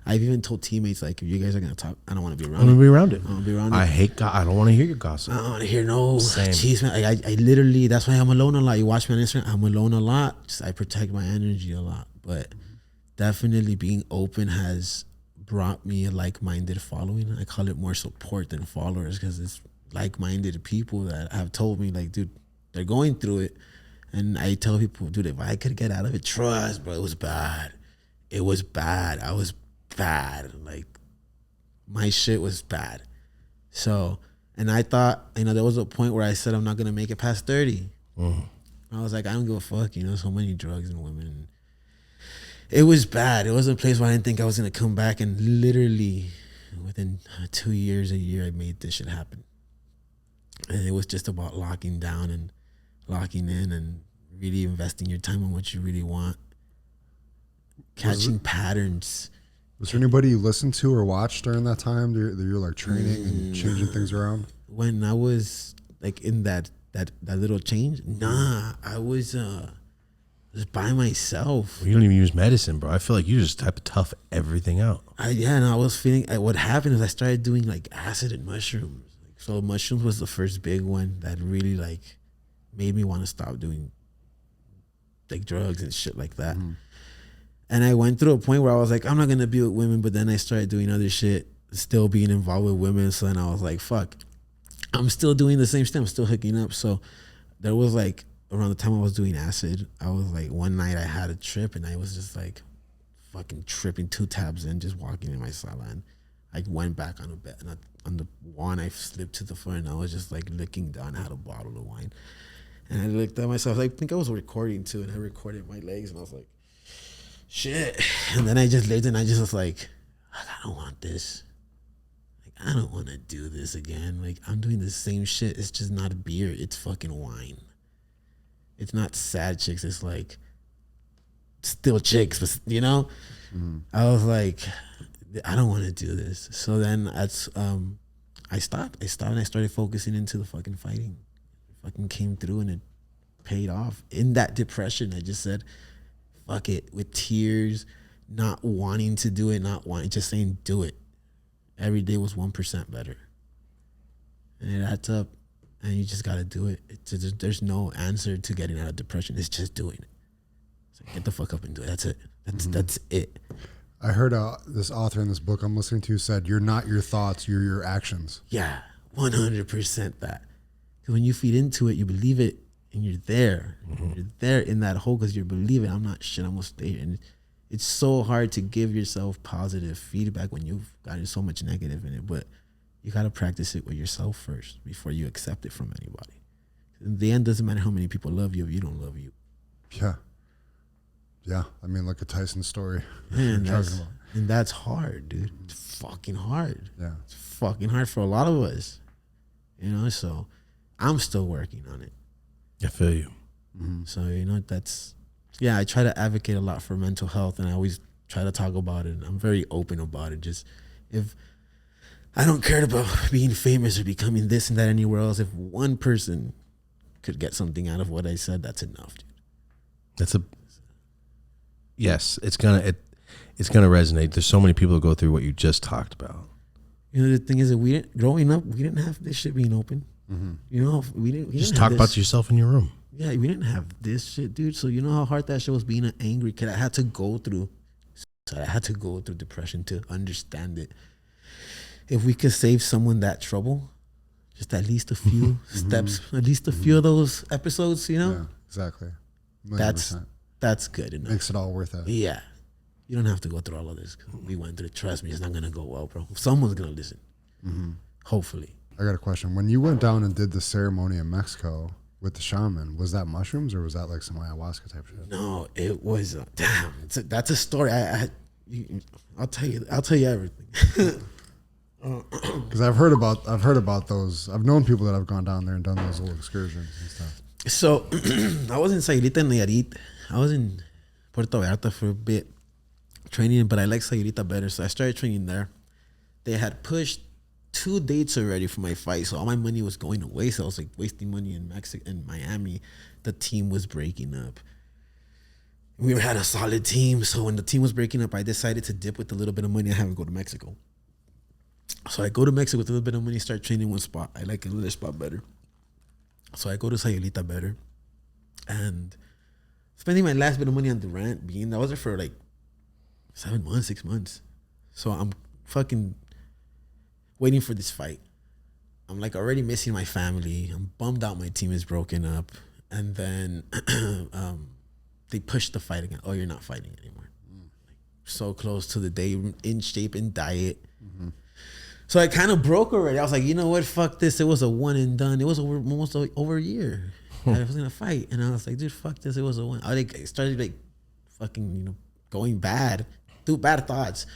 I've even told teammates, like, if you guys are gonna talk, I don't want to be around. I don't want to be around it. I don't want to be around it. I hate I don't want to hear your gossip. I don't want to hear no Same. chisme. I literally, that's why I'm alone a lot. You watch me on Instagram, I'm alone a lot. Just, I protect my energy a lot. But definitely being open has brought me a like-minded following. I call it more support than followers, because it's like-minded people that have told me, like, dude, they're going through it. And I tell people, dude, if I could get out of it, trust, bro, it was bad. It was bad. I was bad. Like, my shit was bad. So, and I thought, you know, there was a point where I said I'm not going to make it past 30. I was like, I don't give a fuck, you know, so many drugs and women. It was bad. It was a place where I didn't think I was going to come back. And literally within 2 years, a year, I made this shit happen. And it was just about locking down and locking in and really investing your time on what you really want. Catching patterns, Was there anybody you listened to or watched during that time that you're like training and changing things around? When I was like in that little change, nah, I was just by myself. You don't even use medicine, bro. I feel like you just type of tough everything out. And I was feeling. What happened is I started doing like acid and mushrooms. So mushrooms was the first big one that really like made me want to stop doing like drugs and shit like that. And I went through a point where I was like, I'm not gonna be with women, but then I started doing other shit, still being involved with women. So then I was like, fuck, I'm still doing the same thing. I'm still hooking up. So there was like around the time I was doing acid, I was like, one night I had a trip and I was just like fucking tripping 2 tabs in, just walking in my sala. And I went back on the bed and on the wall and I slipped to the floor and I was just like looking down. I had a bottle of wine and I looked at myself. I think I was recording too, and I recorded my legs and I was like, shit. And then I just laid and I just was like, I don't want this. Like, I don't want to do this again. Like, I'm doing the same shit. It's just not a beer. It's fucking wine. It's not sad chicks. It's like still chicks, but you know? I was like, I don't want to do this. So then that's, I stopped and I started focusing into the fucking fighting. It fucking came through and it paid off. In that depression, I just said, fuck it, with tears, not wanting to do it, just saying do it. Every day was 1% better. And it adds up and you just got to do it. There's no answer to getting out of depression. It's just doing it. So get the fuck up and do it. That's it. That's it. I heard this author in this book I'm listening to said, you're not your thoughts, you're your actions. Yeah, 100% that. Because when you feed into it, you believe it, and you're there. You're there in that hole because you believe it. I'm not shit, I'm going to stay here. And it's so hard to give yourself positive feedback when you've gotten so much negative in it. But you got to practice it with yourself first before you accept it from anybody. In the end, doesn't matter how many people love you if you don't love you. Yeah. Yeah, I mean, look at Tyson's story. Man, that's hard, dude. It's fucking hard. Yeah. It's fucking hard for a lot of us. You know, so I'm still working on it. I feel you. So, you know, I try to advocate a lot for mental health and I always try to talk about it. And I'm very open about it. Just if I don't care about being famous or becoming this and that anywhere else, if one person could get something out of what I said, that's enough, dude. Yes, it's gonna resonate. There's so many people who go through what you just talked about. You know, the thing is that growing up, we didn't have this shit being open. You know, we didn't Just talk about yourself in your room. Yeah, we didn't have this shit, dude. So you know how hard that shit was being an angry kid. I had to go through depression to understand it. If we could save someone that trouble, just at least a few steps, at least a few of those episodes, you know? Yeah, exactly. 100%. That's good enough. Makes it all worth it. Yeah. You don't have to go through all of this. We went through it. Trust me, it's not going to go well, bro. Someone's going to listen. Hopefully. I got a question. When you went down and did the ceremony in Mexico with the shaman, was that mushrooms or was that like some ayahuasca type shit? No, it was, that's a story. I'll tell you everything. Because I've heard about those. I've known people that have gone down there and done those little excursions and stuff. So I was in Sayulita and Nayarit. I was in Puerto Vallarta for a bit training, but I like Sayulita better, so I started training there. They had pushed 2 dates already for my fight, so all my money was going to waste. I was like wasting money in Mexico and Miami. The team was breaking up. We had a solid team, so when the team was breaking up, I decided to dip with a little bit of money I have and go to Mexico. So I go to Mexico with a little bit of money, start training one spot. I like another spot better. So I go to Sayulita better. And spending my last bit of money on Durant, I was there for like 7 months, 6 months. So I'm fucking waiting for this fight. I'm like already missing my family. I'm bummed out my team is broken up. And then they pushed the fight again. Oh, you're not fighting anymore. Like, so close to the day, in shape and diet. So I kind of broke already. I was like, you know what? Fuck this. It was a one and done. It was almost over a year. I was in a fight. And I was like, dude, fuck this. It was a one. I started like fucking, going bad. Through bad thoughts.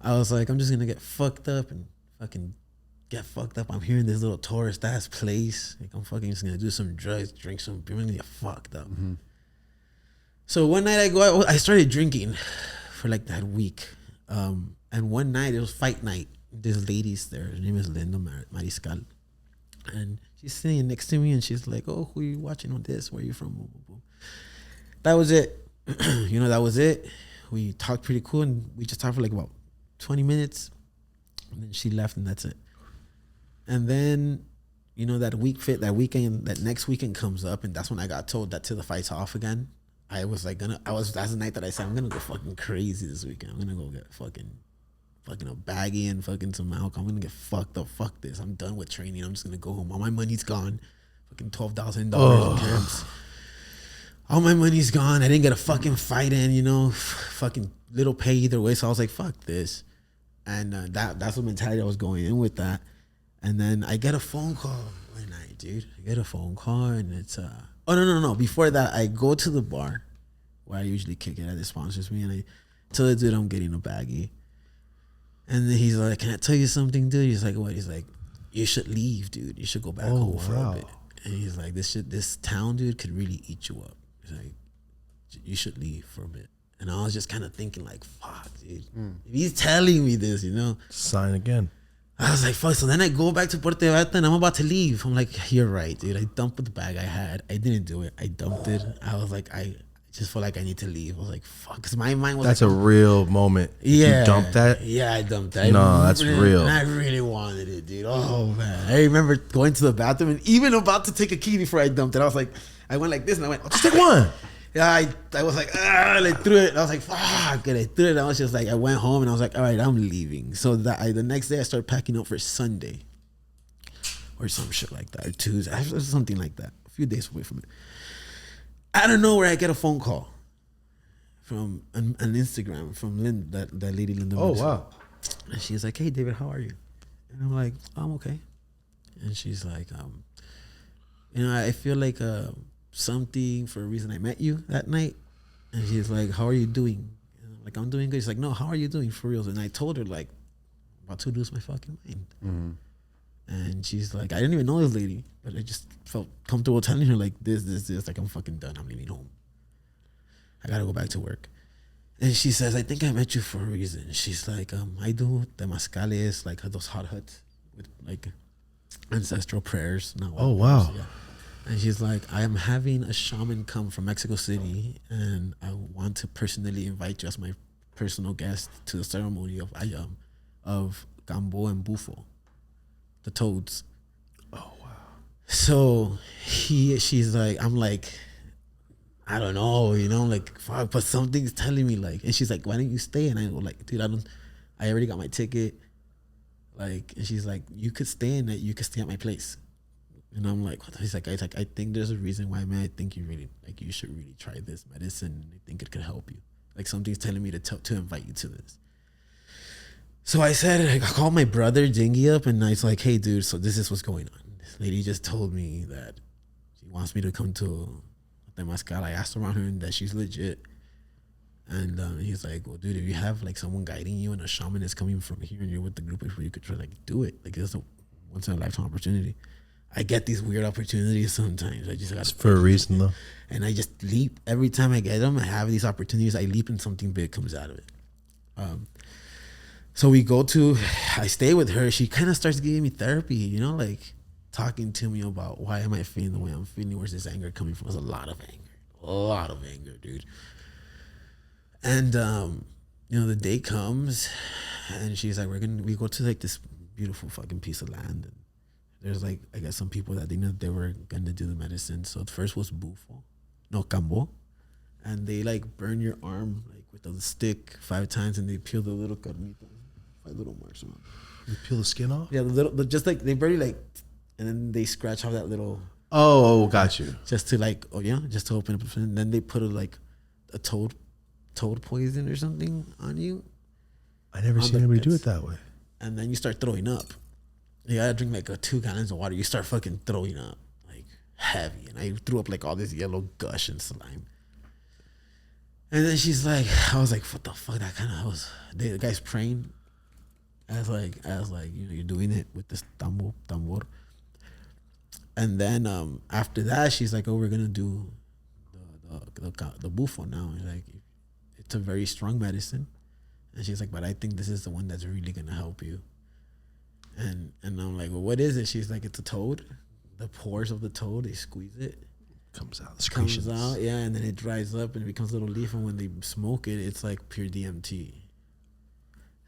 I was like, I'm just going to get fucked up and fucking get fucked up. I'm here in this little tourist ass place. Like, I'm fucking just going to do some drugs, drink some beer, and get fucked up. So one night I started drinking for like that week. And one night, it was fight night. This lady's there. Her name is Linda Mariscal. And she's sitting next to me and she's like, oh, who are you watching on this? Where are you from? Boom, boom, boom. That was it. That was it. We talked pretty cool and we just talked for like about 20 minutes. And then she left and that's it. And then, that next weekend comes up and that's when I got told that till the fight's off again. That's the night that I said, I'm gonna go fucking crazy this weekend. I'm gonna go get fucking a baggie and fucking some alcohol. I'm gonna get fucked up. Fuck this. I'm done with training. I'm just gonna go home. All my money's gone. Fucking $12,000 in camps. All my money's gone. I didn't get a fucking fight in, fucking little pay either way. So I was like, fuck this. And that's what mentality I was going in with that. And then I get a phone call one night, dude. I get a phone call and it's no. Before that, I go to the bar where I usually kick it at. It sponsors me, and I tell the dude I'm getting a baggie. And then he's like, "Can I tell you something, dude?" He's like, "What?" He's like, "You should leave, dude. You should go back home for a bit." And he's like, "This town, dude, could really eat you up." He's like, "You should leave for a bit." And I was just kind of thinking, like, "Fuck, dude. If he's telling me this, Sign again. I was like, fuck. So then I go back to Puerto Vallarta and I'm about to leave. I'm like, you're right, dude. I dumped the bag I had. I didn't do it. I dumped it. I was like, I just felt like I need to leave. I was like, fuck. Because my mind was That's like, a real moment. yeah. You dumped that? Yeah, I dumped that. No, that's real. And I really wanted it, dude. Oh, man. I remember going to the bathroom and even about to take a key before I dumped it. I was like, I went like this and I went, Just take one. Yeah, I was like, and I threw it. I was like, fuck. And I threw it. I was just like, I went home and I was like, all right, I'm leaving. So the next day I started packing up for Sunday or some shit like that, or Tuesday, something like that. A few days away from it. Out of nowhere, I get a phone call from an Instagram from Linda, that lady Linda. Oh, wow. And she's like, hey, David, how are you? And I'm like, I'm okay. And she's like, I feel like something for a reason I met you that night. And she's like, how are you doing? And I'm like, I'm doing good. She's like, no, how are you doing for real? And I told her, like, about to lose my fucking mind. Mm-hmm. And she's like, I didn't even know this lady, but I just felt comfortable telling her, like, this, like, I'm fucking done. I'm leaving home. I gotta go back to work. And she says, I think I met you for a reason. She's like, I do temazcales, like those hot huts with like ancestral prayers. Oh, wow. Yeah. And she's like, I am having a shaman come from Mexico City, and I want to personally invite you as my personal guest to the ceremony of Gambo and Bufo, the toads. Oh, wow. So she's like, I'm like, I don't know, like, fuck, but something's telling me, like, and she's like, why don't you stay? And I go, like, dude, I already got my ticket. Like, and she's like, you could stay in it, you could stay at my place. And I'm like, what? He's like, I think there's a reason why, man. I think you should really try this medicine. I think it could help you. Like, something's telling me to invite you to this. So I said, I called my brother Dingy up, and I was like, hey, dude, so this is what's going on. This lady just told me that she wants me to come to Temazcal. I asked around her, and that she's legit. And he's like, well, dude, if you have like someone guiding you and a shaman is coming from here, and you're with the group of people, you could try, like, do it. Like, it's a once in a lifetime opportunity. I get these weird opportunities sometimes. I just got for a reason, though. And I just leap. Every time I get them, I have these opportunities. I leap and something big comes out of it. So I stay with her. She kind of starts giving me therapy, like talking to me about why am I feeling the way I'm feeling? Where's this anger coming from? There's a lot of anger, dude. And, the day comes and she's like, we go to like this beautiful fucking piece of land. And there's like, I guess some people that they knew they were going to do the medicine. So the first was Cambo. And they like burn your arm like with a stick 5 times, and they peel the little carnitas, 5 little marks around. You peel the skin off? Yeah, just like they barely like, and then they scratch off that little. Oh, got you. Just to like, just to open up. And then they put like a toad poison or something on you. I never seen anybody do it that way. And then you start throwing up. You gotta drink like 2 gallons of water. You start fucking throwing up like heavy. And I threw up like all this yellow gush and slime. And then she's like, I was like, what the fuck? The guy's praying. I was like, you're doing it with this tambor. And then after that, she's like, oh, we're gonna do the bufo now. Like, it's a very strong medicine, And she's like, but I think this is the one that's really gonna help you. And I'm like, well, what is it? She's like, it's a toad. The pores of the toad, they squeeze it. Comes out. Comes out, yeah, and then it dries up and it becomes a little leaf. And when they smoke it, it's like pure DMT.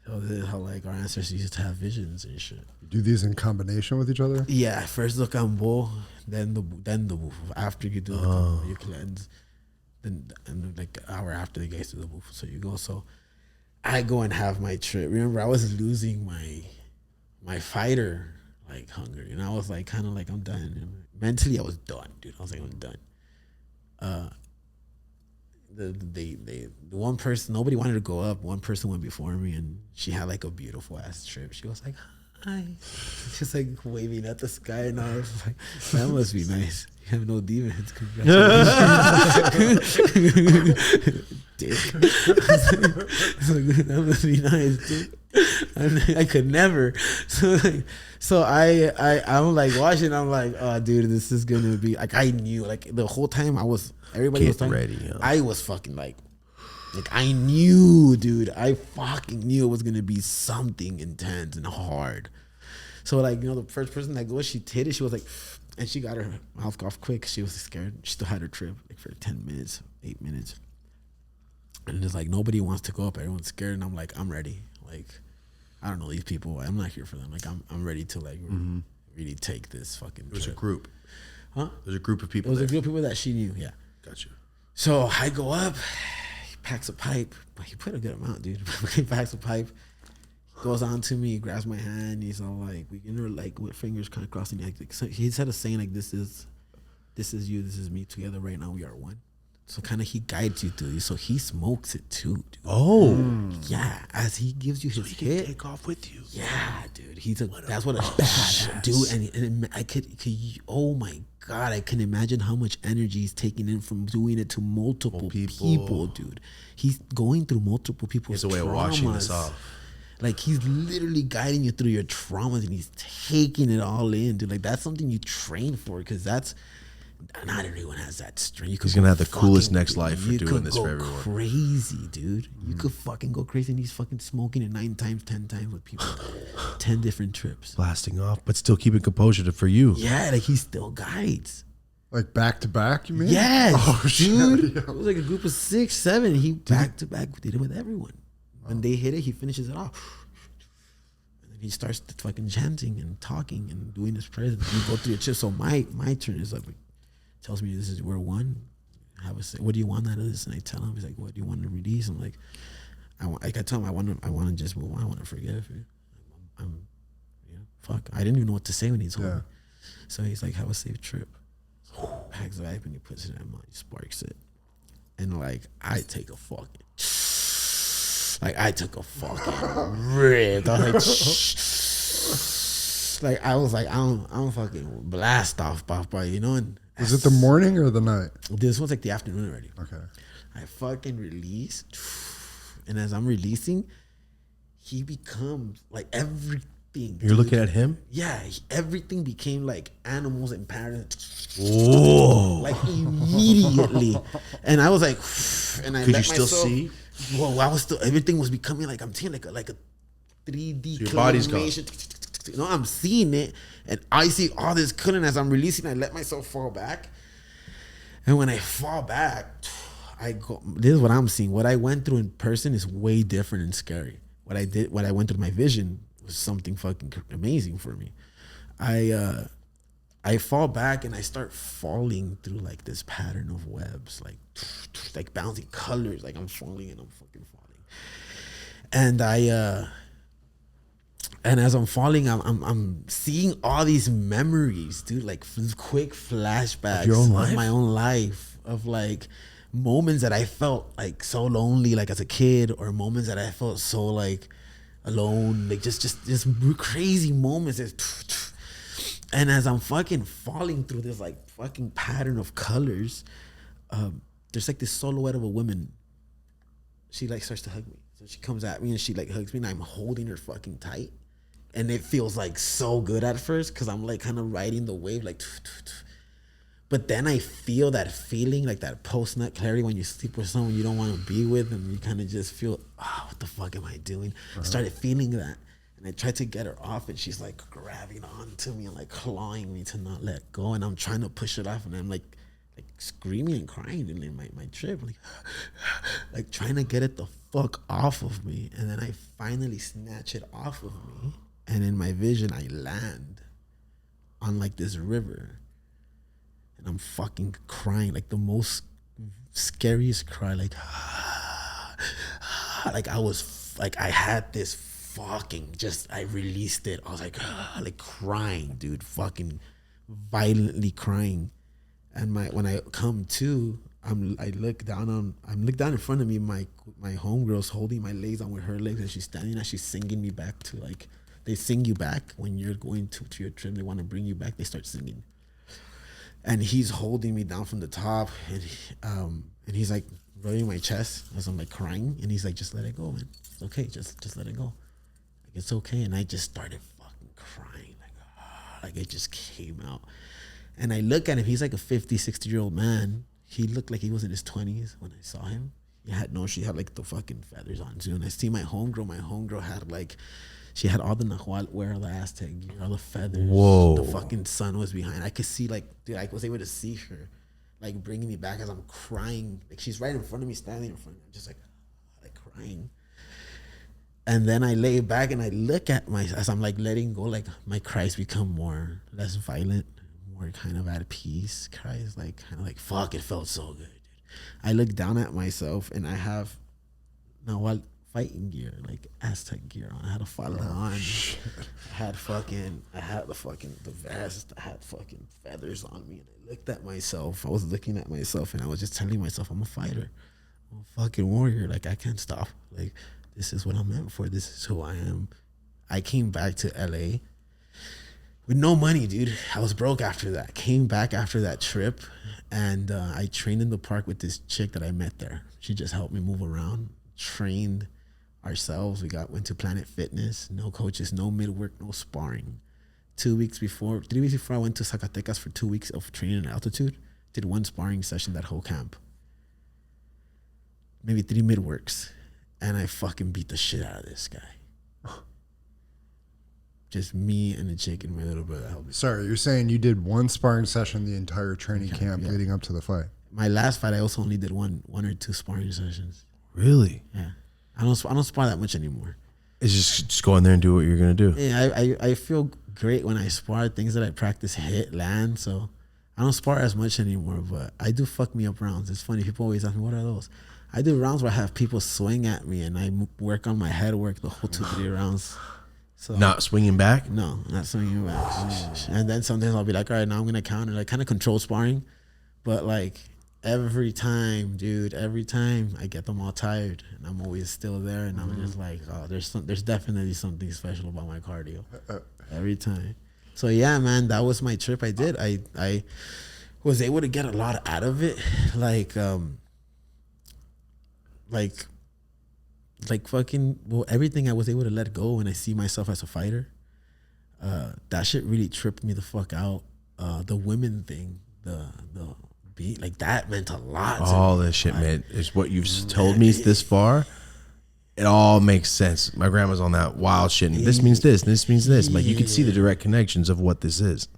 So this is how like our ancestors used to have visions and shit. You do these in combination with each other? Yeah, first the cambo, then the boof. After you do the cambo, you cleanse. Then and like an hour after the guys do the boof. So you go. So I go and have my trip. Remember, I was losing my fighter like hunger, and I was like kind of like I'm done. And mentally, I was done, dude. I was like I'm done. The one person, nobody wanted to go up. One person went before me, and she had like a beautiful ass trip. She was like, "Hi," just like waving at the sky, and I was like, "That must be nice. You have no demons. Congratulations." Dick. That must be nice, dude. I could never. So I'm like watching. I'm like, oh, dude, this is gonna be like. I knew like the whole time everybody was talking. Ready, yeah. I was fucking like I knew, dude. I fucking knew it was gonna be something intense and hard. So like the first person that goes, she hit it. She was like, and she got her mouth off quick. She was scared. She still had her trip like for 10 minutes, 8 minutes. And it's like nobody wants to go up. Everyone's scared, and I'm like, I'm ready. Like, I don't know these people. I'm not here for them. Like, I'm ready to like really take this fucking. There's trip. a group. Huh? There's a group of people. It was there. a group of people that she knew. Yeah. Gotcha. So I go up. He packs a pipe. He put a good amount, dude. He packs a pipe. Goes on to me, grabs my hand. He's all like, we can like with fingers kind of crossing. Like so he said a saying like, this is you, this is me together right now. We are one. So kind of he guides you through. So he smokes it too, dude. Oh, yeah. As he gives you his hit, take off with you. yeah, dude. That's what a bad dude. And I could. Oh my god, I can imagine how much energy he's taking in from doing it to multiple people, dude. He's going through multiple people's It's a way of washing this off. Like he's literally guiding you through your traumas, and he's taking it all in, dude. Like that's something you train for, because that's. Not everyone has that strength. He's gonna have the coolest next life for doing this for everyone. Crazy, dude. You could fucking go crazy, and he's fucking smoking it 9 times, 10 times with people, 10 different trips, Blasting off, but still keeping composure for you. Yeah, like he still guides. Like back to back, you mean? Yes, Oh, dude. shit, yeah. It was like a group of 6, 7. He back to back did it with everyone. When they hit it, he finishes it off. And then he starts fucking chanting and talking and doing his prayers. And you go through your chips. So my turn is like, tells me this is we're one. What do you want out of this? And I tell him, he's like, what do you want to release? I'm like, I tell him I want to just move on. I want to forgive you. Fuck. I didn't even know what to say when he told me. So he's like, have a safe trip. Packs the pipe and he puts it in my mouth. He sparks it. And like, I took a fucking rip. I was like, I was like, I'm fucking blast off, Papa, And Was it the morning or the night? this was like the afternoon already. Okay. I fucking released. And as I'm releasing, he becomes like everything. You're looking at him? Yeah, everything became like animals and patterns. Whoa. Like immediately. And I was like, and I Could let you still myself, see? Well, I was still, everything was becoming like, I'm seeing like a 3D. So your body's gone. I'm seeing it, and I see all this cooling as I'm releasing. I let myself fall back. And when I fall back, this is what I'm seeing. What I went through in person is way different and scary. What I went through my vision was something fucking amazing for me. I fall back and I start falling through like this pattern of webs, like bouncing colors, like I'm falling and I'm fucking falling. And and as I'm falling, I'm seeing all these memories, dude, like quick flashbacks of your own life? of my own life, of like moments that I felt like so lonely, like as a kid, or moments that I felt so like alone, like just crazy moments. And as I'm fucking falling through this like fucking pattern of colors, there's like this silhouette of a woman. She like starts to hug me. So she comes at me and she like hugs me, and I'm holding her fucking tight. And it feels like so good at first, because I'm like kind of riding the wave like. But then I feel that feeling, like that post-nut clarity when you sleep with someone you don't want to be with, and you kind of just feel, oh, what the fuck am I doing? I started feeling that. And I tried to get her off, and she's like grabbing onto me and like clawing me to not let go. And I'm trying to push it off, and I'm like screaming and crying in my trip, like trying to get it the fuck off of me. And then I finally snatch it off of me. And in my vision, I land on like this river. And I'm fucking crying, like the most scariest cry, like I was, like I had this fucking, just, I released it. I was like crying, dude, fucking violently crying. And when I come to, I look down in front of me, my homegirl's holding my legs on with her legs, and she's standing and she's singing me back to, like, they sing you back when you're going to your trip, they want to bring you back, they start singing. And he's holding me down from the top, and he's like rubbing my chest as I'm like crying, and he's like, just let it go, man. It's okay, just let it go. Like, it's okay. And I just started fucking crying, like it just came out. And I look at him, he's like a 50, 60-year-old man. He looked like he was in his 20s when I saw him. She had like the fucking feathers on too. And I see my homegirl had like, she had all the Nahual wear, the Aztec gear, all the feathers. Whoa. The fucking sun was behind. I could see, like, dude, I was able to see her, like, bringing me back as I'm crying. Like, she's right in front of me, standing in front of me. I'm just like crying. And then I lay back and I look at as I'm like letting go, like my cries become less violent, more kind of at peace. Cries like kind of like, fuck, it felt so good, dude. I look down at myself and I have Nahual fighting gear, like Aztec gear on. I had a falda on. I had the vest. I had fucking feathers on me. And I looked at myself. I was looking at myself and I was just telling myself, I'm a fighter. I'm a fucking warrior. Like, I can't stop. Like, this is what I'm meant for. This is who I am. I came back to LA with no money, dude. I was broke after that. Came back after that trip, and I trained in the park with this chick that I met there. She just helped me move around. Trained ourselves. Went to Planet Fitness. No coaches, no midwork, no sparring. 3 weeks before I went to Zacatecas for 2 weeks of training in altitude. Did one sparring session that whole camp. Maybe 3 midworks. And I fucking beat the shit out of this guy. Just me and the chick and my little brother helped me. Sorry, you're saying you did one sparring session the entire training camp yeah. leading up to the fight? My last fight, I also only did one or two sparring sessions. Really? Yeah. I don't spar that much anymore. It's just go in there and do what you're gonna do. Yeah, I feel great when I spar. Things that I practice hit, land. So I don't spar as much anymore, but I do fuck me up rounds. It's funny. People always ask me, what are those? I do rounds where I have people swing at me and I work on my head work the whole 2-3 rounds. So Not swinging back? No, not swinging back. And then sometimes I'll be like, all right, now I'm gonna counter, like kind of control sparring, but like every time I get them all tired, and I'm always still there, and I'm just like, oh, there's definitely something special about my cardio every time. So yeah, man, that was my trip. I did. I was able to get a lot out of it, like fucking, well, everything I was able to let go and I see myself as a fighter. That shit really tripped me the fuck out. The women thing, the beat, like that meant a lot. All this shit, man, is what you've told me this far. It all makes sense. My grandma's on that wild shit. And this means this, and this means this. Like, you can see the direct connections of what this is.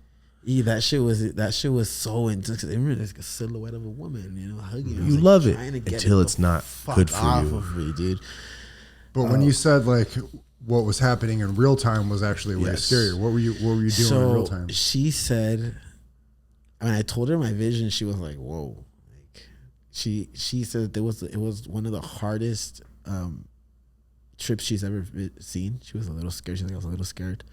Yeah, that shit was so intense. I remember there's like a silhouette of a woman, you know, hugging her. You like, love it until it's not good for off you. of me, dude. But when you said like what was happening in real time was actually way Yes. scarier. What were you doing in real time? She said, when I told her my vision, she was like, "Whoa!" Like she said it was one of the hardest trips she's ever seen. She was a little scared. She was like, I was a little scared.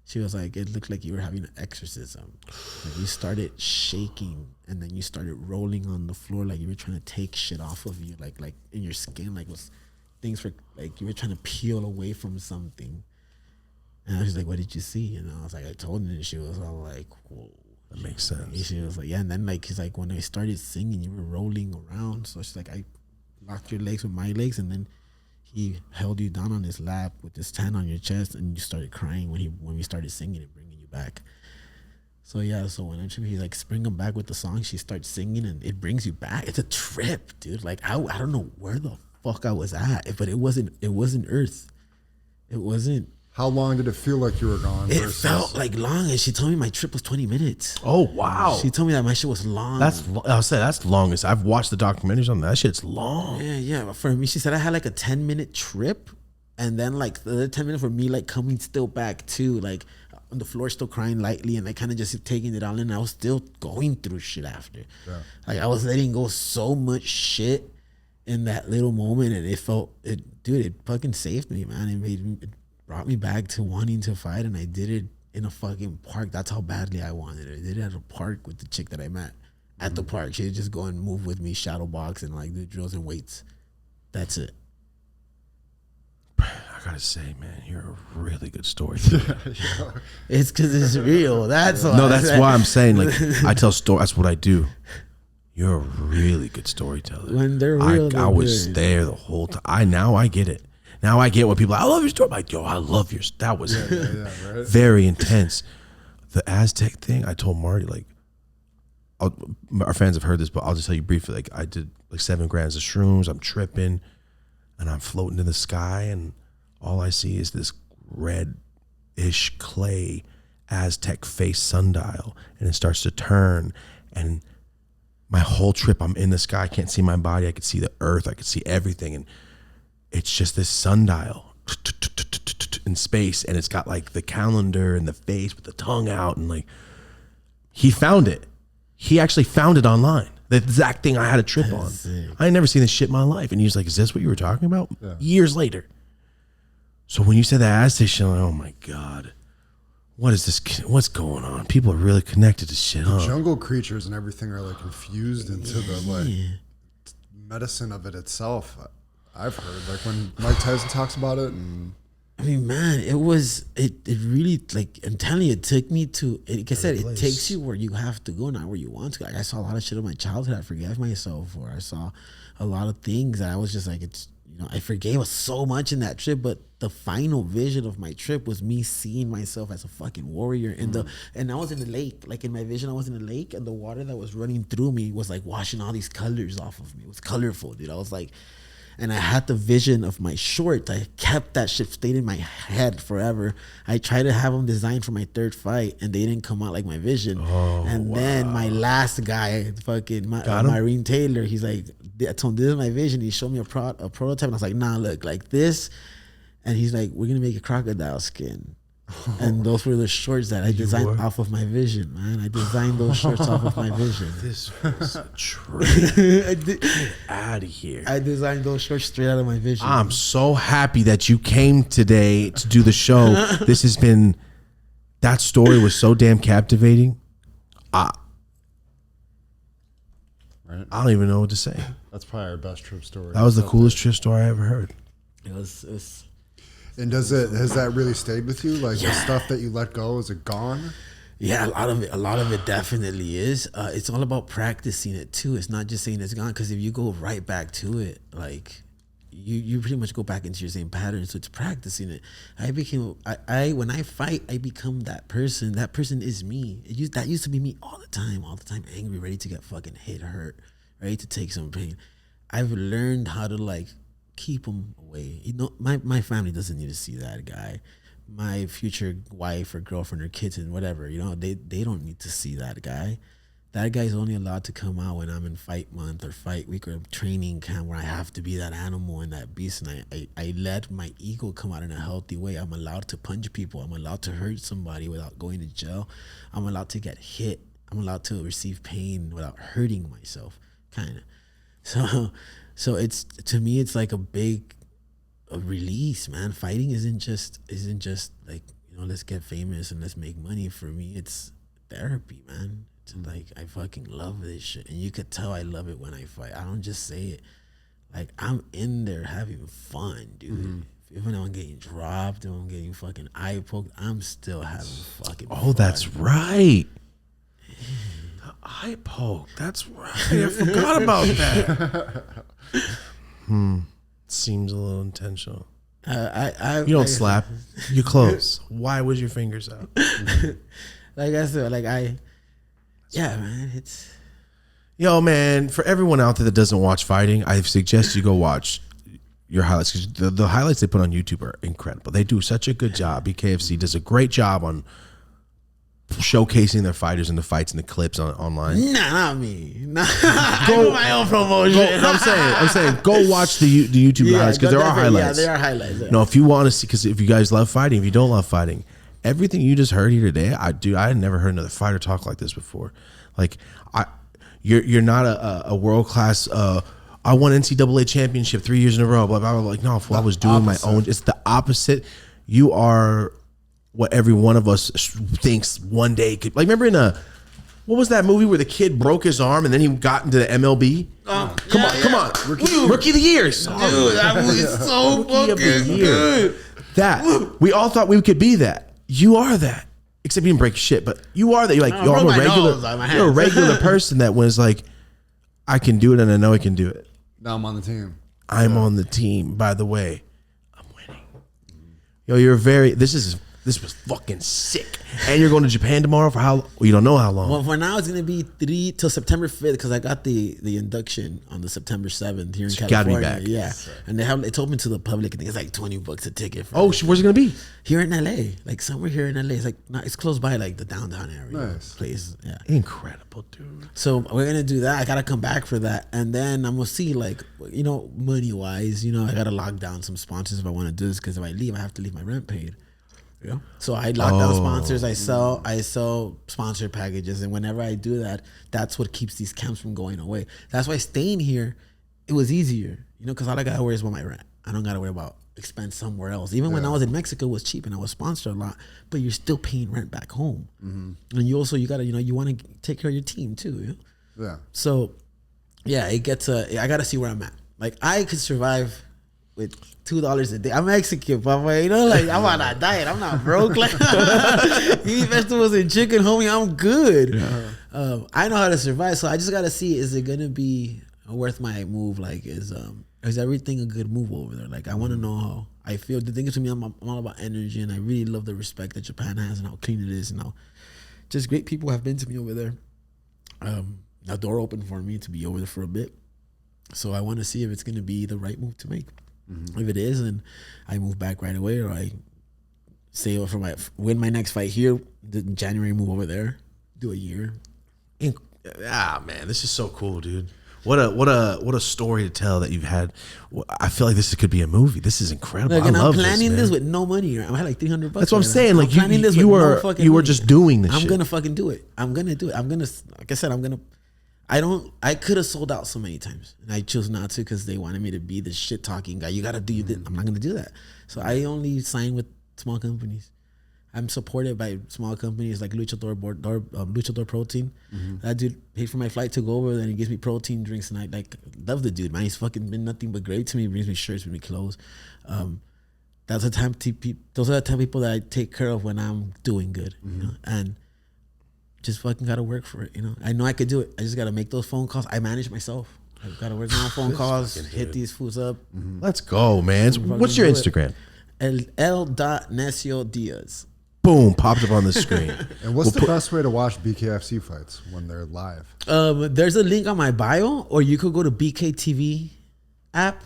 She was like, it looked like you were having an exorcism. Like you started shaking and then you started rolling on the floor like you were trying to take shit off of you, like in your skin, like was things for like you were trying to peel away from something. And I was like, what did you see? And I was like, I told her, and she was all like, whoa. That makes sense. And she was like, yeah. And then like he's like, when I started singing, you were rolling around. So she's like, I locked your legs with my legs, and then he held you down on his lap with his hand on your chest, and you started crying when we started singing and bringing you back. So yeah, so when I'm tripping, he like bring them back with the song. She starts singing, and it brings you back. It's a trip, dude. Like I don't know where the fuck I was at, but it wasn't Earth. It wasn't. How long did it feel like you were gone? It felt like long, and she told me my trip was 20 minutes. Oh wow. She told me that my shit was long. I'll say that's the longest. I've watched the documentaries on that. That shit's long. Yeah. But for me, she said I had like a 10-minute trip, and then like the other 10 minutes for me like coming still back too, like on the floor still crying lightly, and I kind of just taking it all in. I was still going through shit after. Yeah. Like I was letting go so much shit in that little moment, and it fucking saved me, man. It brought me back to wanting to fight, and I did it in a fucking park. That's how badly I wanted it. I did it at a park with the chick that I met at the park. She'd just go and move with me, shadow box, and like do drills and weights. That's it. I gotta say, man, you're a really good story. It's because it's real. That's why. No, that's why I'm saying, like, I tell stories. That's what I do. You're a really good storyteller. When they're real, I was there the whole time. Now I get it. Now I get what people. I love your story. I'm like, yo, I love yours. That was right? very intense. The Aztec thing. I told Marty, like, our fans have heard this, but I'll just tell you briefly. Like, I did like 7 grams of shrooms. I'm tripping, and I'm floating in the sky, and all I see is this red-ish clay Aztec face sundial, and it starts to turn, and my whole trip, I'm in the sky. I can't see my body. I could see the earth. I could see everything, and it's just this sundial in space, and it's got like the calendar and the face with the tongue out, and like he found it. He actually found it online. The exact thing I had a trip on. I had never seen this shit in my life, and he was like, "Is this what you were talking about?" Yeah. Years later. So when you said that Aztec shit, I'm like, oh my god, what is this? What's going on? People are really connected to shit. Huh? Jungle creatures and everything are like infused into the like medicine of it itself. I've heard like when Mike Tyson talks about it, and I mean, man, it really, like, I'm telling you, it took me to, like I said, it takes you where you have to go, not where you want to. Like, I saw a lot of shit in my childhood I forgave myself for. I saw a lot of things that I was just like, I forgave so much in that trip, but the final vision of my trip was me seeing myself as a fucking warrior and I was in the lake. Like in my vision, I was in the lake, and the water that was running through me was like washing all these colors off of me. It was colorful, dude. I was like, and I had the vision of my shorts. I kept that shit, stayed in my head forever. I tried to have them designed for my 3rd fight, and they didn't come out like my vision. Then my last guy, fucking Marine Taylor, he's like, I told him, this is my vision. He showed me a prototype, and I was like, nah, look, like this. And he's like, we're gonna make a crocodile skin. And those were the shorts that I designed off of my vision, man. I designed those shorts off of my vision. This was a trick. Get out of here. I designed those shorts straight out of my vision. I'm so happy that you came today to do the show. This has been, that story was so damn captivating. I don't even know what to say. that's probably our best trip story. That was the coolest trip story I ever heard. It was. And has that really stayed with you? Like the stuff that you let go, is it gone? Yeah, a lot of it definitely is. It's all about practicing it too. It's not just saying it's gone, because if you go right back to it, like you pretty much go back into your same pattern. So it's practicing it. When I fight, I become that person. That person is me. That used to be me all the time, angry, ready to get fucking hit, hurt, ready to take some pain. I've learned how to like keep them away. My family doesn't need to see that guy. My future wife or girlfriend or kids and whatever, they don't need to see that guy. That guy's only allowed to come out when I'm in fight month or fight week or training camp, where I have to be that animal and that beast, and I let my ego come out in a healthy way. I'm allowed to punch people. I'm allowed to hurt somebody without going to jail. I'm allowed to get hit. I'm allowed to receive pain without hurting myself, kind of. So it's, to me, it's like a release, man. Fighting isn't just like, let's get famous and let's make money. For me, it's therapy, man. It's like, I fucking love this shit, and you could tell I love it when I fight. I don't just say it. Like, I'm in there having fun, dude. Mm-hmm. Even though I'm getting dropped, and I'm getting fucking eye poked, I'm still having fucking fun. That's right. Eye poke. That's right. I forgot about that. Seems a little intentional. You don't slap. You close. Why was your fingers out? Like I said, yeah, man, it's. Yo, man, for everyone out there that doesn't watch fighting, I suggest you go watch your highlights, because the highlights they put on YouTube are incredible. They do such a good job. BKFC does a great job on showcasing their fighters and the fights and the clips online. Nah, not me. Nah, I do my own promotion. I'm saying, go watch the YouTube highlights, because there are highlights. Yeah, there are highlights. Yeah. No, if you want to see, because if you guys love fighting, if you don't love fighting, everything you just heard here today, I had never heard another fighter talk like this before. Like, you're not a world class. I won NCAA championship 3 years in a row. Blah blah blah. Like, no, I was doing my own. It's the opposite. You are what every one of us thinks one day could. Like, remember in what was that movie where the kid broke his arm and then he got into the MLB? Come on, Rookie of the Year. Dude, that movie is so fucking good. That we all thought we could be that. You are that. Except you didn't break shit, but you are that. You're like, yo, I'm a regular person that was like, I can do it and I know I can do it. Now I'm on the team. I'm on the team. By the way, I'm winning. Yo, this was fucking sick. And you're going to Japan tomorrow for how? Well, you don't know how long. Well, for now it's gonna be 3 till September 5th, because I got the induction on the September 7th here in California. Gotta be back. Yeah, and it's open to the public. I think it's like $20 a ticket. Where's it gonna be? Here in LA, like somewhere here in LA. It's like it's close by, like the downtown area. Nice Place. Yeah, Incredible, dude. so we're gonna do that. I gotta come back for that, and then I'm gonna see, like, money wise, I gotta lock down some sponsors if I want to do this, because if I leave, I have to leave my rent paid. Yeah. So I lock down sponsors. I sell sponsor packages, and whenever I do that, that's what keeps these camps from going away. That's why staying here, it was easier, because all I gotta worry is about my rent. I don't gotta worry about expense somewhere else. Even when I was in Mexico, it was cheap and I was sponsored a lot, but you're still paying rent back home, and you gotta you want to take care of your team too. Yeah. So yeah, I gotta see where I'm at. Like, I could survive with $2 a day. I'm Mexican, but I'm on a diet. I'm not broke. Like, eat vegetables and chicken, homie. I'm good. Yeah. I know how to survive. So I just gotta see: is it gonna be worth my move? Like, is everything a good move over there? Like, I want to know how I feel. The thing is, to me, I'm all about energy, and I really love the respect that Japan has and how clean it is, and how just great people have been to me over there. A door opened for me to be over there for a bit. So I want to see if it's gonna be the right move to make. If it is, then I move back right away, or I win my next fight here, in January, move over there, do a year. Man, this is so cool, dude. What a story to tell that you've had. I feel like this could be a movie. This is incredible. Like, I love I'm planning this with no money. I had like $300. That's what I'm saying. Like, you were just doing this. I'm gonna fucking do it. I'm gonna do it. Like I said, I could have sold out so many times, and I chose not to, because they wanted me to be the shit talking guy. You gotta do this. I'm not gonna do that. So I only sign with small companies. I'm supported by small companies like Luchador Protein. That dude paid for my flight to go over there, and he gives me protein drinks, and I love the dude, man. He's fucking been nothing but great to me. He brings me shirts, brings me clothes. Those are the type of people that I take care of when I'm doing good, and just fucking gotta work for it, I know I could do it. I just gotta make those phone calls. I manage myself. I've gotta work on phone calls, hit these fools up. Let's go, man. What's your Instagram? L.Necio Diaz. Boom, popped up on the screen. And what's the best way to watch BKFC fights when they're live? There's a link on my bio, or you could go to BKTV app,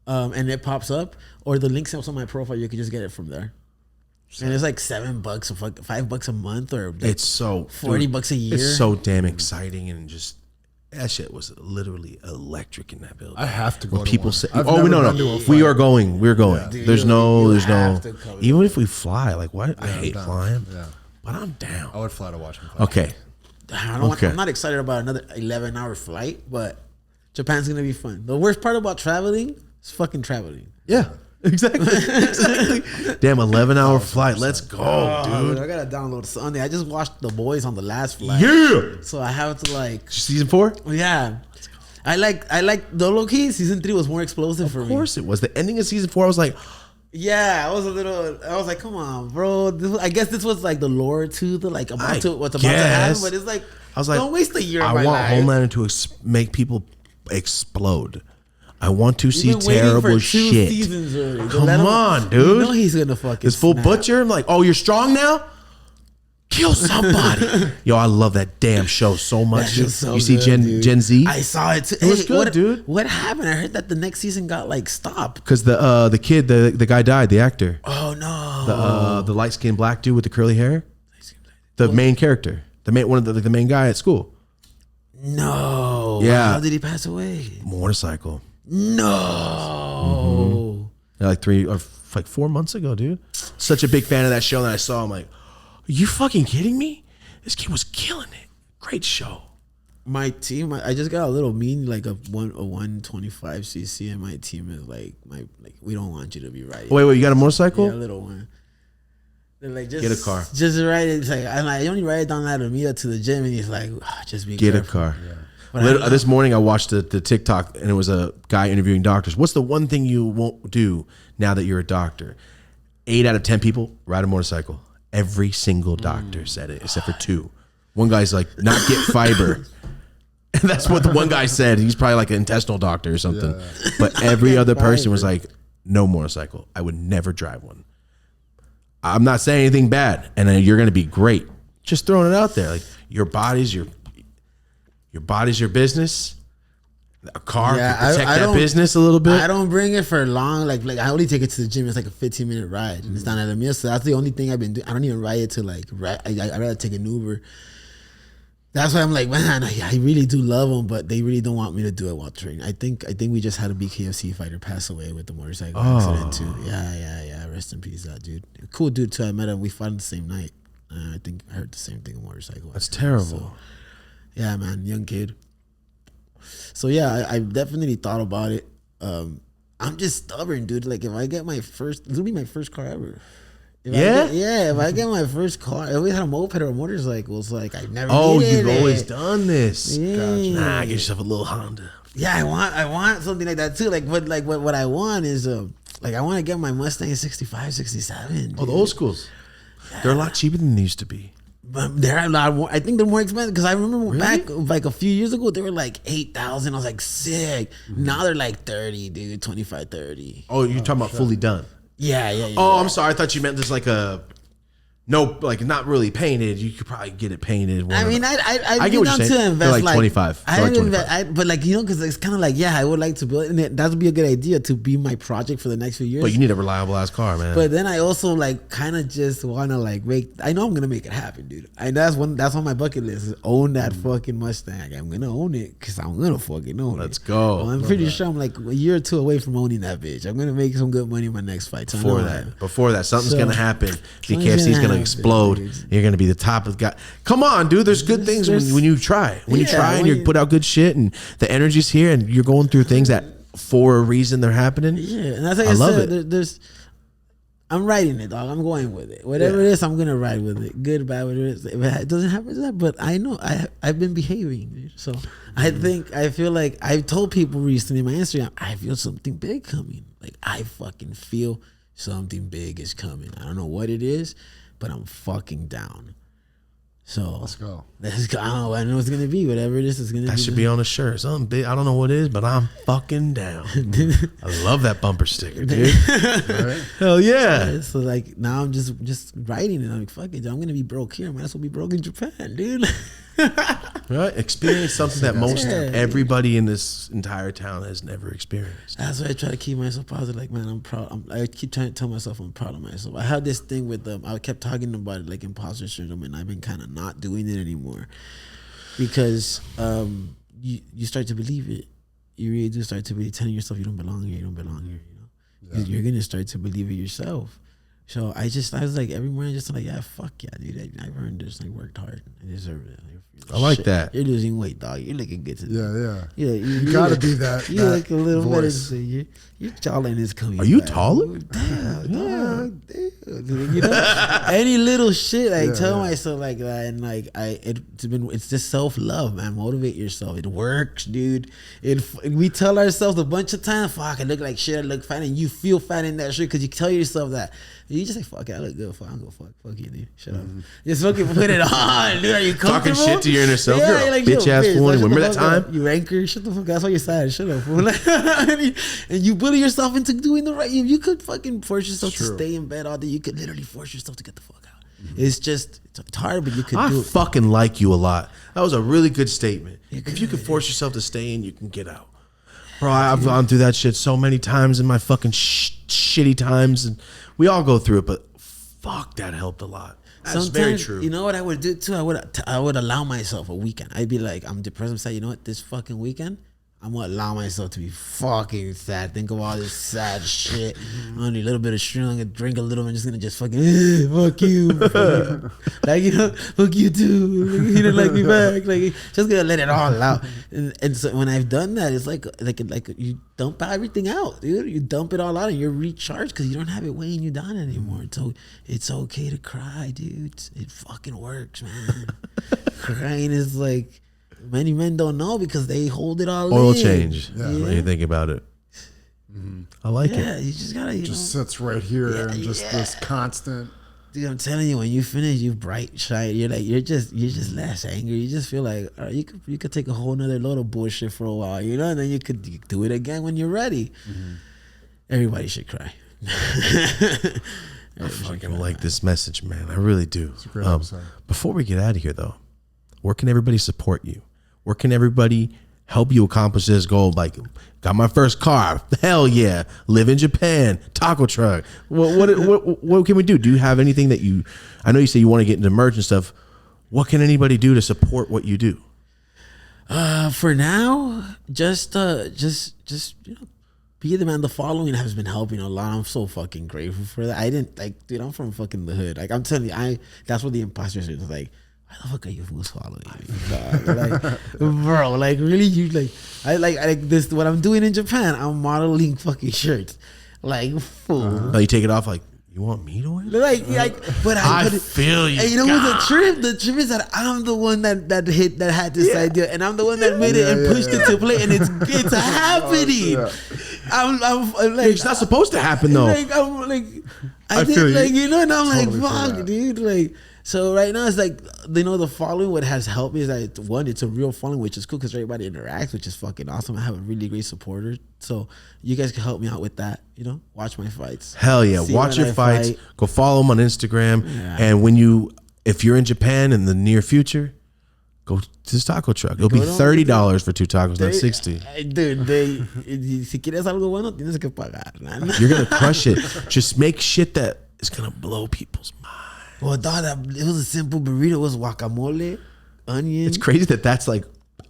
and it pops up, or the link's also on my profile. You could just get it from there. And it's like $7 or $5 a month, or like it's so $40 a year. It's so damn exciting, and just that shit was literally electric in that building. I have to go. When to people one. say, I've "Oh, never no, been to a we fight. are going. We're going." Yeah. There's no. Come. Even if we fly, like what? I hate down. flying. Yeah. But I'm down. I would fly to watch him fight. Okay. I'm not excited about another 11-hour flight, but Japan's gonna be fun. The worst part about traveling is fucking traveling. Yeah. Exactly. Damn, 11-hour flight. Let's go, dude. I gotta download Sunday. I just watched The Boys on the last flight. Yeah. So I have to Season 4? Yeah. I like the low key. Season 3 was more explosive for me. Of course it was. The ending of season 4, I was like, yeah, I was like, come on, bro. I guess this was like the lore to the what's about to happen, but it's like, I was like, don't waste a year of my I want life. Homelander to make people explode. I want to see We've been waiting terrible for 2 shit. seasons already. Come on, dude. You know he's gonna fucking This full snap. butcher. I'm like, oh, you're strong now? Kill somebody. Yo, I love that damn show so much. That Dude. show's so You see good, Gen Z? I saw it too. It was good, dude. What happened? I heard that the next season got like stopped. Because the kid, the guy died, the actor. Oh no. The light skinned black dude with the curly hair. The main character. One of the main guy at school. No. Yeah. How did he pass away? Motorcycle. No. Yeah, like 4 months ago, dude. Such a big fan of that show that I saw. I'm like, are you fucking kidding me? This kid was killing it. Great show. My team, I just got a little mean, like a 125cc, and my team is like, we don't want you to be riding. Wait, you got a motorcycle? Yeah, a little one. They're like, just Get a car. Just ride it. It's like, I'm like, you only ride it down Alameda to the gym, and he's like, just be Get careful. a car. But This morning I watched the TikTok and it was a guy interviewing doctors. What's the one thing you won't do now that you're a doctor? 8 out of 10 people ride a motorcycle. Every single doctor said it, except for 2. One guy's like, not get fiber. And that's what the one guy said. He's probably like an intestinal doctor or something. Yeah. But every other person was like, no motorcycle. I would never drive one. I'm not saying anything bad, and you're going to be great. Just throwing it out there. Like your body's your business. A car can protect that business a little bit. I don't bring it for long. Like I only take it to the gym. It's like a 15-minute ride. It's down at Necio. So that's the only thing I've been doing. I don't even ride it to like. I'd rather take an Uber. That's why I'm like, man, I really do love them, but they really don't want me to do it while training. I think we just had a BKFC fighter pass away with the motorcycle accident too. Yeah. Rest in peace, that dude. Cool dude too. I met him. We fought the same night. I think I heard the same thing. A motorcycle. That's terrible. So, yeah, man, young kid. So yeah, I definitely thought about it. I'm just stubborn, dude. Like if I get my first, it'll be my first car ever. If I get my first car, I always had a moped or a motorcycle. It's like I've never. You've always done this. Yeah. Gotcha. Nah, get yourself a little Honda. Yeah, I want something like that too. What I want is like I want to get my Mustang 65, 67. Dude. Oh, the old schools. Yeah. They're a lot cheaper than they used to be. But they're a lot more. I think they're more expensive because I remember back like a few years ago they were like 8,000. I was like sick. Mm-hmm. Now they're like 30, dude, 25, 30. Oh, you're talking about fully done? Yeah. Oh, I'm sorry. I thought you meant just like not really painted. You could probably get it painted. I mean, I get what you're saying. To invest like 25. But like because it's kind of like I would like to build, and that would be a good idea to be my project for the next few years. But you need a reliable ass car, man. But then I also like kind of just want to like make. I know I'm gonna make it happen, dude. And that's on my bucket list is own that fucking Mustang. I'm gonna own it because I'm gonna fucking own it. Let's go. Well, I'm pretty sure I'm like a year or 2 away from owning that bitch. I'm gonna make some good money in my next fight. Before that, something's gonna happen. BKFC is gonna explode. You're gonna be the top of the guy. Come on, dude. There's good things when you try. When you try and you put out good shit, and the energy's here, and you're going through things that for a reason they're happening. Yeah, and that's like I love it. I'm writing it, dog. I'm going with it. Whatever it is, I'm gonna ride with it. Good, bad, whatever it is. If it doesn't happen to that, but I know I've been behaving, dude. So I feel like I've told people recently on my Instagram, I feel something big coming. Like I fucking feel something big is coming. I don't know what it is, but I'm fucking down. So let's go. I know it's gonna be whatever it is. It's gonna. That should be on a shirt. Something big. I don't know what it is, but I'm fucking down. I love that bumper sticker, dude. Right? Hell yeah. So like now I'm just writing it. I'm like, fuck it. I'm gonna be broke here. I might as well be broke in Japan, dude. Right? Experience something that most everybody in this entire town has never experienced. That's why I try to keep myself positive. Like, man, I'm proud. I keep trying to tell myself I'm proud of myself. I have this thing with I kept talking about it, like imposter syndrome, and I've been kind of not doing it anymore because you start to believe it. You really do start to believe, telling yourself you don't belong here. You don't belong here. You know, you're gonna start to believe it yourself. So I was like every morning, just like, yeah, fuck yeah, dude. I've earned this. I worked hard. I deserve it. I like that. You're losing weight, dog. You're looking good today. Yeah. You gotta be that. You look a little voice. better. Your jawline is coming. Are you back. taller? Damn, dog. Damn. You know, any little shit I tell myself like that, and like it's just self love, man. Motivate yourself. It works, dude. We tell ourselves a bunch of times, fuck, I look like shit. I look fat, and you feel fat in that shit because you tell yourself that. You just say, fuck it, I look good. Fuck, I'm gonna fuck you, dude. Shut up. Just fucking put it on, dude. Are you comfortable? Talking shit to your inner self. You're a bitch ass fool. Like, remember that time? You anchor. Shut the fuck up. That's why you're sad. Shut up, fool. And you bully yourself into doing the right. You could fucking force yourself to stay in bed all day. You could literally force yourself to get the fuck out. Mm-hmm. It's It's hard, but you could I do it. fucking like you a lot. That was a really good statement. If you can force yourself to stay in, you can get out. Bro, I've gone through that shit so many times in my fucking shitty times, and we all go through it, but fuck, that helped a lot. That's very true. You know what I would do too? I would allow myself a weekend. I'd be like, I'm depressed. I'm sad. You know what? This fucking weekend, I'm gonna allow myself to be fucking sad. Think of all this sad shit. Only a little bit of shit. I'm gonna drink a little. I'm just gonna fucking fuck you. Like, you know, fuck you too. You didn't like me back. Like, just gonna let it all out. And so when I've done that, it's like you dump everything out, dude. You dump it all out and you're recharged because you don't have it weighing you down anymore. So it's okay to cry, dude. It fucking works, man. Crying is like, many men don't know because they hold it all Oil in. change. When you think about it. I like it. Yeah, you just gotta, Just sits right here and just this constant. Dude, I'm telling you, when you finish, you bright, shine. You're just less angry. You just feel like, all right, you could take a whole nother load of bullshit for a while, you know, and then you could do it again when you're ready. Everybody should cry. I fucking like this message, man. I really do. It's a great episode. Before we get out of here, though, where can everybody support you? Where can everybody help you accomplish this goal? Like, got my first car. Hell yeah. Live in Japan. Taco truck. What can we do? Do you have anything that you, I know you say you want to get into merch and stuff. What can anybody do to support what you do? For now, just you know, be the man. The following has been helping a lot. I'm so fucking grateful for that. I didn't like, dude. I'm from fucking the hood. Like, I'm telling you, that's what the imposters is like. Why the fuck are you fools following me? Like, bro, like really, you like, I like this. What I'm doing in Japan, I'm modeling fucking shirts. Like, fool. Oh, you take it off like, you want me to wear it? But I feel you. And you know what's the trip? The trip is that I'm the one that had this idea, and I'm the one that made it and pushed it to play, and it's happening. I'm like, It's not supposed to happen though. Like, I'm like, I did, feel you. like, you know, and I'm Totally like, feel fuck, that. dude, like. So right now it's like, you know, the following, what has helped me is that one, it's a real following, which is cool because everybody interacts, which is fucking awesome. I have a really great supporter. So you guys can help me out with that, you know, watch my fights. Hell yeah. See Watch when your I fights. fight. Go follow them on Instagram. Yeah. And if you're in Japan in the near future, go to this taco truck. It'll be Go to- $30 for 2 tacos, not 60. Dude, si quieres algo bueno, tienes que pagar, man. You're going to crush it. Just make shit that is going to blow people's mind. Well, dog, it was a simple burrito. It was guacamole, onion. It's crazy that's like,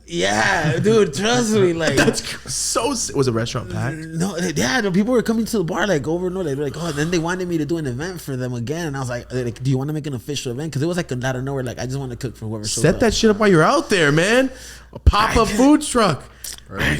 Yeah, dude, trust me. Like, that's so, was a restaurant packed? no, yeah, the people were coming to the bar like over and over. They were like, oh, then they wanted me to do an event for them again. And I was like, do you want to make an official event? Because it was like out of nowhere. Like, I just want to cook for whoever showed Set up. that shit up while you're out there, man. A pop-up food truck.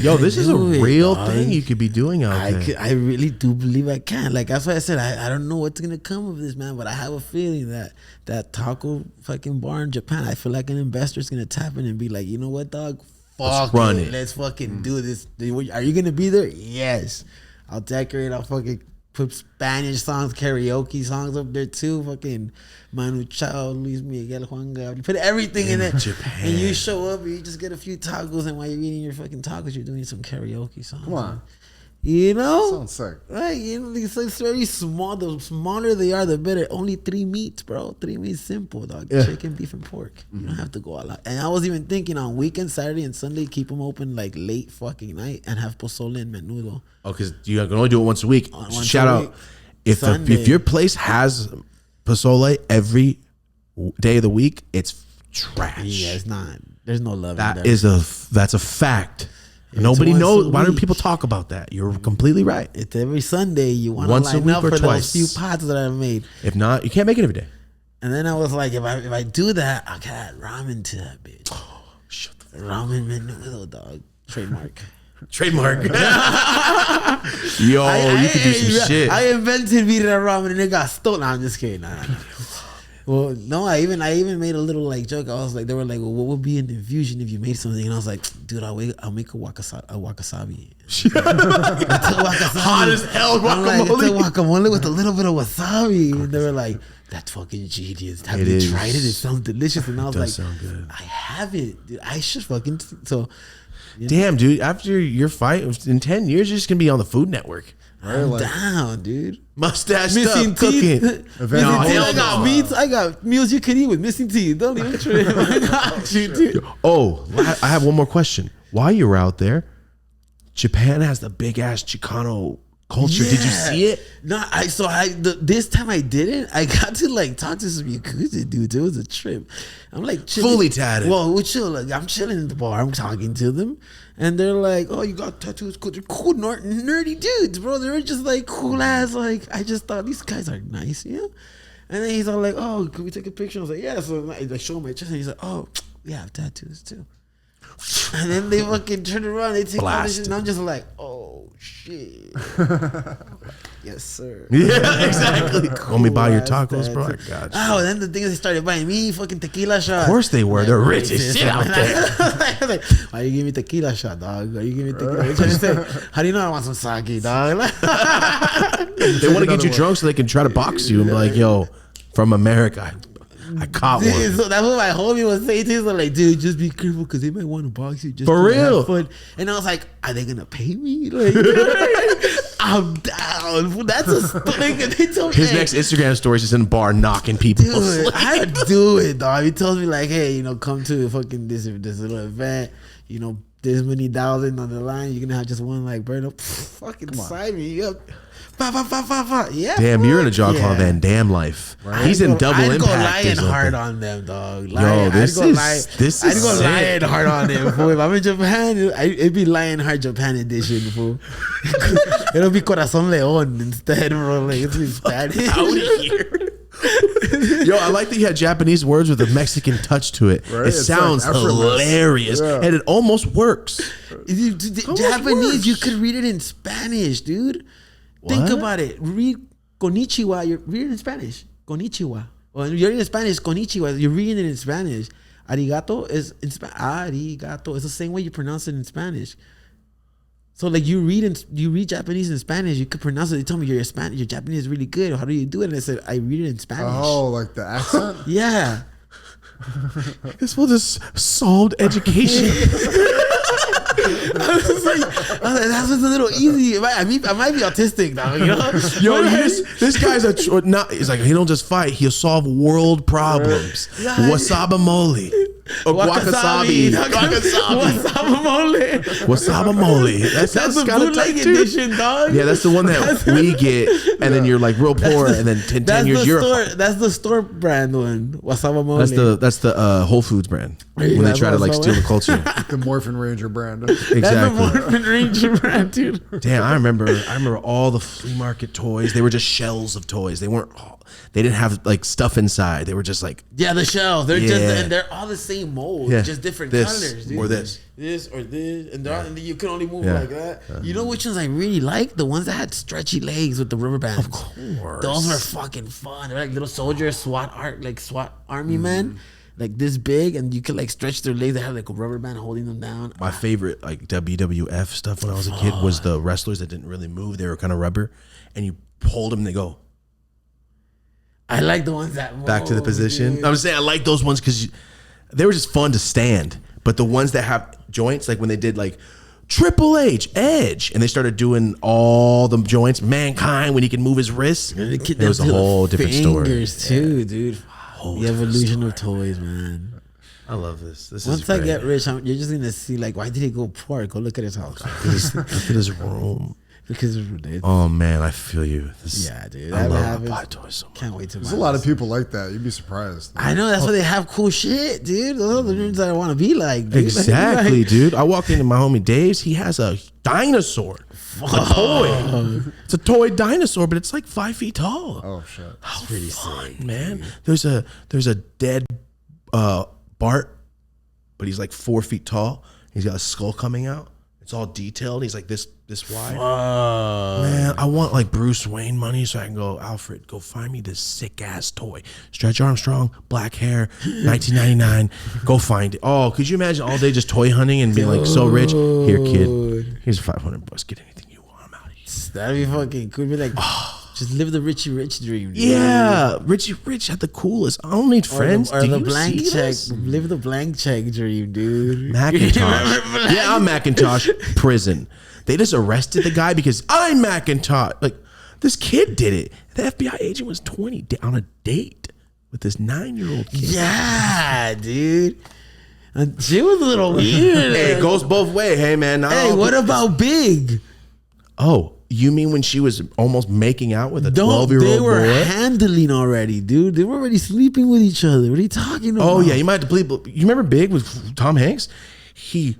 Yo, this is a do it, real dog. thing you could be doing out there. I really do believe I can. Like, that's why I said I don't know what's gonna come of this, man. But I have a feeling that taco fucking bar in Japan, I feel like an investor's gonna tap in and be like, you know what, dog? Let's run it. Let's fucking do this. Are you gonna be there? Yes. I'll decorate. I'll fucking put Spanish songs, karaoke songs up there too. Fucking Manu Chao, Luis Miguel, Juan Gabriel. Put everything in it. Japan. And you show up and you just get a few tacos, and while you're eating your fucking tacos, you're doing some karaoke songs. Come on. You know? Sounds sick. Right, you know, it's very small. The smaller they are, the better. Only 3 meats, bro. 3 meats, simple, dog. Yeah. Chicken, beef, and pork. You don't have to go all out. And I was even thinking on weekends, Saturday and Sunday, keep them open like late fucking night and have pozole and menudo. Oh, because you can only do it once a week. Once Shout a out. week. If Sunday. your place has pozole every day of the week, it's trash. Yeah, it's not. There's no love in That there. is that's a fact. It's Nobody once knows. a Why do week. people talk about that? You're completely right. It's every Sunday. You want to Once a line week up or for twice. those few pots that I made. If not, you can't make it every day. And then I was like, if I do that, I can add ramen to that bitch. Shut the Ramen menudo, dog. Trademark. trademark. Yo, you could do some shit. I invented beating that ramen and it got stolen. Nah, I'm just kidding. Nah. Well, no, I even made a little like joke. I was like, they were like, well, what would be in the infusion if you made something? And I was like, dude, I'll make a wakasabi. Hot as hell I'm like, it's a guacamole. guacamole with a little bit of wasabi. And they were like, that's fucking genius. Have It you is. tried it? It sounds delicious. And I was does like, sound good. I haven't. Dude, I should fucking. So, Damn, dude. After your fight, in 10 years, you're just going to be on the Food Network. I'm down, dude. Mustache Missing up, cooking. teeth. No, I got meats. I got meals you can eat with missing teeth. Don't even trip. I got you, dude. Oh, I have one more question. While you were out there, Japan has the big ass Chicano culture. Did you see it? No, this time I didn't. I got to like talk to some Yakuza dudes. It was a trip. I'm like chilling. Fully tatted. Well, we chill. Like, I'm chilling in the bar. I'm talking to them, and they're like, "Oh, you got tattoos? Cool. They're cool, nerdy dudes, bro. They're just like cool ass. Like, I just thought these guys are nice, you know." And then he's all like, "Oh, could we take a picture?" I was like, "Yeah." So I show him my chest, and he's like, "Oh, yeah, I have tattoos too." And then they fucking turn around, they take all this shit, and I'm just like, "Oh shit." Yes, sir. Yeah, exactly. Want me to buy your tacos, bro? I got you. Oh, then the thing is, they started buying me fucking tequila shots. Of course they were. They're rich as shit out there. Like, why you give me tequila shot, dog? Why you give me tequila? What you trying to say? How do you know I want some sake, dog? They want to get you drunk so they can try to box you and be like, yo, from America, I caught one. So that's what my homie was saying to me. So like, dude, just be careful because they might want to box you. Just For to real? have fun. And I was like, are they gonna pay me? Like, I'm down. That's a thing. They told me, His next Instagram story is just in a bar knocking people. dude, I do it, dog. He tells me like, hey, you know, come to fucking this little event. You know, this many thousand on the line. You're gonna have just one like burn up. Fucking sign me up. Yeah. Damn, you're in a John Claude Yeah. Van Damme life. He's in Double I'd Impact. go or lying something. hard on them, dog. This is I'd go sick. lying hard on them. Fool. If I'm in Japan, it'd be lying hard Japan edition. Fool. It'll be Corazon León instead, bro. Like it's in Spanish. Out of here. Yo, I like that you had Japanese words with a Mexican touch to it. Right? It It's sounds like effortless. hilarious, Yeah. and it almost works. Japanese, you could read it in Spanish, dude. Think What? about it. Read konnichiwa. You're reading in Spanish. Konnichiwa. Well, you're in Spanish. Konnichiwa. You're reading it in Spanish. Arigato is in Spanish. Arigato. It's the same way you pronounce it in Spanish. So like you read Japanese in Spanish, you could pronounce it. They told me your Japanese is really good. How do you do it? And I said I read it in Spanish. Oh, like the accent? Yeah. This was just solved education. I was like, that was a little easy. I might be autistic now, you know. Yo, this guy's not. He's like, he don't just fight. He'll solve world problems. Yeah. Wasabamole. Or Wakasabi. Wasabamole. Wasabamole. That's the got a bootleg type too. edition, dog. Yeah, that's the one that we get, and then you're like real poor, and then 10 years you're. That's the store brand one. Wasabamole. That's the Whole Foods brand Hey, when they that's try to like Wasabamole. steal the culture. The Morphin Ranger brand. That's the Exactly. Morphin Ranger brand, dude. Damn, I remember all the flea market toys. They were just shells of toys. They weren't. They didn't have like stuff inside. They were just like Yeah, the shells. They're just Yeah. and they're all the same mold, Yeah. just different This colors, dude. or this. This or this, and, and you can only move Yeah. like that. You know which ones I really like? The ones that had stretchy legs with the rubber bands. Of course. Those were fucking fun. They're like little soldiers, SWAT army men, like this big, and you could like stretch their legs. They had like a rubber band holding them down. my favorite like WWF stuff when I was a kid was the wrestlers that didn't really move. They were kind of rubber, and you pulled them. And they go I like the ones that back to the move, position. dude. I'm saying I like those ones because they were just fun to stand. But the ones that have joints, like when they did like Triple H, Edge, and they started doing all the joints, Mankind when he can move his wrists, And the kid it was a does whole different story. fingers too, dude. The evolution of toys, man. I love this. This Once is I great. get rich, you're just gonna see like, why did he go poor? Go look at his house. Look at his room. Because it's, Oh man, I feel you. This, yeah, dude. I I love have my it. buy toys so much. Can't wait to. There's a lot of people like that. You'd be surprised. I know that's why they have cool shit, dude. Those are the dudes that I want to be like. Dude. Exactly, Like, dude. I walked into my homie Dave's. He has a dinosaur, a toy. It's a toy dinosaur, but it's like 5 feet tall. Oh shit. How pretty fun, man. There's a dead Bart, but he's like 4 feet tall. He's got a skull coming out. It's all detailed. He's like this wide. Man, I want like Bruce Wayne money so I can go, Alfred, go find me this sick ass toy. Stretch Armstrong, black hair, 1999. Go find it. Oh, could you imagine all day just toy hunting and being like so rich? Here, kid. Here's $500. Get anything you want. I'm out of here. That'd be fucking cool. Be like, just live the Richie Rich dream. Dude. Yeah, Richie Rich had the coolest. I don't need friends. Or Do the you blank see check. this? Live the blank check dream, dude. Macintosh. Yeah, I'm Macintosh. Prison. They just arrested the guy because I'm McIntosh. Like, this kid did it. The FBI agent was 20 on a date with this 9-year-old kid. Yeah, dude. She was a little weird. Hey, it goes both ways. Hey, man. Hey, what about Big? Oh, you mean when she was almost making out with a Don't 12-year-old they were boy? handling already, dude. They were already sleeping with each other. What are you talking about? Oh, yeah. You might have to believe. You remember Big with Tom Hanks? He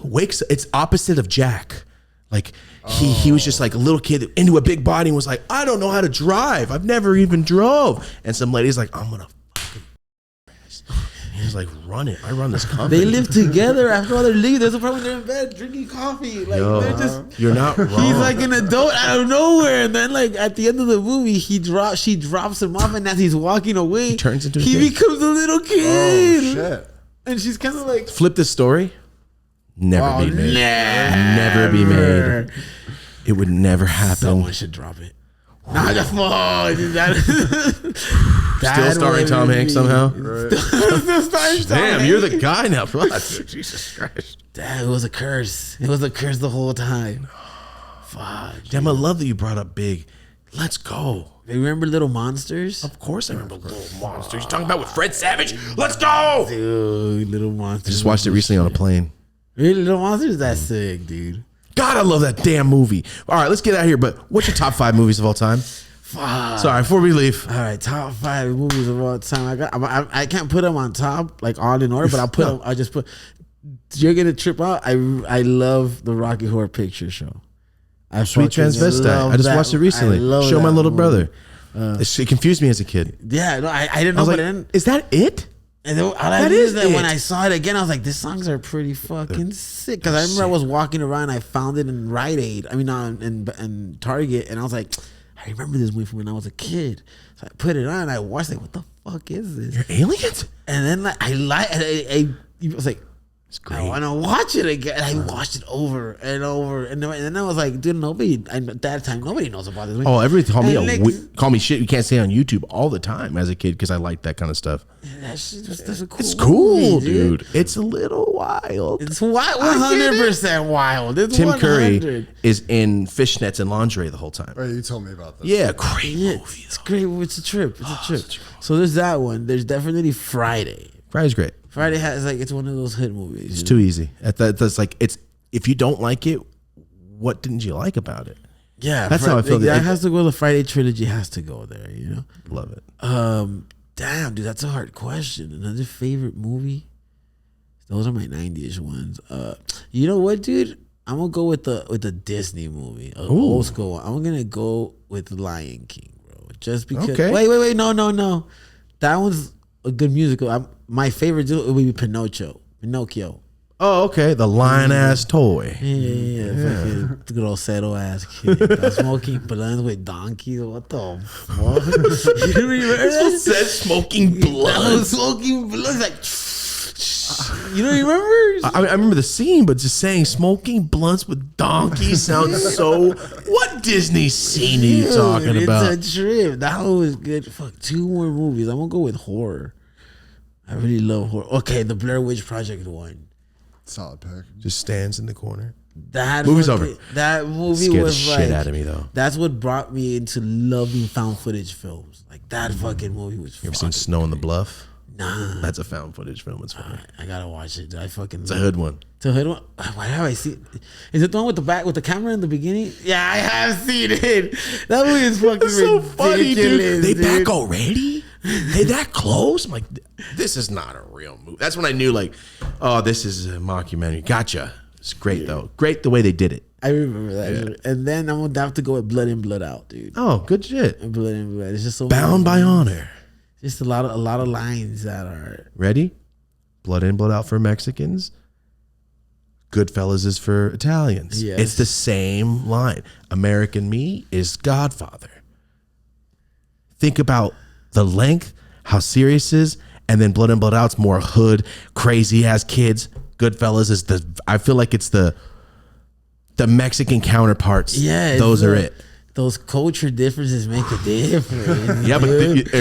wakes. It's opposite of Jack. Like, he was just like a little kid into a big body and was like, I don't know how to drive. I've never even drove. And some lady's like, I'm going to fucking. He's like, run it. I run this company. They live together after all their leave. There's a problem. They're in bed drinking coffee. Like, Yo, they're just. you're not wrong. He's like an adult out of nowhere, and then like at the end of the movie, she drops him off, and as he's walking away, turns into a he kid. becomes a little Oh kid. shit! And she's kind of like, Flip this story. Never be made. Never be made. It would never happen. someone should drop it. Nah, the Still starring Tom Hanks somehow. Damn, Damn, you're the guy now. Jesus Christ. Dad, it was a curse. It was a curse the whole time. Fuck. Damn, I love that you brought up Big. Let's go. Remember Little Monsters? Of course I remember Little Monsters. You talking about with Fred Savage? Let's go. Dude, Little Monsters. I just watched it recently on a plane. Really, Little Monsters? That's sick, dude. God, I love that damn movie. All right, let's get out of here. But what's your top 5 movies of all time? Fuck. Sorry, before we leave. All right, top 5 movies of all time. I can't put them on top like all in order, but I'll put them. I just put. You're gonna trip out. I love the Rocky Horror Picture Show. Sweet Transvestite. I just watched it recently. Show my little brother. It confused me as a kid. Yeah, no, I didn't know. I was But like, then, is that it? and then all I knew is that when I saw it again, I was like, these songs are pretty fucking sick. Because I remember I was walking around, I found it in Rite Aid. I mean, in Target, and I was like, I remember this movie from when I was a kid. So I put it on, and I watched it. What the fuck is this? You're aliens? And then like I was like, It's great. I want to watch it again. And I watched it over and over, and then I was like, dude, at that time nobody knows about this movie. Oh, everybody call me shit. You can't say on YouTube all the time as a kid because I like that kind of stuff. That's a cool. It's cool, movie, dude. It's a little wild. It's wild, 100% wild. It's Tim 100. Curry is in fishnets and lingerie the whole time. Right, you told me about this. Yeah, great Yeah, movie. it's great. It's a trip. It's a trip. So there's that one. There's definitely Friday. Friday's great. Friday has like it's one of those hit movies. It's too easy. That's like it's. If you don't like it, what didn't you like about it? Yeah, That's how I feel. That has to go. The Friday trilogy has to go there. You know. Love it. Damn, dude, that's a hard question. Another favorite movie? Those are my 90s ones. You know what, dude? I'm gonna go with the Disney movie, old school one. I'm gonna go with Lion King, bro. Just because. Okay. Wait, no. That one's a good musical. My favorite would be Pinocchio. Oh, okay. The lion ass toy. Yeah. Fucking good old settle ass kid. Smoking blunts with donkeys. What the fuck? You remember that? Said smoking blood. Smoking blunts like. You don't remember? I remember the scene, but just saying smoking blunts with donkeys sounds so. What Disney scene are you talking about? It's a trip. That one was good. Fuck, 2 more movies. I'm gonna go with horror. I really love horror. Okay, the Blair Witch Project one. Solid pick. Just stands in the corner. That Movie's over. That movie Scared the was shit like, out of me though. That's what brought me into loving found footage films. Like that fucking movie was. You ever seen Snow on the Bluff? Nah, That's a found footage film. It's funny. I gotta watch it. It's a hood one. It's a hood one. Why have I seen? Is it the one with the camera in the beginning? Yeah, I have seen it. That movie is fucking It's so ridiculous. funny, dude. They dude. back already? They that close? I'm like, this is not a real movie. That's when I knew, like, oh, this is a mockumentary. Gotcha. It's great though. Great the way they did it. I remember that. And then I'm gonna have to go with Blood In, Blood Out, dude. Oh, good shit. Blood In, Blood Out. It's just so Bound by honor. Just a lot of lines that are. Ready? Blood in, blood out for Mexicans. Goodfellas is for Italians. Yes. It's the same line. American Me is Godfather. Think about the length, how serious it is, and then Blood in, blood out's more hood, crazy ass kids. Goodfellas is I feel like it's the Mexican counterparts. Yeah, those are it. Those culture differences make a difference. Yeah, but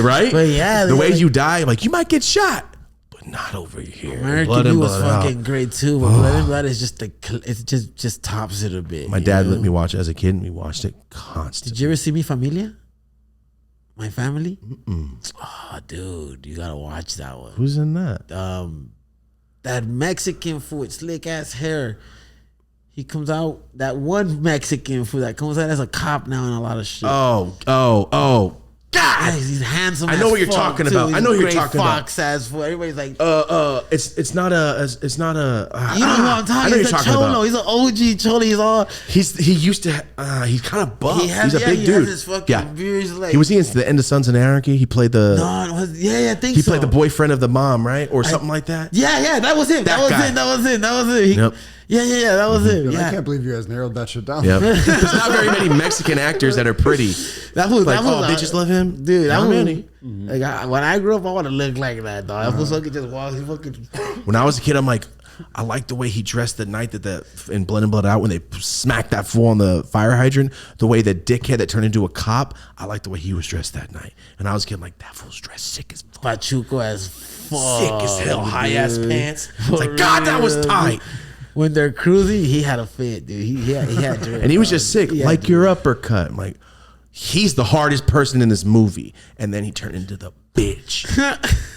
right? But yeah, the ways you die, like you might get shot, but not over here. American Blood Me and was Blood Out. fucking great too, but Blood and Blood is just it's just tops it a bit. My you dad know? let me watch it as a kid, and we watched it constantly. Did you ever see Mi Familia? My Family? Oh, dude, you gotta watch that one. Who's in that? That Mexican fool with slick ass hair. He comes out, that one Mexican fool that comes out as a cop now in a lot of shit. Oh. God, he's handsome. I know as what you're fuck, talking too. about. He's I know a who you're great talking about. Fox ass fool. Everybody's like, It's not a. you know who I'm talking. I know He's you're a talking cholo. about. He's an OG cholo. He's all. He used to. He's kind of buff. He's a big he dude. has his fucking beard. He's like, He was in the end of Sons of Anarchy. He played the. No, it was, I think He so. played the boyfriend of the mom, right, or something like that. Yeah, that was him. That That guy. was him. He, Yep. Yeah, that was him. Dude, Yeah. I can't believe you guys narrowed that shit down. Yep. There's not very many Mexican actors that are pretty. That was Like, bitches love him, dude. That Not was many. like when I grew up, I want to look like that, dog. That was fucking just walk. He fucking. When I was a kid, I'm like, I like the way he dressed the night that in Blood and Blood Out when they smacked that fool on the fire hydrant. The way the dickhead that turned into a cop. I like the way he was dressed that night. And I was a kid, I'm like, that fool's dressed sick as fuck. Pachuco as fuck. Sick as hell, high ass dude. pants. It's like, God, that was tight. When they're cruising, he had a fit, dude. He had drip, And he was just sick, He had like drip. your uppercut. I'm like, he's the hardest person in this movie. And then he turned into the bitch.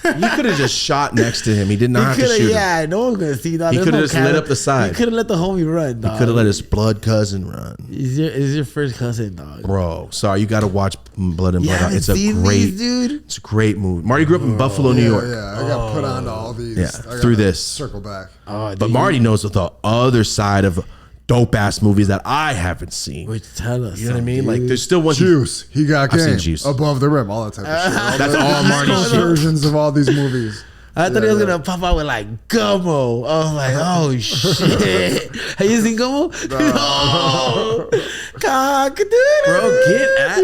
You could have just shot next to him. He did not have to shoot him. Yeah, no one's gonna see that. He There's coulda no just lit up the side. He could have let the homie run, dog. Could have let his blood cousin run. Is your first cousin, dog? Bro, sorry, you got to watch Blood and You Blood Out. haven't It's a seen great, these, dude? it's a great movie. Marty grew up in Buffalo, New York. Yeah, I got put on to all these. Yeah, I gotta through this. Circle back. Oh, But Marty knows the other side of dope ass movies that I haven't seen. Which tell us, You know what I mean? dude. Like, there's still one. Juice. He got I've seen game. Juice. Above the rim. All that type of shit. That's all Marty shit. Versions of all these movies. I thought he was gonna pop out with like Gummo. I was like, oh shit. Have you seen Gummo? No. Cock, dude. Bro, get at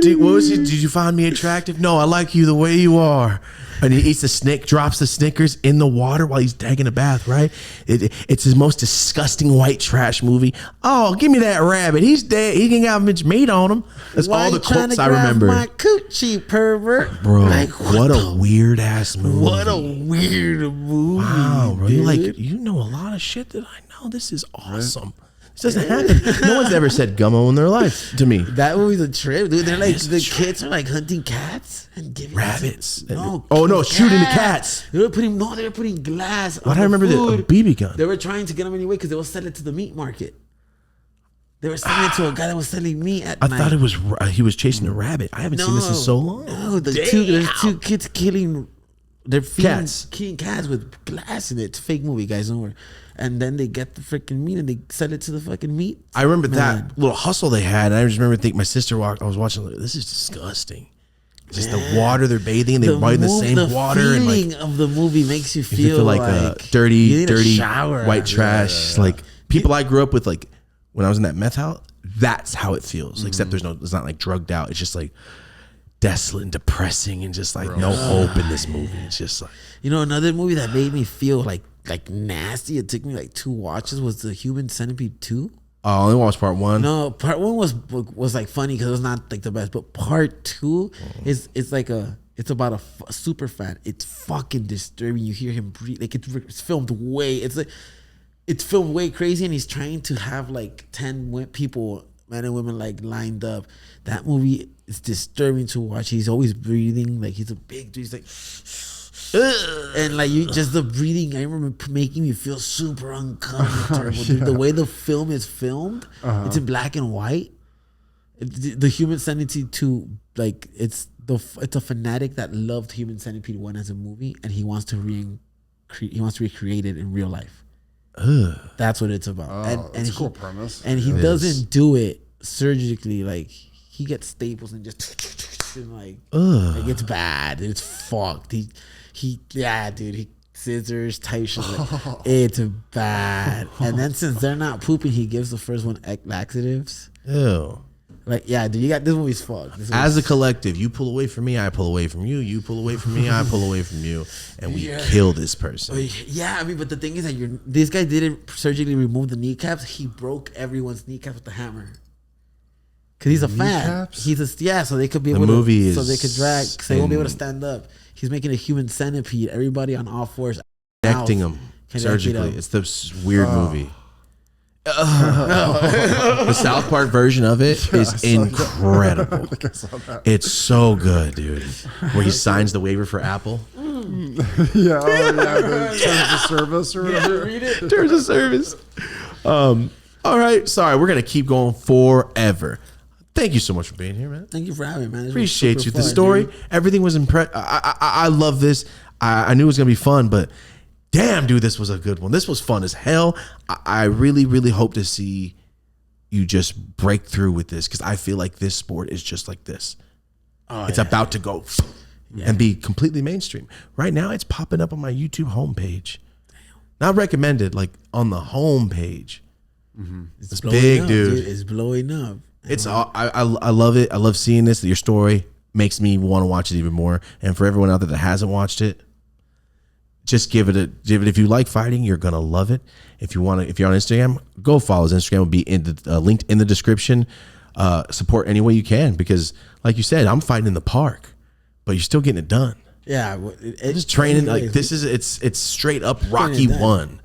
dude, what was it? Did you find me attractive? No, I like you the way you are. And he eats the snake, drops the Snickers in the water while he's taking a bath, right? It's his most disgusting white trash movie. Oh, give me that rabbit. He's dead. He ain't got much meat on him. That's Why all the you trying quotes to I grab remember. My coochie pervert, Bro, Like, what a weird ass movie. what a weird movie. Wow, bro. Dude. You're like, you know a lot of shit that I know. This is awesome. This doesn't happen. No one's ever said gummo in their life to me. That movie's a trip, dude. They're like It's a the trip. kids are like hunting cats and giving Rabbits. No, Oh, no, shooting the cats. They were putting glass. Why on do I remember food. the BB gun? They were trying to get them anyway because they will sell it to the meat market. They were selling it to a guy that was selling meat at I night. thought it was he was chasing a rabbit. I haven't seen this in so long. No, there's two kids killing. They're feeding Cats. killing cats with glass in it. It's a fake movie, guys. Don't worry. And then they get the freaking meat and they sell it to the fucking meat. I remember Man. that little hustle they had. And I just remember thinking my sister walked. I was watching. Like, this is disgusting. Just the water they're bathing. They're riding the same water. The And feeling like of the movie makes you you feel, feel like you dirty, need a dirty shower white after. trash. Like people I grew up with. Like when I was in that meth house. That's how it feels. Except it's not like drugged out. It's just like desolate and depressing and just like no hope in this movie. It's just like You know, another movie that made me feel like nasty. It took me like 2 watches. Was the Human Centipede 2? I only watched part 1. No, part 1 was like funny because it was not like the best. But part 2 is it's about a super fan. It's fucking disturbing. You hear him breathe. Like it's filmed way. It's filmed way crazy, and he's trying to have like 10 people, men and women, like lined up. That movie is disturbing to watch. He's always breathing like he's a big dude. He's like. And like you, just the breathing, I remember making me feel super uncomfortable. Dude, the way the film is filmed, it's in black and white. The Human Centipede 2, like it's a fanatic that loved Human Centipede 1 as a movie, and he wants to recreate it in real life. That's what it's about. And That's a cool premise. And he doesn't do it surgically. Like he gets staples and just and like it's bad. It's fucked. He scissors type shit. Like, it's bad. And then since they're not pooping, he gives the first one laxatives. Ew. Like, yeah, dude, you got this movie's fucked. As a collective, you pull away from me, I pull away from you. You pull away from me, I pull away from you, and we kill this person. Yeah, I mean, but the thing is that this guy didn't surgically remove the kneecaps. He broke everyone's kneecaps with the hammer. Because he's a fan. Kneecaps? So they could be The able movie so they is could drag. So they won't be able to in- stand up. He's making a human centipede. Everybody on all fours. Connecting them surgically. It's this weird movie. The South Park version of it is incredible. It's so good, dude. Where he signs the waiver for Apple. The terms of service or whatever. Read it. Terms of service. All right. Sorry, we're gonna keep going forever. Thank you so much for being here, man. Thank you for having me, man. This was Appreciate super you. The fun, story, dude. everything was impressed. I love this. I knew it was gonna be fun, but damn, dude, this was a good one. This was fun as hell. I really, really hope to see you just break through with this because I feel like this sport is just like this. It's about to go and be completely mainstream. Right now, it's popping up on my YouTube homepage. Not recommended, like on the homepage. It's Blowing big, up, dude. It's blowing up. It's all, I love it. I love seeing this. Your story makes me want to watch it even more. And for everyone out there that hasn't watched it, just give it. If you like fighting, you're gonna love it. If you're on Instagram, go follow his Instagram. Will be linked in the description. Support any way you can because, like you said, I'm fighting in the park, but you're still getting it done. Yeah, It's training like this is it's straight up Rocky done. 1.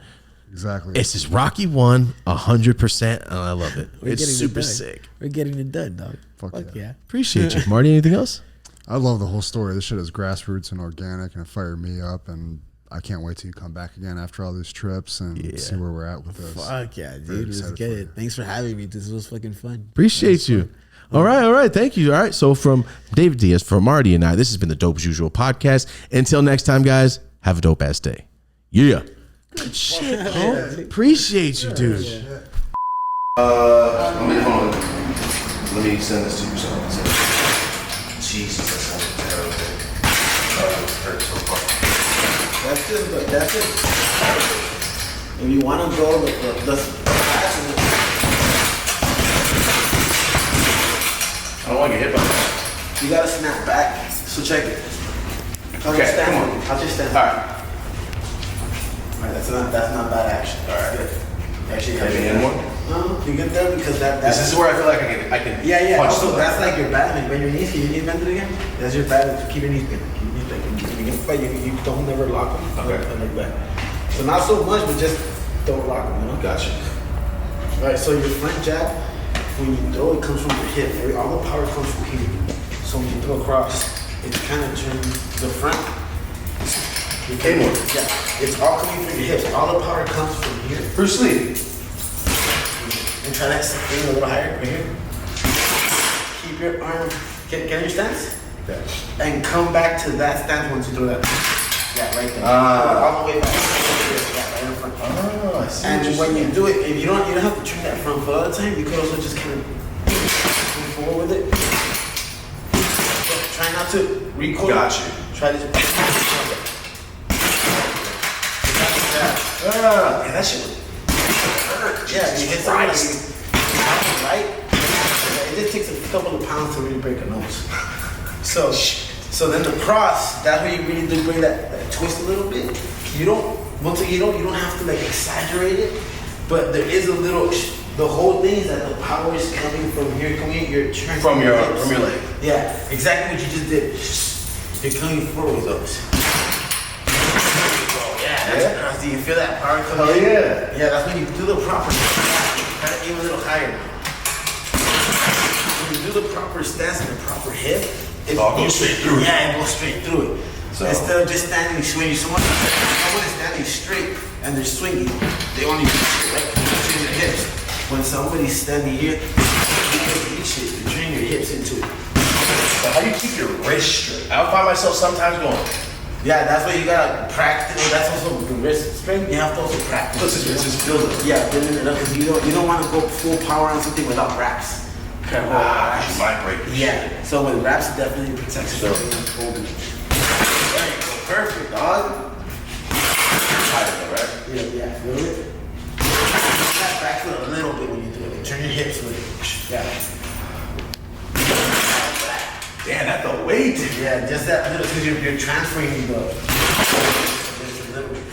Exactly. It's just Rocky 1 100%, and I love it. We're It's getting it super done. sick. We're getting it done, dog. Fuck yeah. Appreciate you, Marty. Anything else? I love the whole story. This shit is grassroots and organic, and it fired me up. And I can't wait till you come back again after all these trips and see where we're at with this. Fuck yeah, Very dude. Let's excited get for it. you. Thanks for having me. This was fucking fun. Appreciate you. All right. Thank you. All right. So from David Diaz, from Marty and I, this has been the Dope as Usual podcast. Until next time, guys, have a dope ass day. Yeah. Good shit, bro. Appreciate you, dude. Let me send this to you. Jesus, that sounds terrible. Hurt so far. That's it. If you want to go, I don't want to get hit by that. you gotta snap back. So check it. Okay, come on. I'll just stand. All right. Alright, that's not bad action. All right. Good. Actually, Maybe in one. No, you get there because that. This is where I feel like I can Yeah. punch Also, somebody. that's like your battle. Bend your knees. Keep your knees bent again. That's your battle. Keep your knees bent. Keep your knees bent. You can fight. You don't never lock them. Okay. Like that. So not so much, but just don't lock them. You know. Gotcha. All right. So your front jab, when you throw, it comes from your hip. All the power comes from here. So when you throw across, it kind of turns the front. Yeah. It's all coming from your hips. All the power comes from here. Bruce Lee. And try that thing a little higher, right here. Keep your arm, get your stance. Okay. And come back to that stance once you throw that. Yeah, right there. All the way back. Yeah, right in front. Oh, I see. And when you do it, if you don't have to turn that front foot all the time. You could also just kind of move forward with it. So try not to recoil. Got you. Try this. Yeah, that shit was Yeah, you hit something like right? It just takes a couple of pounds to really break a nose. So then the cross, that's where you really do bring that twist a little bit. You don't have to like exaggerate it, but there is a little. The whole thing is that the power is coming from here. You're turning from your hips. leg. Yeah, exactly what you just did. You're coming forward with those. Yeah. Do you feel that power coming? Hell in? yeah. Yeah, that's when you do the proper. Try to aim a little higher. When you do the proper stance and the proper hip, it all goes straight through it. Yeah, it goes straight through it. So instead of just standing swinging, someone is standing straight and they're swinging. They only do right, turn their hips. When somebody's standing here, you're turning your hips into it. So how do you keep your wrist straight? I find myself sometimes going. Yeah, that's what you gotta practice. That's also with the wrist strength. You have to also practice. It's just building. Yeah, building it up because you don't want to go full power on something without wraps. You vibrate. Yeah. So with wraps, it definitely protects you. There you go. Perfect, dog. Right? Yeah. Feel it? Snap back foot a little bit when you do it. Turn your hips a little. Yeah. Damn, that's the weight. Yeah, just that little because you're transferring the. Just a little bit.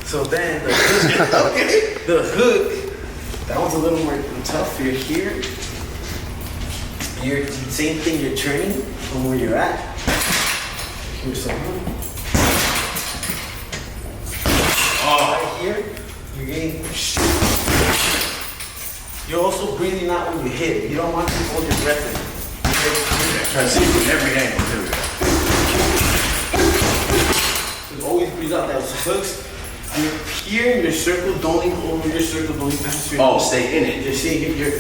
So then the hook, the hook, that one's a little more tough. You're here, You're same thing. You're turning from where you're at. Here's something. Right here, you're getting. You're also breathing out when you hit. You don't want to hold your breath in. Try to see from every angle too. So always breathe out. That hooks. You're here in your circle. Don't lean over your circle. Don't lean past your. Oh, stay in it. You're seeing you're.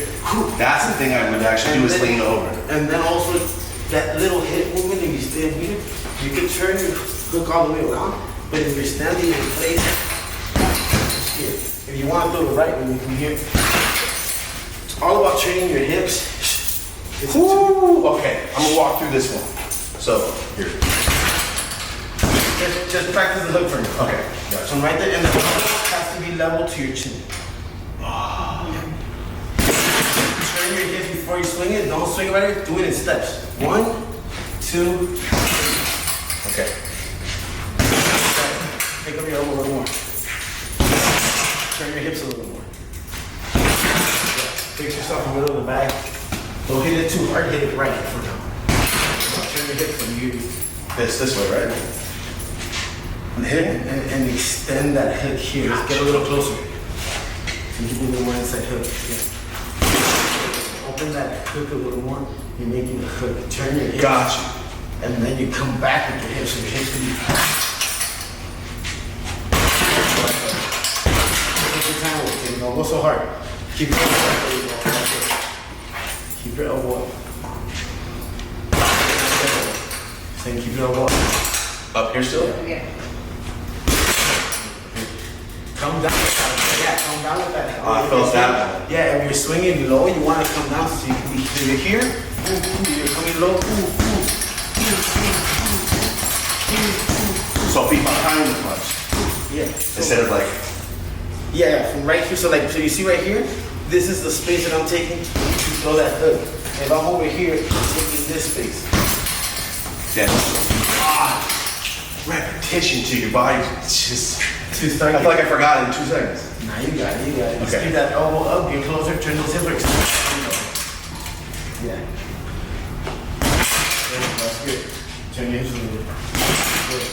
That's the thing I would actually do is lean over. And then also that little hip movement. If you stay here, you can turn your hook all the way around. But if you're standing in place, here. If you want to do it right, when you come here, it's all about training your hips. Ooh, okay, I'm gonna walk through this one. So, here. Just practice the hook for me. Okay, So right there, and the hook has to be level to your chin. Turn your hips before you swing it. Don't swing it right here. Do it in steps. 1, 2. Okay. Pick up your elbow a little more. Turn your hips a little more. Fix yourself in the middle of the bag. Don't hit it too hard. Hit it right for now. Turn your hips and you. This way, right? And extend that hook here. Just get a little closer. So you can do a little more inside hook. Yeah. Open that hook a little more. You're making a hook. Turn your hips. Gotcha. And then you come back with your hips. So your hips can be. Take your time with it. Don't go so hard. Keep your elbow up. Keep your elbow up. Same, keep your elbow up. Up here still? Yeah. Come down with that. Yeah, come down with that. I felt that one. Yeah, if you're swinging low, you want to come down so you can be so you're here. You're coming low. So feet behind the punch. Yeah. Instead of like. Yeah, from right here. So you see right here, this is the space that I'm taking to throw that hook. If I'm over here, I'm taking this space. Yeah. Repetition to your body. It's just. To start. I feel like I forgot it in 2 seconds. Nah, you got it. Just Okay. keep that elbow up, get closer, turn those hips like. Yeah. That's good. Turn your hips a little bit. Good.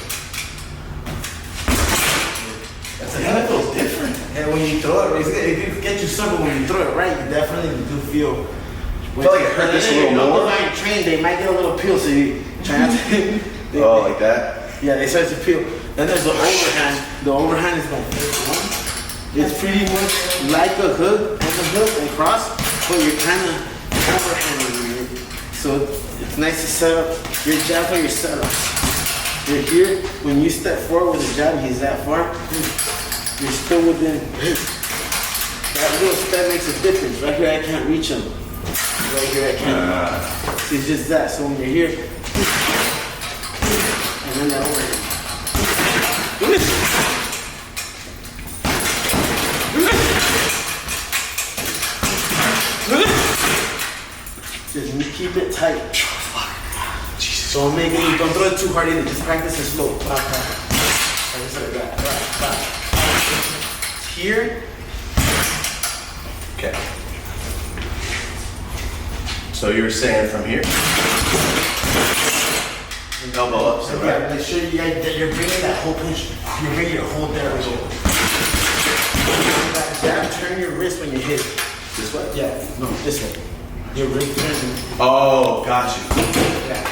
That's Yeah, that feels different. And when you throw it, if you get your circle, when you throw it right, you definitely do feel. I feel like it hurt this a little more. When you're trained, they might get a little peel, so you try not to. Oh, like that? Yeah, they start to peel. Then there's the overhand. The overhand is like this one. It's pretty much like a hook and a hook and cross, but you're kind of overhanding it. So it's nice to set up your jab or your setup. You're here, when you step forward with a jab, he's that far, you're still within. That little step makes a difference. Right here, I can't reach him. Right here, I can't. So it's just that. So when you're here, and then that overhand. Just keep it tight. So don't throw it too hard in it. Just practice it slow. Practice like that. Here. Okay. So you were saying from here? Elbow up, so Yeah, right? make sure you're bringing that whole push. You're bringing your whole there as well. Jab, turn your wrist when you hit. This way? Yeah. No, this way. Your wrist turning. Oh, got you. Yeah.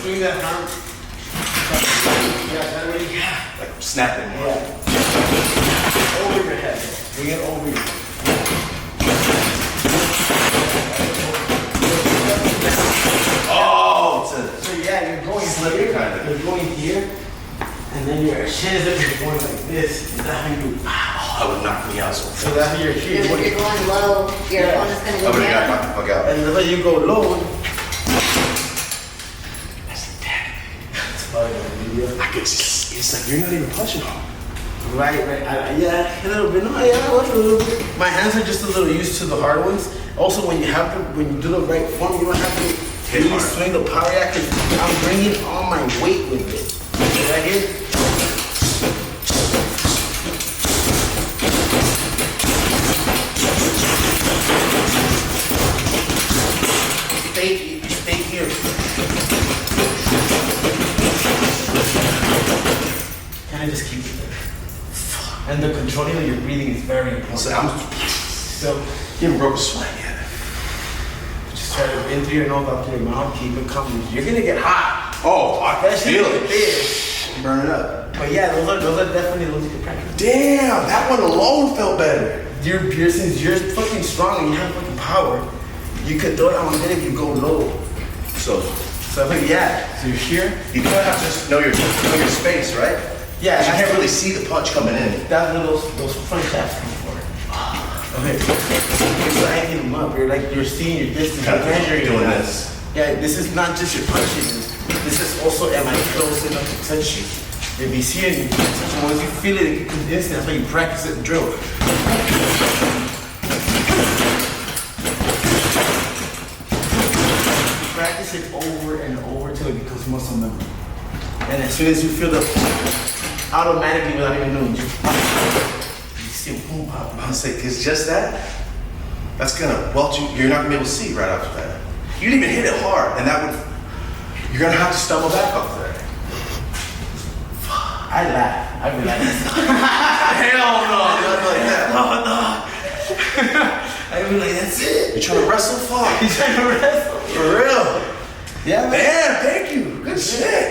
Bring that arm. Yeah, that way. Like snapping. Yeah. Over your head. Bring it over your head. Oh, it's a So yeah, you're going slipper here. kind of. You're going here. And then your chin is up, you're going like this. Is that how you? Oh, that would knock me out so So that's how you're here. If you're going low, your Yeah. opponent's gonna I go would have got down. knocked the fuck out. And the way you go low. I could just, it's like you're not even punching hard. Right. Yeah, a little bit. No, yeah, I was a little bit. My hands are just a little used to the hard ones. Also, when you do the right form, you don't have to Hit really hard. swing the power yak, 'cause I'm bringing all my weight with it. Right here. here. Kind of just keep it there. And the controlling of your breathing is very important. So You haven't broke a sweat yet. just try to in through your nose, out through your mouth, keep it coming. You're gonna get hot. Oh, I can That shit feel is it. big. Burn it up. But yeah, those are definitely those you can practice. Damn, that one alone felt better. Since you're fucking strong and you have fucking power, you could throw it on it if you go low. So But yeah, so you're here. you kind of have to know your space, right? Yeah, You can't really see the punch coming in. That's where those front taps come for. Okay. It's like hanging them up. You're seeing your distance. You're measuring Doing that. this. Yeah, this is not just your punching. This is also, am I close enough to touch you? If you see it, you can touch it. Once you feel it, it becomes instant. That's why you practice it and drill. Practice it over and over till it becomes muscle memory. And as soon as you feel the automatically without even knowing, you see a boom pop. I was like, it's just that. That's gonna welt you. You're not gonna be able to see right after that. You didn't even hit it hard, and that would. You're gonna have to stumble back off there. I laugh. I be like, Hell no! Like that. I be like, that's it. You're trying to wrestle? Fuck. He's trying to wrestle. For real. Yeah, man. Man, thank you. Good shit.